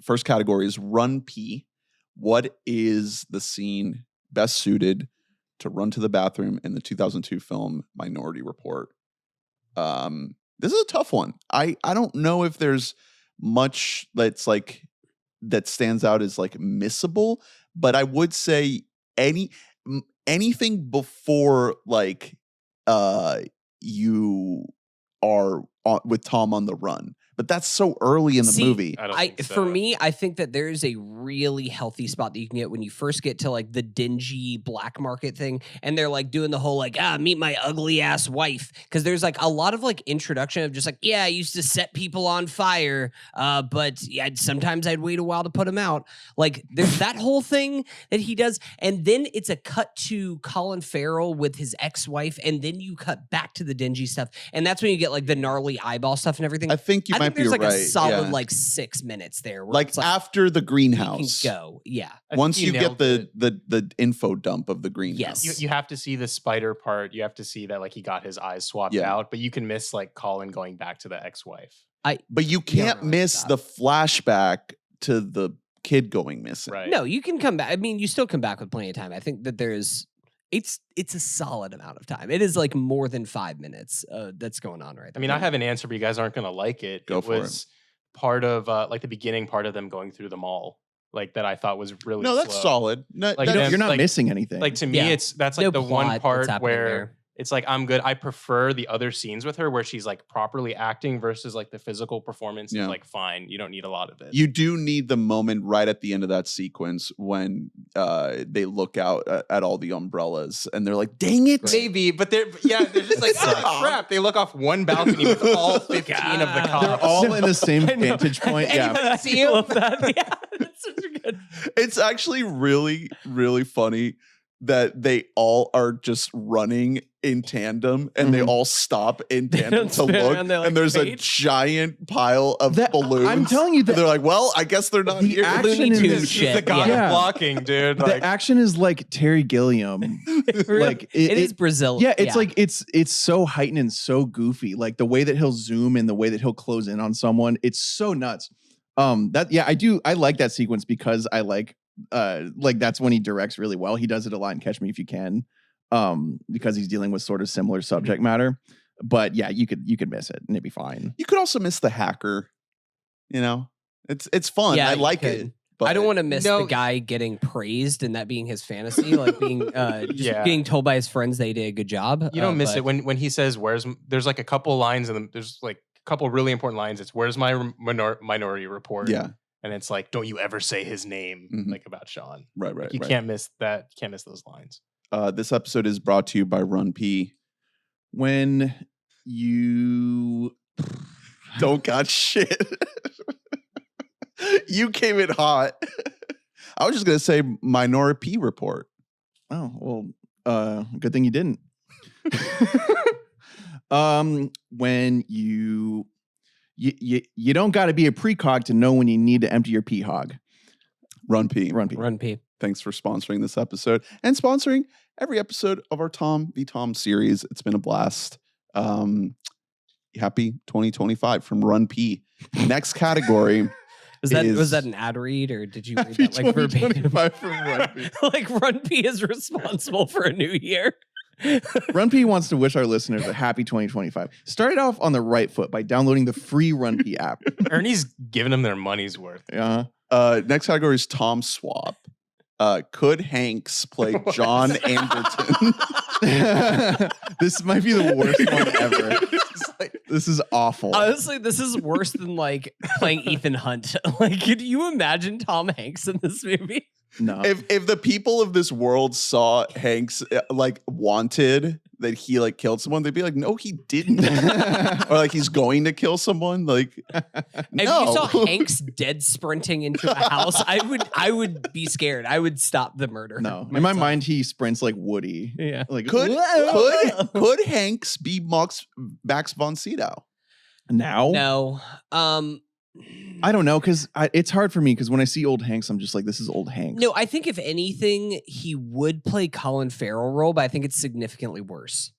First category is Run P. What is the scene best suited to run to the bathroom in the 2002 film Minority Report? This is a tough one. I don't know if there's much that's like that stands out as like missable, but I would say anything before like you are with Tom on the run. But that's so early in the movie. I don't think so. For me, I think that there is a really healthy spot that you can get when you first get to like the dingy black market thing, and they're like doing the whole like meet my ugly ass wife, because there's like a lot of like introduction of just like I used to set people on fire, but sometimes I'd wait a while to put them out. Like there's that whole thing that he does, and then it's a cut to Colin Farrell with his ex-wife, and then you cut back to the dingy stuff, and that's when you get like the gnarly eyeball stuff and everything. I think you might be there's like right. a solid yeah. like 6 minutes there. Where Like it's like after the you greenhouse. can go. Yeah. Once you get nailed the info dump of the greenhouse. Yes. You have to see the spider part. You have to see that like he got his eyes swapped Yeah. out, but you can miss like Colin going back to the ex-wife. But you can't really miss stop. the flashback to the kid going missing. Right. No, you can come back. I mean, you still come back with plenty of time. I think that there's it's a solid amount of time. It is like more than 5 minutes that's going on right there. I mean, I have an answer, but you guys aren't going to like it. Go it for was part of like the beginning part of them going through the mall, like that I thought was really No, that's slow. solid. No, Like, that's- You're not like- missing anything. Like to me, Yeah. that's like No the plot one that's part happening where there. it's like I'm good. I prefer the other scenes with her where she's like properly acting versus like the physical performance Yeah. is like fine. You don't need a lot of it. you do need the moment right at the end of that sequence when they look out at all the umbrellas and they're like, dang it. Maybe, but they're just like oh, crap. They look off one balcony with all 15 of the cops. They're all in the same I know. vantage point. Yeah. I See him? love that. Yeah, that's such a good. It's actually really, really funny that they all are just running in tandem and they Mhm. all stop in tandem don't to spin look. around, they're like, and there's a "Wait." giant pile of That- balloons. I'm telling you And that they're like, well, I guess they're not the here. action Looney in Tunes this- shit. the god Yeah. of blocking, dude. the Like, action is like Terry Gilliam. Like it is Brazil. Yeah, it's like it's so heightened and so goofy. Like the way that he'll zoom and the way that he'll close in on someone, it's so nuts. I like that sequence because I like that's when he directs really well. He does it a lot in Catch Me If You Can, because he's dealing with sort of similar subject matter. But yeah, you could miss it and it'd be fine. You could also miss the hacker. You know, it's fun. Yeah, I you like could. it. But I don't want to miss No. the guy getting praised and that being his fantasy, like being just Yeah. being told by his friends they did a good job. you don't miss but- it when he says, there's like a couple lines and there's like a couple really important lines. It's where's my minority report? Yeah, And it's like, don't you ever say his name Mhm. like about Sean. right. You can't miss that. You can't miss those lines. This episode is brought to you by Run P. When you Don't got shit. You came in hot. I was just gonna say Minority Report. good thing you didn't. When you don't got to be a precog to know when you need to empty your pee hog. Run P. Run P. Run P. Thanks for sponsoring this episode and sponsoring every episode of our Tom v. Tom series. It's been a blast. Happy 2025 from Run P. Next category. Was that an ad read or did you read Happy that like verbatim? 2025 from Run P. Like Run P is responsible for a new year. Run P wants to wish our listeners a happy 2025. Start it off on the right foot by downloading the free Run P app. Ernie's giving them their money's worth. Next category is Tom Swap. Could Hanks play John Anderton? This might be the worst one ever. This is awful. Honestly, this is worse than like playing Ethan Hunt. Like, could you imagine Tom Hanks in this movie? No. If the people of this world saw Hanks like wanted that he like killed someone, they'd be like, no, he didn't. Or like he's going to kill someone. Like, If no. you saw Hanks dead sprinting into a house, I would be scared. I would stop the murder. No. In my mind, he sprints like Woody. Yeah. Like Could Hanks be Max von Sydow? now? No. I don't know because it's hard for me because when I see old Hanks, I'm just like, this is old Hanks. No, I think if anything, he would play Colin Farrell role, but I think it's significantly worse.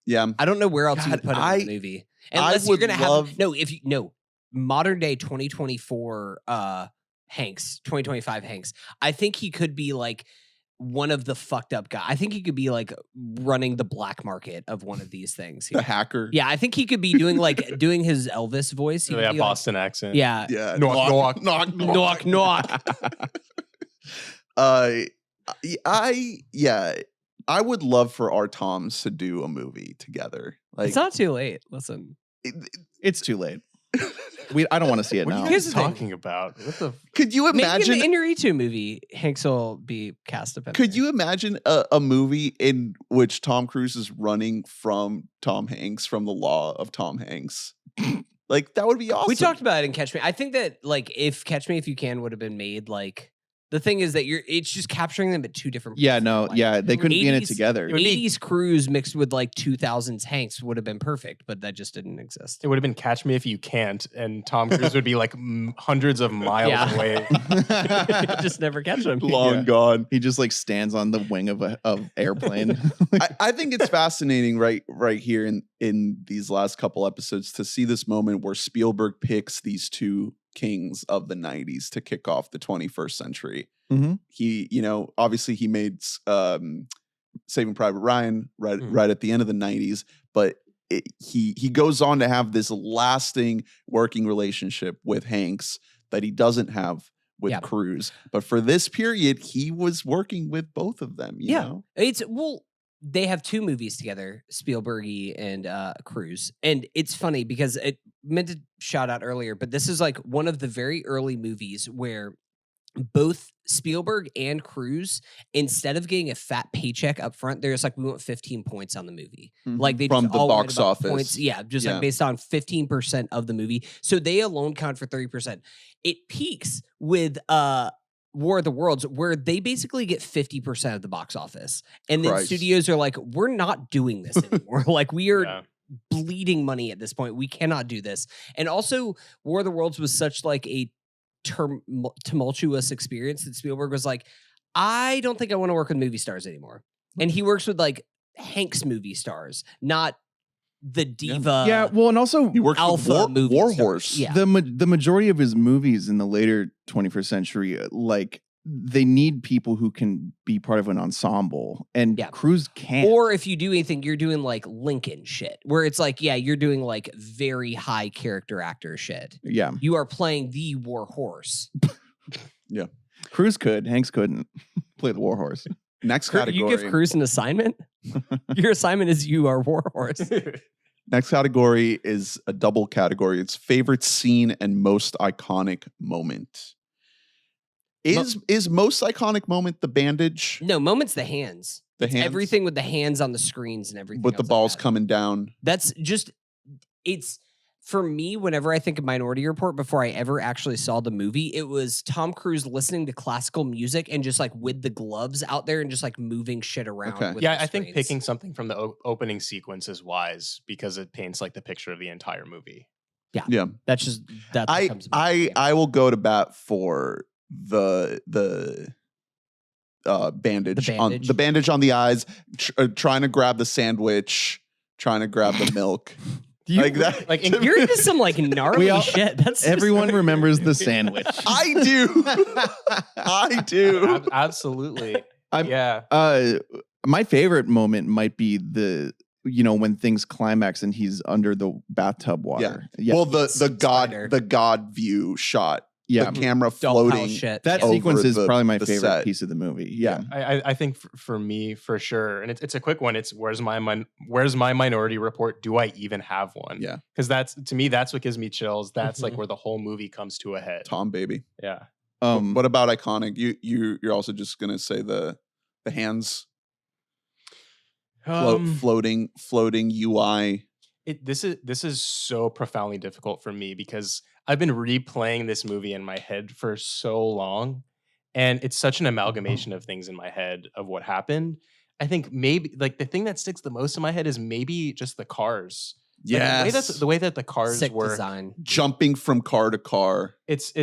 Yeah. I don't know where else you God, would put him in the movie. I Unless would you're gonna love- have modern day 2024 Hanks, 2025 Hanks. I think he could be like one of the fucked up guys. I think he could be like running the black market of one of these things. The hacker. Yeah, I think he could be doing like doing his Elvis voice. He could Yeah, be, Boston accent. Yeah. Yeah. Knock, Knock, knock. I would love for our Toms to do a movie together. Like It's not too late. Listen. It's too late. I don't want to see it What are now. you Here's guys the thing. talking about? What the? could you Maybe imagine in the Inarritu movie, Hanks will be cast dependent. could you imagine a movie in which Tom Cruise is running from Tom Hanks from the law of Tom Hanks? Like that would be awesome. We talked about it in Catch Me. I think that like if Catch Me If You Can would have been made, like the thing is that it's just capturing them at two different. Yeah, points in no, their life. yeah, they couldn't be in it 80s together. It would be- 80s Cruise mixed with like 2000s Hanks would have been perfect, but that just didn't exist. It would have been Catch Me If You Can't, and Tom Cruise would be like hundreds of miles Yeah. away. Just never catch him. long Yeah. gone. He just like stands on the wing of a airplane. I think it's fascinating right here in these last couple episodes to see this moment where Spielberg picks these two kings of the 90s to kick off the 21st century. Mhm. He, obviously he made Saving Private Ryan right at the end of the 90s, but he goes on to have this lasting working relationship with Hanks that he doesn't have with Yeah. Cruise. But for this period, he was working with both of them, you know? They have two movies together, Spielberg and Cruise. And it's funny because it meant to shout out earlier, but this is like one of the very early movies where both Spielberg and Cruise, instead of getting a fat paycheck up front, they're just like, we want 15 points on the movie. Like they From just the all write box about office. points. Yeah, just Yeah. like based on 15% of the movie. So they alone count for 30%. It peaks with War of the Worlds, where they basically get 50% of the box office. And then Christ. studios are like, we're not doing this anymore. Like we are Yeah. bleeding money at this point. We cannot do this. And also War of the Worlds was such like a tumultuous experience that Spielberg was like, I don't think I want to work with movie stars anymore. And he works with like Hanks movie stars, not the diva. Yeah, well, and also He works Alpha with movie War stars. Horse. Yeah. the majority of his movies in the later 21st century, like they need people who can be part of an ensemble, and Yeah. Cruise can't. Or if you do anything, you're doing like Lincoln shit, where it's like, yeah, you're doing like very high character actor shit. Yeah, You are playing the war horse. Cruise could, Hanks couldn't play the war horse. Next You category. give Cruise an assignment? Your assignment is you are war horse. Next category is a double category. It's favorite scene and most iconic moment. Is most iconic moment the bandage? No, moment's the hands. The It's hands? everything with the hands on the screens and everything. With the else like balls that. coming down. That's just, it's for me, whenever I think of Minority Report, before I ever actually saw the movie, it was Tom Cruise listening to classical music and just like with the gloves out there and just like moving shit around. Okay. with Yeah, the I think screens. picking something from the opening sequence is wise because it paints like the picture of the entire movie. Yeah. That's just, that I comes to mind. I will go to bat for the bandage, The on bandage? the bandage on the eyes, trying to grab the sandwich, trying to grab the milk. Like that. Like You're into some like gnarly all- shit. That's Everyone remembers the sandwich. I do. I do. Absolutely. I'm- Yeah. My favorite moment might be when things climax and he's under the bathtub water. Yeah, Well, the Spider. god view shot. yeah. The camera dollhouse floating. shit. That over sequence is the- probably my the favorite set. piece of the movie. Yeah. I think for me, for sure, and it's a quick one. It's where's my Minority Report? Do I even have one? Yeah. Because that's to me, that's what gives me chills. That's like where the whole movie comes to a head. Tom baby. Yeah. What about iconic? You're also just gonna say the hands floating UI. This is so profoundly difficult for me because I've been replaying this movie in my head for so long, and it's such an amalgamation of things in my head of what happened. I think maybe like the thing that sticks the most in my head is maybe just the cars. Like, the way that the cars sick work. design. Jumping from car to car. It's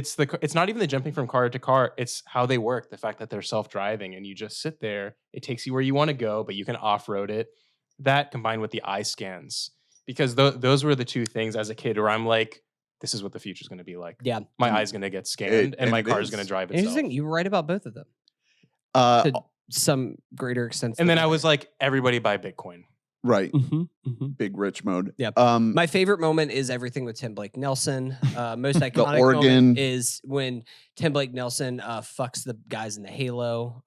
not even the jumping from car to car. It's how they work. The fact that they're self-driving and you just sit there. It takes you where you want to go, but you can off-road it. That combined with the eye scans, because those were the two things as a kid where I'm like, this is what the future's going to be like. Yeah. My eye's going to get scanned and and my it car's is. going to drive itself. Interesting. You were right about both of them. Uh, To some greater extent. And then I was like, everybody buy Bitcoin. Right. Mm-hmm. Big rich mode. Yeah. Um, My favorite moment is everything with Tim Blake Nelson. Most iconic organ. moment is when Tim Blake Nelson fucks the guys in the Halo.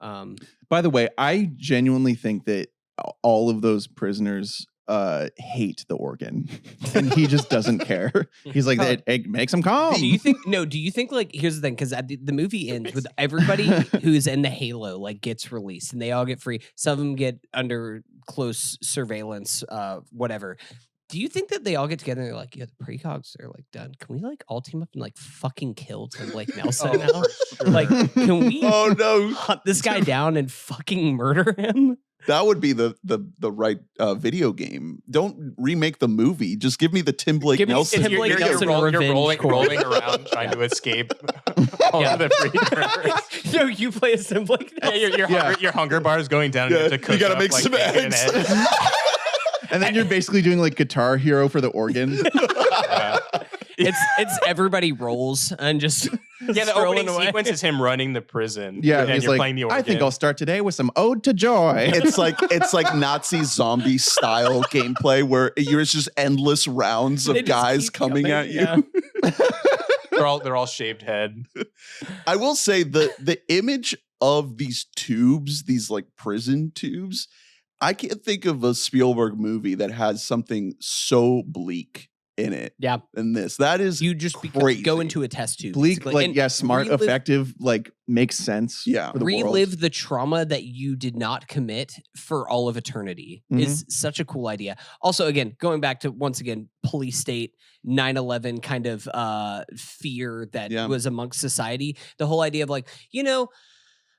By the way, I genuinely think that all of those prisoners hate the organ, and he just doesn't care. He's like, it makes him calm. Do you think? No. Do you think like here's the thing? Because the movie ends with everybody who's in the Halo like gets released, and they all get free. Some of them get under close surveillance, whatever. Do you think that they all get together and they're like, yeah, the precogs are like done. Can we like all team up and like fucking kill Tim Blake Nelson now? Like, can we oh no, hunt this guy down and fucking murder him? that would be the right video game. Don't remake the movie. Just give me the Tim Blake Give me Nelson. Tim Blake Nelson you're revenge rolling around trying to escape all of the free murderers. No, you play as Tim Blake Yeah, Nelson. your hunger bar is going down. Yeah, You have to cook you gotta up, make like, some bacon and eggs. And then you're basically doing like Guitar Hero for the organ. It's everybody rolls and just Yeah, the strolling opening away. sequence is him running the prison. Yeah, and he's you're like, playing the organ. I think I'll start today with some Ode to Joy. It's like Nazi zombie style gameplay where there's just endless rounds They of just guys keep coming coming, at you. yeah. They're all shaved head. I will say the image of these tubes, these like prison tubes, I can't think of a Spielberg movie that has something so bleak in it. Yeah. Than this. That is You just crazy. go into a test tube. Bleak, basically, like, and yeah, smart, relive- effective, like, makes sense. Yeah. For the relive world. the trauma that you did not commit for all of eternity is such a cool idea. Also, again, going back to once again, police state, 9/11 kind of fear that Yeah. was amongst society. The whole idea of like,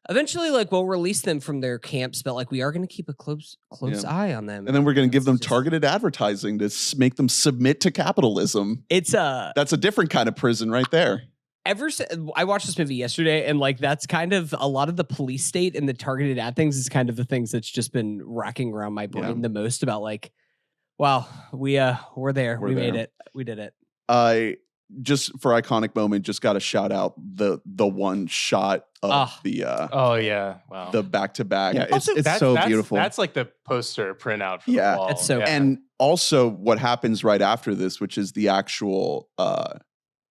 eventually, like we'll release them from their camps, but like we are going to keep a close Yeah. eye on them. And then we're going to give them It's just- targeted advertising to make them submit to capitalism. It's That's a different kind of prison right there. I watched this movie yesterday, and like that's kind of a lot of the police state and the targeted ad things is kind of the things that's just been racking around my brain Yeah. the most about like, wow, we're there, We're we made there. it, we did it. I just for iconic moment, just got to shout out the one shot of Oh yeah, wow. the back to back. Yeah, it's That's- so that's- beautiful. That's like the poster printout for Yeah. the wall. That's so- And also what happens right after this, which is the actual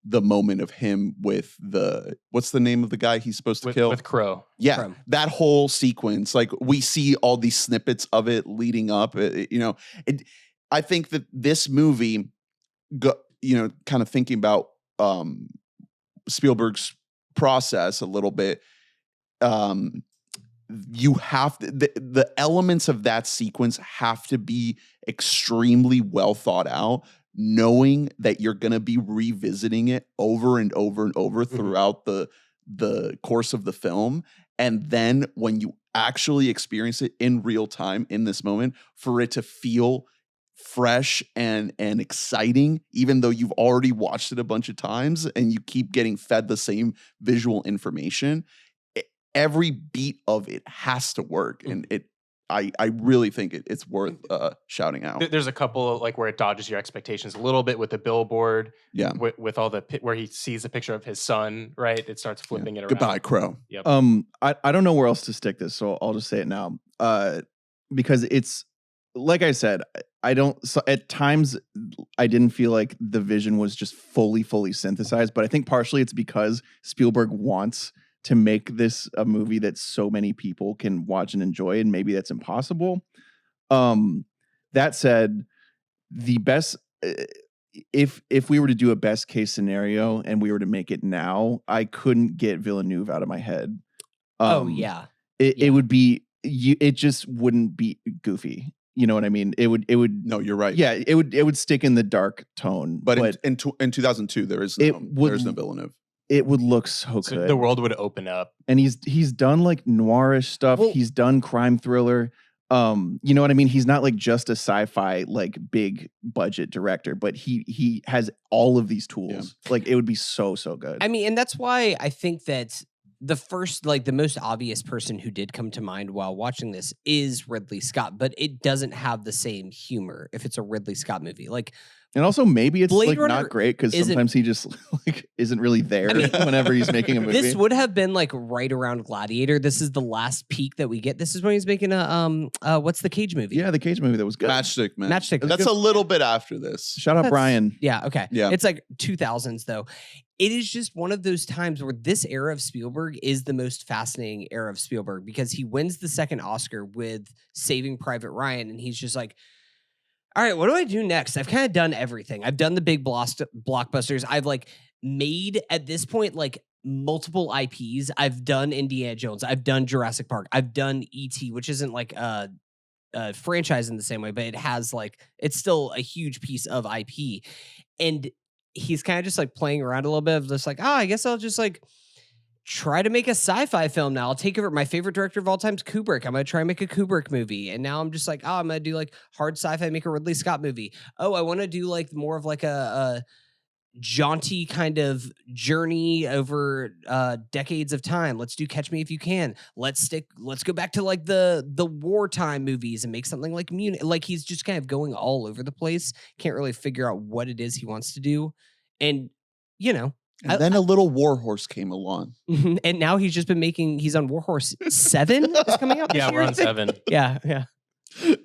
the moment of him with what's the name of the guy he's supposed to kill? with Crow. Yeah, Crumb. that whole sequence, like we see all these snippets of it leading up. I think that this movie, kind of thinking about Spielberg's process a little bit, you have to, the elements of that sequence have to be extremely well thought out, knowing that you're going to be revisiting it over and over and over throughout the course of the film. And then when you actually experience it in real time in this moment, for it to feel fresh and exciting, even though you've already watched it a bunch of times and you keep getting fed the same visual information, every beat of it has to work. And I really think it's worth shouting out. There's a couple of, like where it dodges your expectations a little bit with the billboard. Yeah. With all the where he sees a picture of his son, right? It starts flipping it around. Goodbye, Crow. Yep. I don't know where else to stick this, so I'll just say it now. Because it's like I said, at times I didn't feel like the vision was just fully synthesized, but I think partially it's because Spielberg wants to make this a movie that so many people can watch and enjoy, and maybe that's impossible. That said, the best if we were to do a best case scenario and we were to make it now, I couldn't get Villeneuve out of my head. It would be it just wouldn't be goofy. You know what I mean? It would. No, you're right. Yeah, it would stick in the dark tone. But in 2002, there is no Villeneuve. It would look so So good. the world would open up. And he's done like noirish stuff. Well- He's done crime thriller. You know what I mean? He's not like just a sci-fi like big budget director, but he has all of these tools. Like it would be so good. I mean, and that's why I think that the first, like the most obvious person who did come to mind while watching this is Ridley Scott, but it doesn't have the same humor if it's a Ridley Scott movie. Like And also maybe it's Blade like Runner not great because isn't- sometimes he just like isn't really there whenever he's making a movie. This would have been like right around Gladiator. This is the last peak that we get. This is when he's making a what's the Cage movie? Yeah, the Cage movie that was good. Matchstick Man. Matchstick Man. That's a little bit after this. Shout out That's- Brian. Yeah, okay. Yeah. It's like 2000s though. It is just one of those times where this era of Spielberg is the most fascinating era of Spielberg because he wins the second Oscar with Saving Private Ryan and he's just like, all right, what do I do next? I've kind of done everything. I've done the big blockbusters. I've like made at this point like multiple IPs. I've done Indiana Jones. I've done Jurassic Park. I've done E.T., which isn't like a franchise in the same way, but it has like it's still a huge piece of IP. And he's kind of just like playing around a little bit of just like, I guess I'll just like try to make a sci-fi film now. I'll take over. My favorite director of all time is Kubrick. I'm going to try and make a Kubrick movie. And now I'm just like, I'm going to do like hard sci-fi, make a Ridley Scott movie. Oh, I want to do like more of like a jaunty kind of journey over decades of time. Let's do Catch Me If You Can. Let's go back to like the wartime movies and make something like Munich. Like he's just kind of going all over the place. Can't really figure out what it is he wants to do. And, you know, And then a little Warhorse came along. and now he's just been he's on Warhorse 7 is coming out this Yeah, year, we're I on think. 7. Yeah.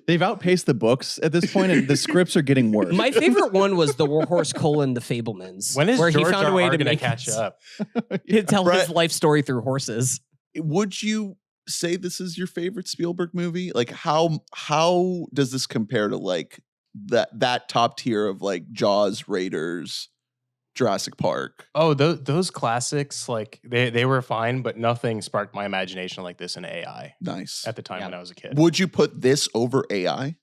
They've outpaced the books at this point, and the scripts are getting worse. My favorite one was the Warhorse : The Fablemans. When is where George he found a R. way R. to gonna make catch up? to tell his Brett- life story through horses. Would you say this is your favorite Spielberg movie? Like how does this compare to like that top tier of like Jaws, Raiders, Jurassic Park? Oh, those classics, like they were fine, but nothing sparked my imagination like this in AI Nice. at the time Yeah. when I was a kid. Would you put this over AI?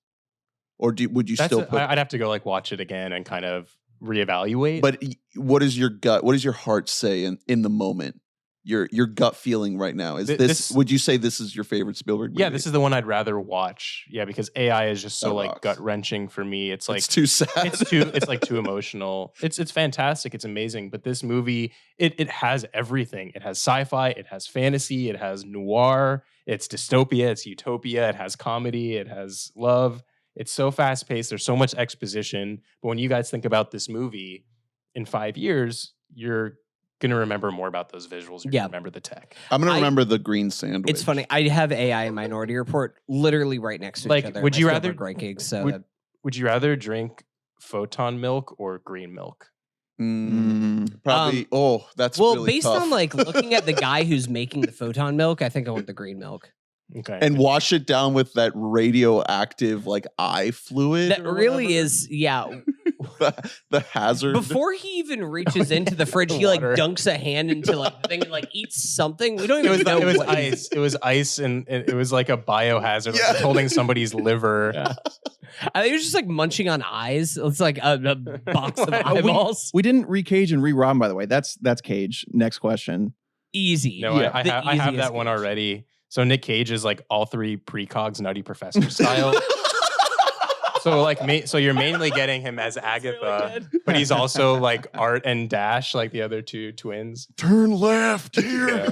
Or would you still put I'd have to go like watch it again and kind of reevaluate. But what is your gut? What does your heart say in the moment? Your gut feeling right now is this. Would you say this is your favorite Spielberg movie? yeah, this is the one I'd rather watch. Yeah, because AI is just so That like rocks. gut wrenching for me. It's like it's too sad. it's like too emotional. It's fantastic. It's amazing. But this movie, it has everything. It has sci-fi. It has fantasy. It has noir. It's dystopia. It's utopia. It has comedy. It has love. It's so fast paced. There's so much exposition. But when you guys think about this movie in 5 years, you're gonna remember more about those visuals. You're Yeah. gonna remember the tech. I'm gonna remember the green sandwich. It's funny. I have AI and Minority Report literally right next to Like, each other. would in you my rather- Spielberg rankings? So would- that- Would you rather drink photon milk or green milk? Probably. That's well, really based tough. on like looking at the guy who's making the photon milk, I think I want the green milk. Okay. and wash it down with that radioactive like eye fluid. That or really whatever. is, yeah. the hazard. Before he even reaches into the fridge, he like Water. dunks a hand into like the thing and like eats something. We don't even know it was what he's- ice. It was ice, and it was like a biohazard, Yeah. like it's holding somebody's liver. Yeah. I think he was just like munching on eyes. It's like a box of eyeballs. We didn't re-Cage and re-Rom, by the way. That's Cage. Next question. Easy. No, Yeah. I The have that easiest one Cage. already. So Nick Cage is like all 3 precogs Nutty Professor style. So you're mainly getting him as Agatha, but he's also like Art and Dash, like the other 2 twins. Turn left here. Yeah.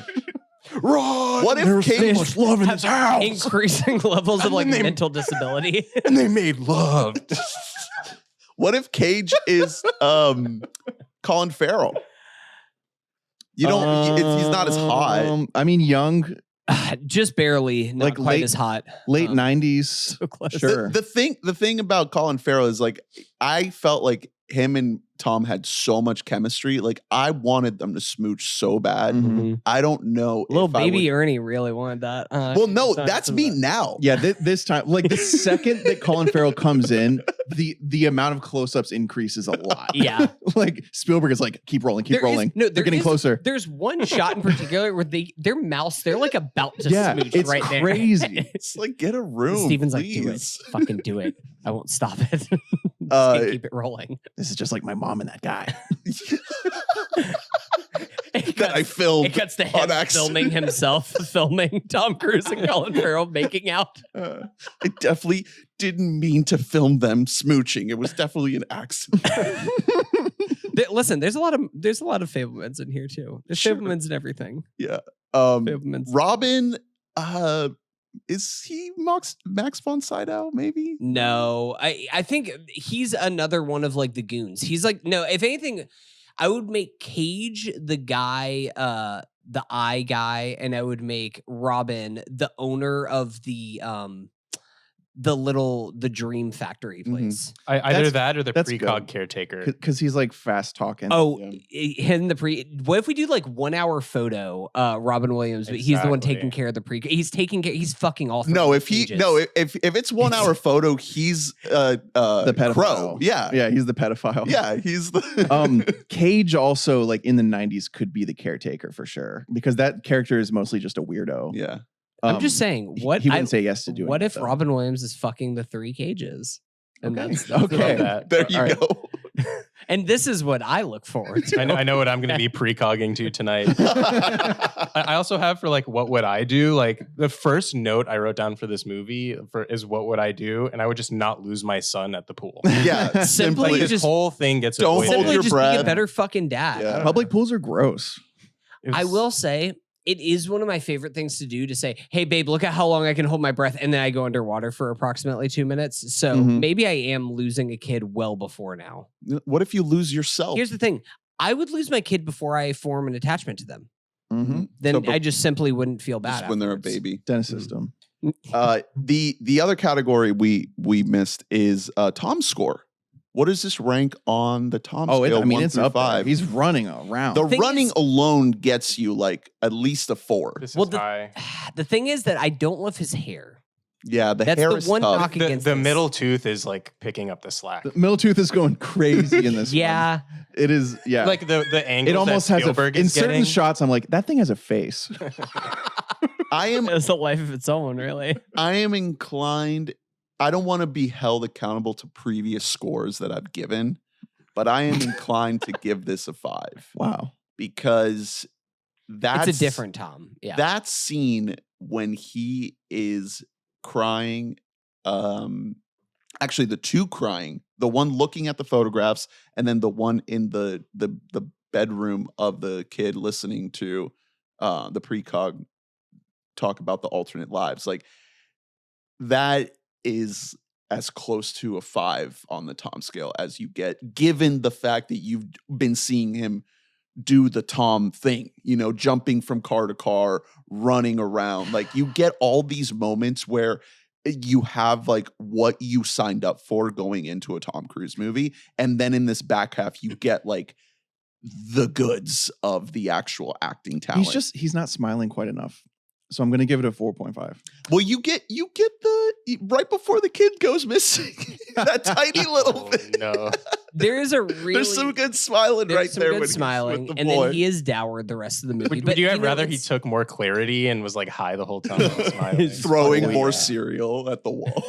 Run. What if Cage? love Have increasing levels of like And they- mental disability. And they made love. What if Cage is Colin Farrell? You don't. He's not as hot. I mean, young, Just barely, not Like quite late- as hot. late Um, 90s. So close. Sure. The thing about Colin Farrell is like I felt like him and Tom had so much chemistry. Like I wanted them to smooch so bad. Mhm. I don't know. Little if I baby would- Ernie really wanted that. Well, no, so- that's so me that- now. Yeah, this time, like the second that Colin Farrell comes in, the amount of close-ups increases a lot. Yeah. Like Spielberg is like, keep rolling, keep There is- rolling. no, They're there getting is- closer. There's one shot in particular where their mouse, they're like about to Yeah, smooch it's right there. crazy. It's like get a room. Steven's like, do it. please. Fucking do it. I won't stop it. Just can't keep it rolling. This is just like my mom and that guy. That I filmed. It cuts to on him accident. filming himself, filming Tom Cruise and Colin Farrell making out. I definitely didn't mean to film them smooching. It was definitely an accident. Listen, there's a lot of Fablemans in here too. There's Sure. Fablemans and everything. Yeah. Fablemans. Robin, is he Max von Sydow? Maybe No, I think he's another one of like the goons. He's like, no, if anything, I would make Cage the guy, the eye guy, and I would make Robin the owner of the dream factory place. Either that or the that's precog good. caretaker. Because he's like fast talking. Oh, Yeah. in the what if we do like 1 hour photo, Robin Williams, but he's the one taking Exactly. care of the pre. He's taking care. He's fucking all. No, three if he Cages. no, if it's 1 hour photo, he's the pedophile. Crow. Yeah. Yeah, he's the pedophile. Yeah, he's the Cage also like in the 90s could be the caretaker for sure because that character is mostly just a weirdo. yeah. I'm just saying, what he wouldn't say yes to doing. What it, if though. Robin Williams is fucking the 3 Cages? And Okay. that's Okay. that. There you All right. go. and this is what I look forward to. I know what I'm going to be precogging to tonight. I also have for like what would I do? Like the first note I wrote down for this movie is what would I do? And I would just not lose my son at the pool. Yeah, Simply Like, just- this whole thing gets Don't avoided. hold Simply your just be breath. a better fucking dad. Yeah. Public pools are gross. It I was- will say it is one of my favorite things to do to say, hey, babe, look at how long I can hold my breath. And then I go underwater for approximately 2 minutes. So Mhm. maybe I am losing a kid well before now. What if you lose yourself? Here's the thing. I would lose my kid before I form an attachment to them. Mm-hmm. Then So, but I just simply wouldn't feel bad. just when they're a afterwards. baby. Dennis system. The other category we missed is Tom's score. What does this rank on the Tom Oh, scale? I mean, 1 it's through up 5. there. He's running around. The Thing running is- alone gets you like at least a 4. This Well, is high. The thing is that I don't love his hair. Yeah, the That's hair the is one tough. knock against The this. middle tooth is like picking up the slack. The middle tooth is going crazy in this. Yeah. one. It is. Yeah, Like the angle it almost that has a. Spielberg In is certain getting. shots, I'm like, that thing has a face. I am It's a life of its own, really. I am inclined. I don't want to be held accountable to previous scores that I've given, but I am inclined to give this a 5 Wow. because that's It's a different Tom. Yeah. that scene when he is crying, actually the two crying, the one looking at the photographs and then the one in the bedroom of the kid listening to the precog talk about the alternate lives, like that is as close to a 5 on the Tom scale as you get, given the fact that you've been seeing him do the Tom thing, jumping from car to car, running around. Like you get all these moments where you have like what you signed up for going into a Tom Cruise movie. And then in this back half, you get like the goods of the actual acting talent. He's not smiling quite enough. So I'm going to give it a 4.5. Well, you get the right before the kid goes missing, that tiny little Oh, bit. no. There is a really There's some good smiling there's right some there good when he's smiling, with the and boy. then he is dowered the rest of the movie. Would you have rather he it's- took more clarity and was like high the whole time and smiling? throwing Oh, more yeah. cereal at the wall.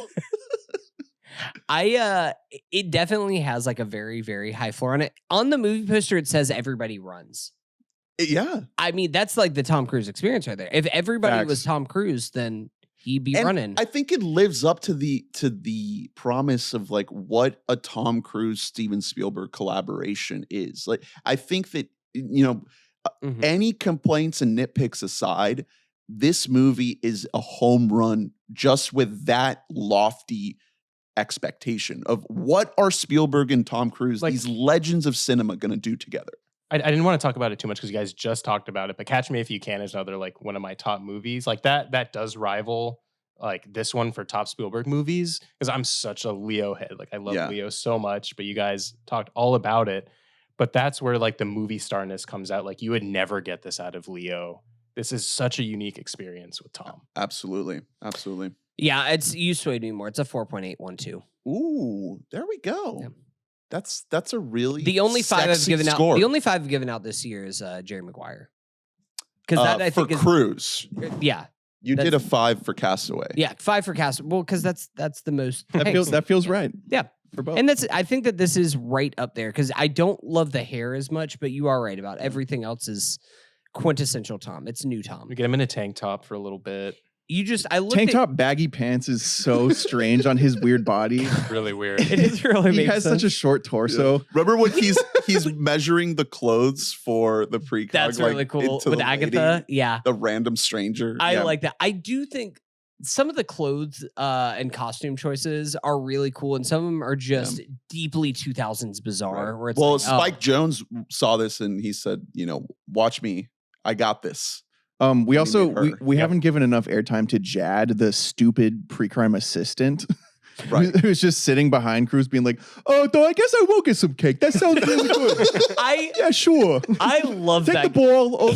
it definitely has like a very, very high floor on it. On the movie poster, it says everybody runs. Yeah. I mean, that's like the Tom Cruise experience right there. If everybody Facts. was Tom Cruise, then he'd be And running. I think it lives up to the promise of like what a Tom Cruise Steven Spielberg collaboration is. Like I think that Mhm. any complaints and nitpicks aside, this movie is a home run just with that lofty expectation of what are Spielberg and Tom Cruise, Like- these legends of cinema, going to do together. I didn't want to talk about it too much because you guys just talked about it, but Catch Me If You Can is another like one of my top movies. Like that does rival like this one for top Spielberg movies because I'm such a Leo head. Like I love Yeah. Leo so much, but you guys talked all about it. But that's where like the movie starness comes out. Like you would never get this out of Leo. This is such a unique experience with Tom. Absolutely. Absolutely. Yeah, you swayed me more. It's a 4.812. Ooh, there we go. Yeah. That's a really The only 5 I've sexy given score. out. The only 5 I've given out this year is Jerry Maguire. Because that I for think is Cruise. yeah, You did a 5 for Castaway. yeah, 5 for Cast. Well, because that's the most. That feels right. Yeah. For both. And I think that this is right up there because I don't love the hair as much, but you are right about everything else is quintessential Tom. It's new Tom. We get him in a tank top for a little bit. I looked Tank at, top baggy pants is so strange on his weird body. Really weird. It is really He makes has sense. such a short torso. Remember when he's measuring the clothes for the precog? That's like, really cool into with the Agatha. lady, Yeah, the random stranger. I Yeah. like that. I do think some of the clothes and costume choices are really cool, and some of them are just deeply 2000s bizarre. Right. Where it's well, like, Spike Jones saw this and he said, watch me. I got this. We also her. we haven't given enough airtime to Jad, the stupid pre-crime assistant. Right. Who's just sitting behind Cruise being like, oh, though I guess I will get some cake. That sounds really good. Yeah, sure. I love Take that. the ball.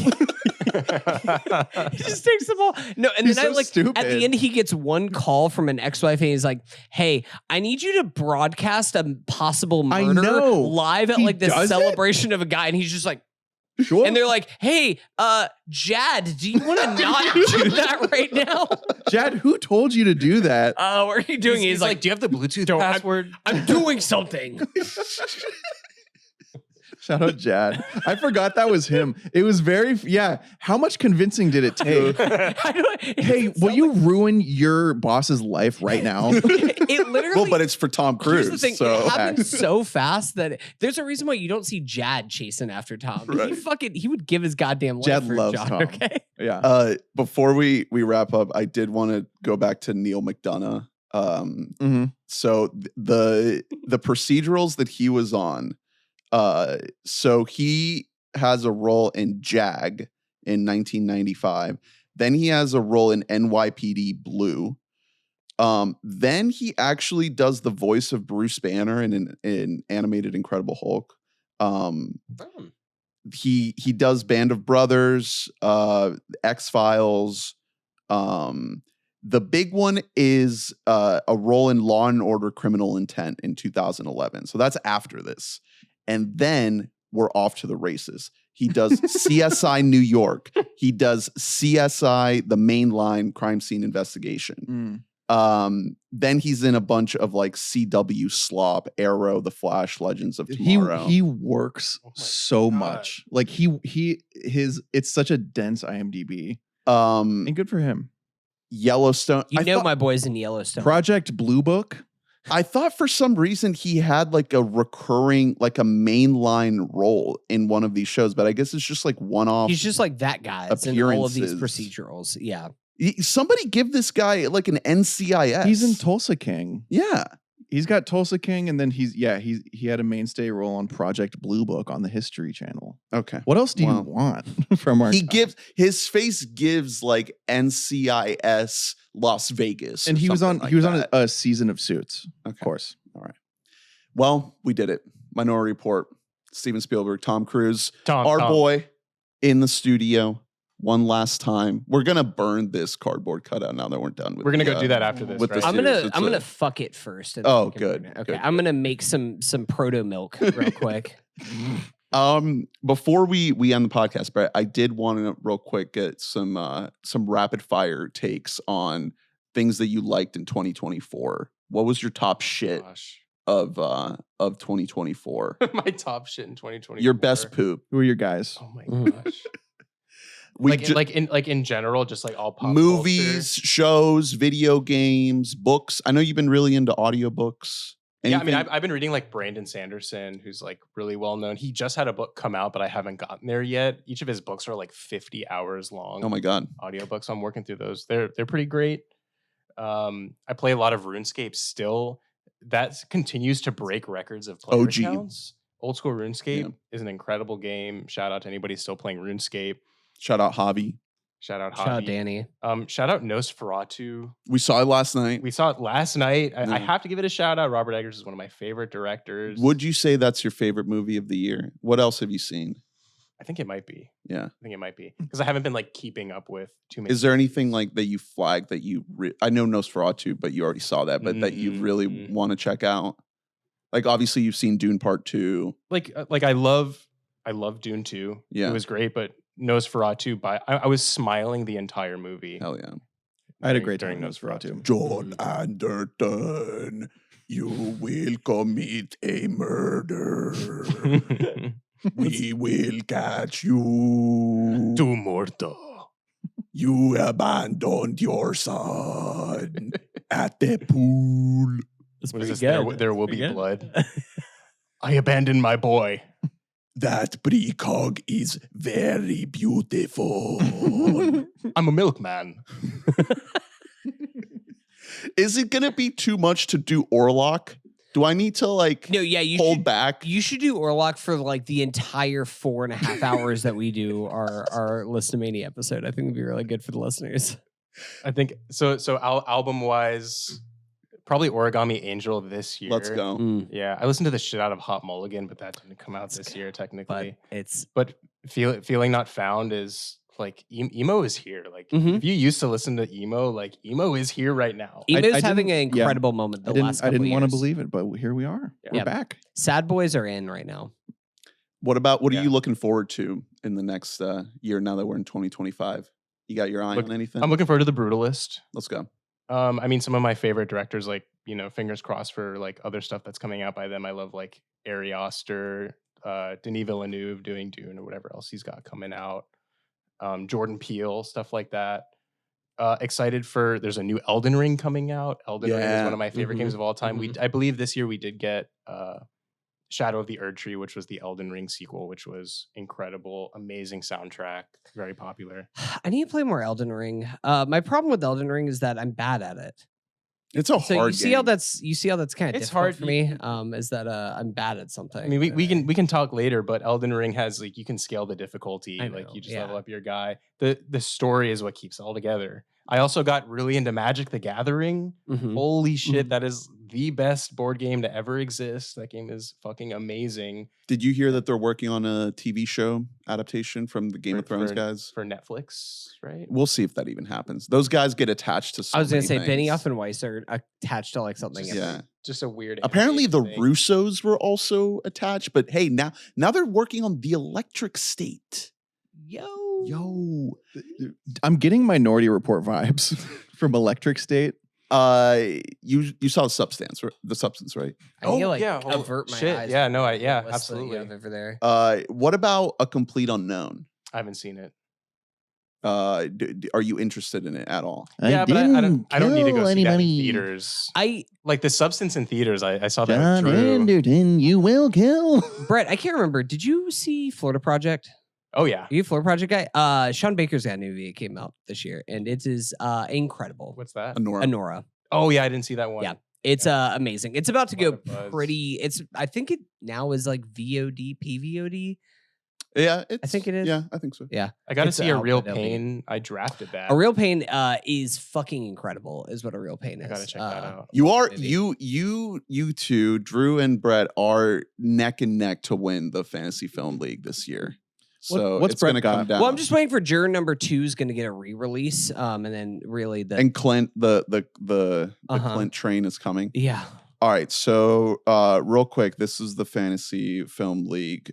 He just takes the ball. No, and He's then so stupid. at the end he gets one call from an ex-wife and he's like, "Hey, I need you to broadcast a possible murder know. live at He like this does it? celebration of a guy," and he's just like, Sure. and they're like, "Hey, Jad, do you want to not do that right now?" Jad, who told you to do that? What are you doing? He's like, "Do you have the Bluetooth password?" I'm doing something. Shout out Jad. I forgot that was him. It was very, how much convincing did it take? Hey, will you ruin your boss's life right now? It literally. Well, but it's for Tom Cruise. Here's the thing, so it happened so fast that there's a reason why you don't see Jad chasing after Tom. Right. He would give his goddamn life Jad for loves John. Tom. Okay. Yeah. Before we wrap up, I did want to go back to Neil McDonough. So the procedurals that he was on. So he has a role in Jag in 1995. Then he has a role in NYPD Blue. Then he actually does the voice of Bruce Banner in animated Incredible Hulk. He does Band of Brothers, X-Files. The big one is a role in Law and Order Criminal Intent in 2011. So that's after this. And then we're off to the races. He does CSI New York. He does CSI, the mainline crime scene investigation. Then he's in a bunch of like CW slop, Arrow, The Flash, Legends of Tomorrow. He works so much. Like it's such a dense IMDb. And good for him. Yellowstone. My boy's in Yellowstone. Project Blue Book. I thought for some reason he had like a recurring, like a mainline role in one of these shows, but I guess it's just like one-off. He's just like that guy. It's in all of these procedurals. Yeah. Somebody give this guy like an NCIS. He's in Tulsa King. Yeah. He's got Tulsa King, and then he had a mainstay role on Project Blue Book on the History Channel. Okay. What else do you want from our? His face gives like NCIS Las Vegas, and he was on a season of Suits. Okay. Of course. All right. Well, we did it. Minority Report. Steven Spielberg, Tom Cruise, our boy in the studio. One last time. We're gonna burn this cardboard cutout now that we're done with We're gonna go do that after this. Right? I'm gonna fuck it first. Oh, good. Okay. Good, I'm gonna make some proto milk real quick. Before we end the podcast, Brett, I did want to real quick get some rapid fire takes on things that you liked in 2024. What was your top shit of 2024? My top shit in 2024. Your best poop. Who are your guys? Oh my gosh. In general, just like all pop movies, culture. shows, video games, books. I know you've been really into audiobooks. Anything? Yeah, I mean, I've been reading like Brandon Sanderson, who's like really well known. He just had a book come out, but I haven't gotten there yet. Each of his books are like 50 hours long. Oh my god, audiobooks. So I'm working through those. They're pretty great. I play a lot of RuneScape still. That continues to break records of player counts. Old school RuneScape is an incredible game. Shout out to anybody still playing RuneScape. Shout out Hobby. Shout out Danny. Shout out Nosferatu. We saw it last night. I have to give it a shout out. Robert Eggers is one of my favorite directors. Would you say that's your favorite movie of the year? What else have you seen? I think it might be. Yeah. I think it might be. Because I haven't been like keeping up with too many. Is there anything like that you flagged that you I know Nosferatu, but you already saw that, but that you really want to check out? Like obviously you've seen Dune Part 2. Like I love Dune 2. Yeah. It was great, but Nosferatu, I was smiling the entire movie. Hell yeah. I had a great during time Nosferatu. John Anderton, you will commit a murder. We will catch you. Tu morto. You abandoned your son at the pool. What is this? There will be blood. I abandoned my boy. That precog is very beautiful. I'm a milkman. Is it gonna be too much to do Orlok? Do I need to like No, yeah, you hold should, back? You should do Orlok for like the entire 4.5 hours that we do our Listomania episode. I think it'd be really good for the listeners. I think so. So album wise, probably Origami Angel this year. Let's go. Yeah, I listened to the shit out of Hot Mulligan, but that didn't come out this year technically. But Feeling Not Found is like emo is here. Like if you used to listen to emo, like emo is here right now. Emo's having an incredible moment. I didn't want to believe it, but here we are. We're back. Sad Boys are in right now. What are you looking forward to in the next year now that we're in 2025? You got your eye on anything? I'm looking forward to The Brutalist. Let's go. I mean, some of my favorite directors, like, fingers crossed for like other stuff that's coming out by them. I love like Ari Aster, Denis Villeneuve doing Dune or whatever else he's got coming out. Jordan Peele, stuff like that. Excited for, there's a new Elden Ring coming out. Elden Ring is one of my favorite games of all time. I believe this year we did get Shadow of the Erdtree, which was the Elden Ring sequel, which was incredible, amazing soundtrack, very popular. I need to play more Elden Ring. My problem with Elden Ring is that I'm bad at it. It's a hard you see game. how that's kind of difficult hard for me. Is that I'm bad at something. I mean, we can talk later, but Elden Ring has like, you can scale the difficulty. I know, like you just level up your guy. The story is what keeps it all together. I also got really into Magic the Gathering. Holy shit, that is the best board game to ever exist. That game is fucking amazing. Did you hear that they're working on a TV show adaptation from the Game of Thrones guys? For Netflix, right? We'll see if that even happens. Those guys get attached to so I was going to say many Benioff things. and Weiss are attached to like something. Yeah. Just a weird. Apparently the animated thing. Russos were also attached, but hey, now they're working on The Electric State. Yo. I'm getting Minority Report vibes from Electric State. You saw the substance, right? I need to like yeah, avert my shit. eyes. Yeah, from no, the list that you absolutely. have over there. What about A Complete Unknown? I haven't seen it. Are you interested in it at all? Yeah, but I don't need to go see that in anybody. theaters. I Like the substance in theaters. I saw that. John with Drew. Anderton, you will kill. Brett, I can't remember. Did you see Florida Project? Oh yeah. Are you a Florida Project guy? Sean Baker's got a new movie that came out this year, and it is incredible. What's that? Honora. Oh yeah, I didn't see that one. Yeah. It's amazing. It's about to go Lot of buzz. pretty. I think it now is like VOD, PVOD. Yeah, I think it is. Yeah, I think so. Yeah. I got to It's see A out, Real but it'll be- Pain. I drafted that. A Real Pain is fucking incredible. Is what A Real Pain is. I gotta check that out. You are movie. you two, Drew and Brett, are neck and neck to win the Fantasy Film League this year. So what's it's going to Brett come got? down. Well, I'm just waiting for Juror number 2 is going to get a re-release, and then really the and Clint, the Uh-huh. Clint train is coming. yeah. All right, so real quick, this is the Fantasy Film League.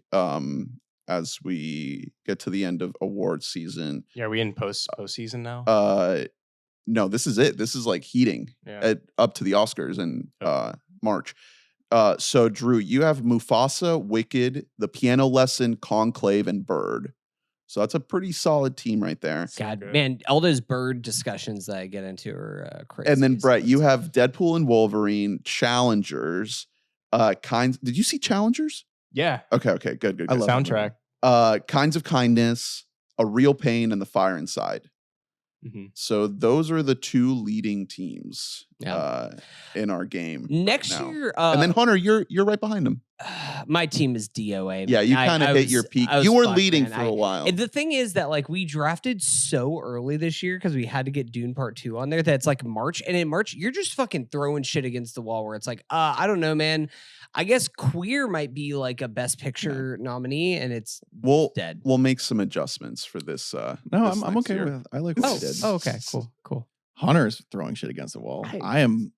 As we get to the end of award season, Yeah, are we in postseason now? no, this is it. This is like heating Yeah. up to the Oscars in March. So Drew, you have Mufasa, Wicked, The Piano Lesson, Conclave, and Bird. So that's a pretty solid team right there. God, good. man, all those bird discussions that I get into are crazy. And then so Brett, you it's- have Deadpool and Wolverine, Challengers, Kinds. Did you see Challengers? Yeah. Okay, good. I love that Soundtrack. Kinds of Kindness, A Real Pain, and The Fire Inside. Mhm. So those are the two leading teams Yeah. in our game next now. year. And then Hunter, you're right behind him. My team is DOA. Yeah, man. you I- kind of I hit was- your peak. I was You were fucked, leading man. for a while. And the thing is that like we drafted so early this year because we had to get Dune Part 2 on there that it's like March. And in March, you're just fucking throwing shit against the wall where it's like, I don't know, man. I guess Queer might be like a Best Picture nominee and it's dead. We'll make some adjustments for this. No, this I'm next okay year. with. I like what Oh, you did. okay, cool. Hunter's throwing shit against the wall. Hey. I am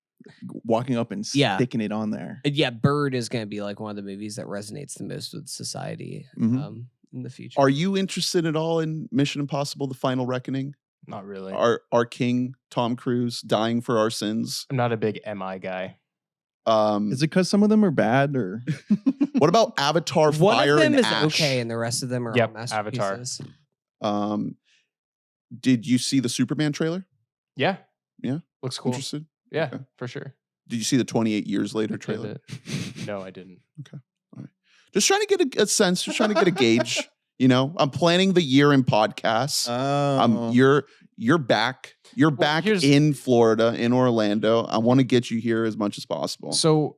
walking up and Yeah. sticking it on there. Yeah, Bird is going to be like one of the movies that resonates the most with society Mhm. in the future. Are you interested at all in Mission Impossible: The Final Reckoning? Not really. Our king Tom Cruise dying for our sins. I'm not a big MI guy. Is it because some of them are bad or? What about Avatar: One Fire of them and is Ash? okay, and the rest of them are Yep, all Avatar. masterpieces. Did you see the Superman trailer? Yeah. Yeah? Looks cool. Interested? Yeah, Okay. for sure. Did you see the 28 years later Did trailer? it. No, I didn't. Just trying to get a sense. Just trying to get a gauge. You know, I'm planning the year in podcasts. Oh, you're back. You're back in Florida, in Orlando. I want to get you here as much as possible. So,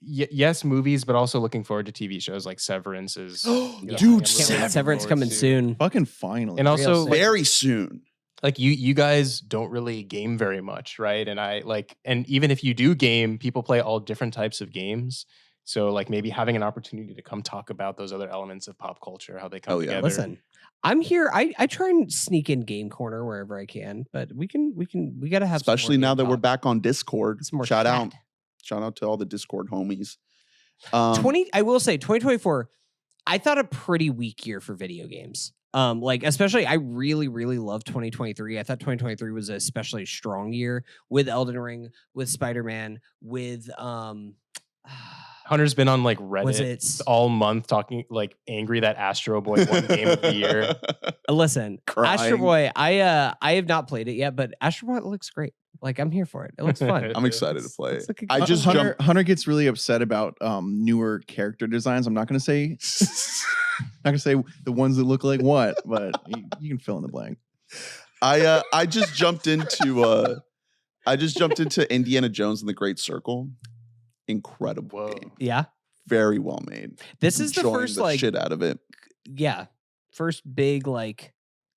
yes, movies, but also looking forward to TV shows like Severance is. Dude, Severance coming soon. Fucking finally. And also, very soon. Like you guys don't really game very much, right? And and even if you do game, people play all different types of games. So like maybe having an opportunity to come talk about those other elements of pop culture, how they come together. Listen, I'm here. I try and sneak in Game Corner wherever I can, but we gotta have, especially now that we're back on Discord. Shout out to all the Discord homies. I will say 2024, I thought a pretty weak year for video games. Like especially I really, really loved 2023. I thought 2023 was an especially strong year with Elden Ring, with Spider-Man, with Hunter's been on like Reddit all month talking like angry that Astro Boy won game of the year. Listen, crying. Astro Boy, I have not played it yet, but Astro Boy looks great. Like I'm here for it. It looks fun. I'm excited to play it. Like Hunter gets really upset about newer character designs. I'm not gonna say the ones that look like what, but you can fill in the blank. I just jumped into Indiana Jones and the Great Circle. Incredible game. Yeah. Very well made. This is the first the shit out of it. Yeah. First big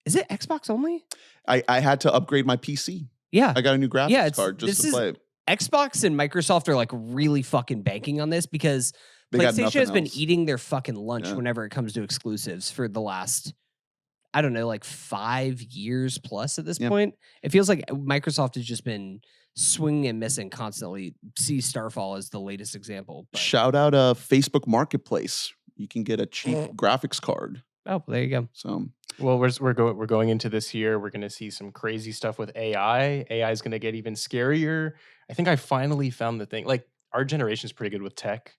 is it Xbox only? I had to upgrade my PC. Yeah. I got a new graphics card just to play it. Xbox and Microsoft are like really fucking banking on this because PlayStation has been eating their fucking lunch whenever it comes to exclusives for the last, I don't know, like 5 years plus at this point. It feels like Microsoft has just been swinging and missing constantly. See Starfall as the latest example. But. Shout out Facebook Marketplace. You can get a cheap graphics card. Oh, there you go. So, well, we're going into this year. We're going to see some crazy stuff with AI. AI is going to get even scarier. I think I finally found the thing. Like our generation is pretty good with tech,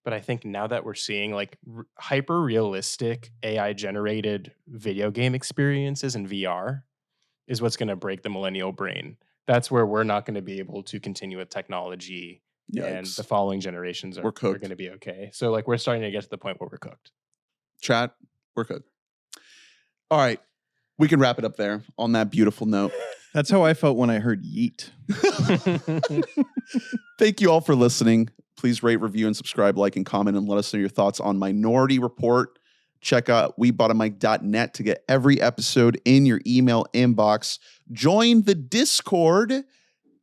but I think now that we're seeing like hyper realistic AI generated video game experiences in VR is what's going to break the millennial brain. That's where we're not going to be able to continue with technology. Yikes. And the following generations are going to be okay. So like we're starting to get to the point where we're cooked. Chat, we're cooked. All right. We can wrap it up there on that beautiful note. That's how I felt when I heard yeet. Thank you all for listening. Please rate, review, and subscribe, like, and comment, and let us know your thoughts on Minority Report. Check out weboughtamike.net to get every episode in your email inbox. Join the Discord,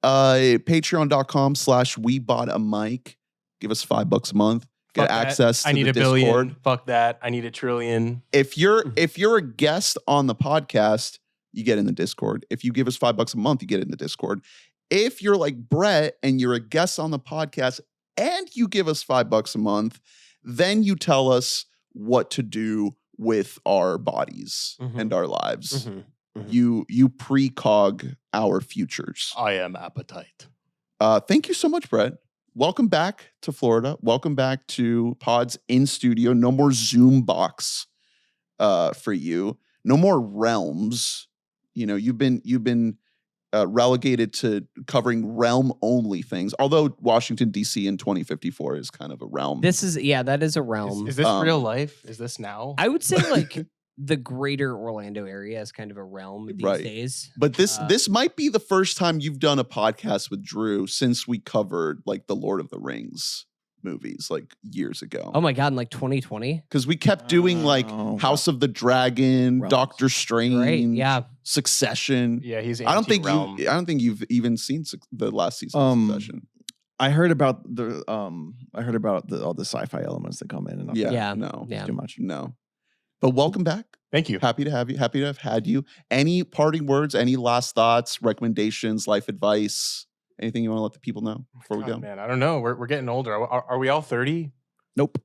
patreon.com/weboughtamike. Give us $5 a month. Get access to the Discord. I need $1 billion. Fuck that. I need $1 trillion. If you're a guest on the podcast, you get in the Discord. If you give us $5 a month, you get in the Discord. If you're like Brett and you're a guest on the podcast and you give us $5 a month, then you tell us what to do with our bodies and our lives. You precog our futures. I am appetite. Thank you so much, Brett. Welcome back to Florida. Welcome back to Pods in Studio. No more Zoom box for you. No more realms. You know, you've been relegated to covering realm only things. Although Washington D.C. in 2054 is kind of a realm. That is a realm. Is this real life? Is this now? I would say like the greater Orlando area is kind of a realm these days. But this might be the first time you've done a podcast with Drew since we covered like the Lord of the Rings movies like years ago. Oh my God, in like 2020? Because we kept doing like House of the Dragon, realms. Doctor Strange, Succession. Yeah, he's I don't think you've even seen the last season of Succession. I heard about all the sci-fi elements that come in. And too much. No. But welcome back. Thank you. Happy to have you. Happy to have had you. Any parting words? Any last thoughts? Recommendations? Life advice? Anything you want to let the people know before we go? Man, I don't know. We're getting older. Are we all 30? Nope.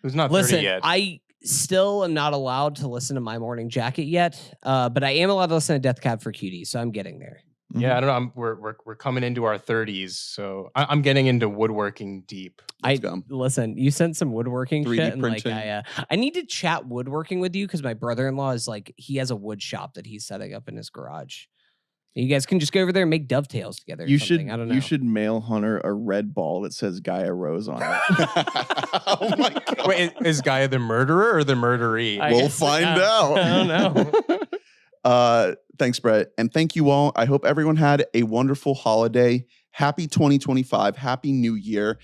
Who's not 30 yet? I still am not allowed to listen to My Morning Jacket yet, but I am allowed to listen to Death Cab for Cutie, so I'm getting there. Yeah, I don't know. We're coming into our 30s, so I'm getting into woodworking deep. Listen. You sent some woodworking 3D shit, and printing. like I need to chat woodworking with you because my brother-in-law is like he has a wood shop that he's setting up in his garage. You guys can just go over there and make dovetails together. I don't know. You should mail Hunter a red ball that says Gaia Rose on it. Oh my God! Wait, is Gaia the murderer or the murderee? We'll find out. I don't know. Thanks, Brett. And thank you all. I hope everyone had a wonderful holiday. Happy 2025. Happy New Year.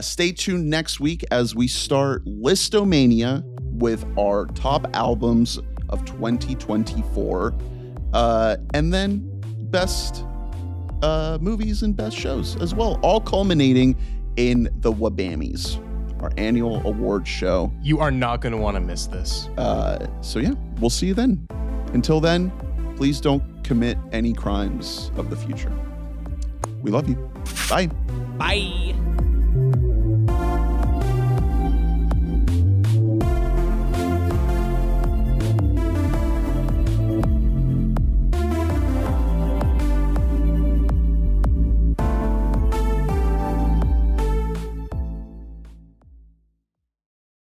Stay tuned next week as we start Listomania with our top albums of 2024. And then best movies and best shows as well, all culminating in the WBAMs, our annual award show. You are not going to want to miss this. So yeah, we'll see you then. Until then, please don't commit any crimes of the future. We love you. Bye. Bye.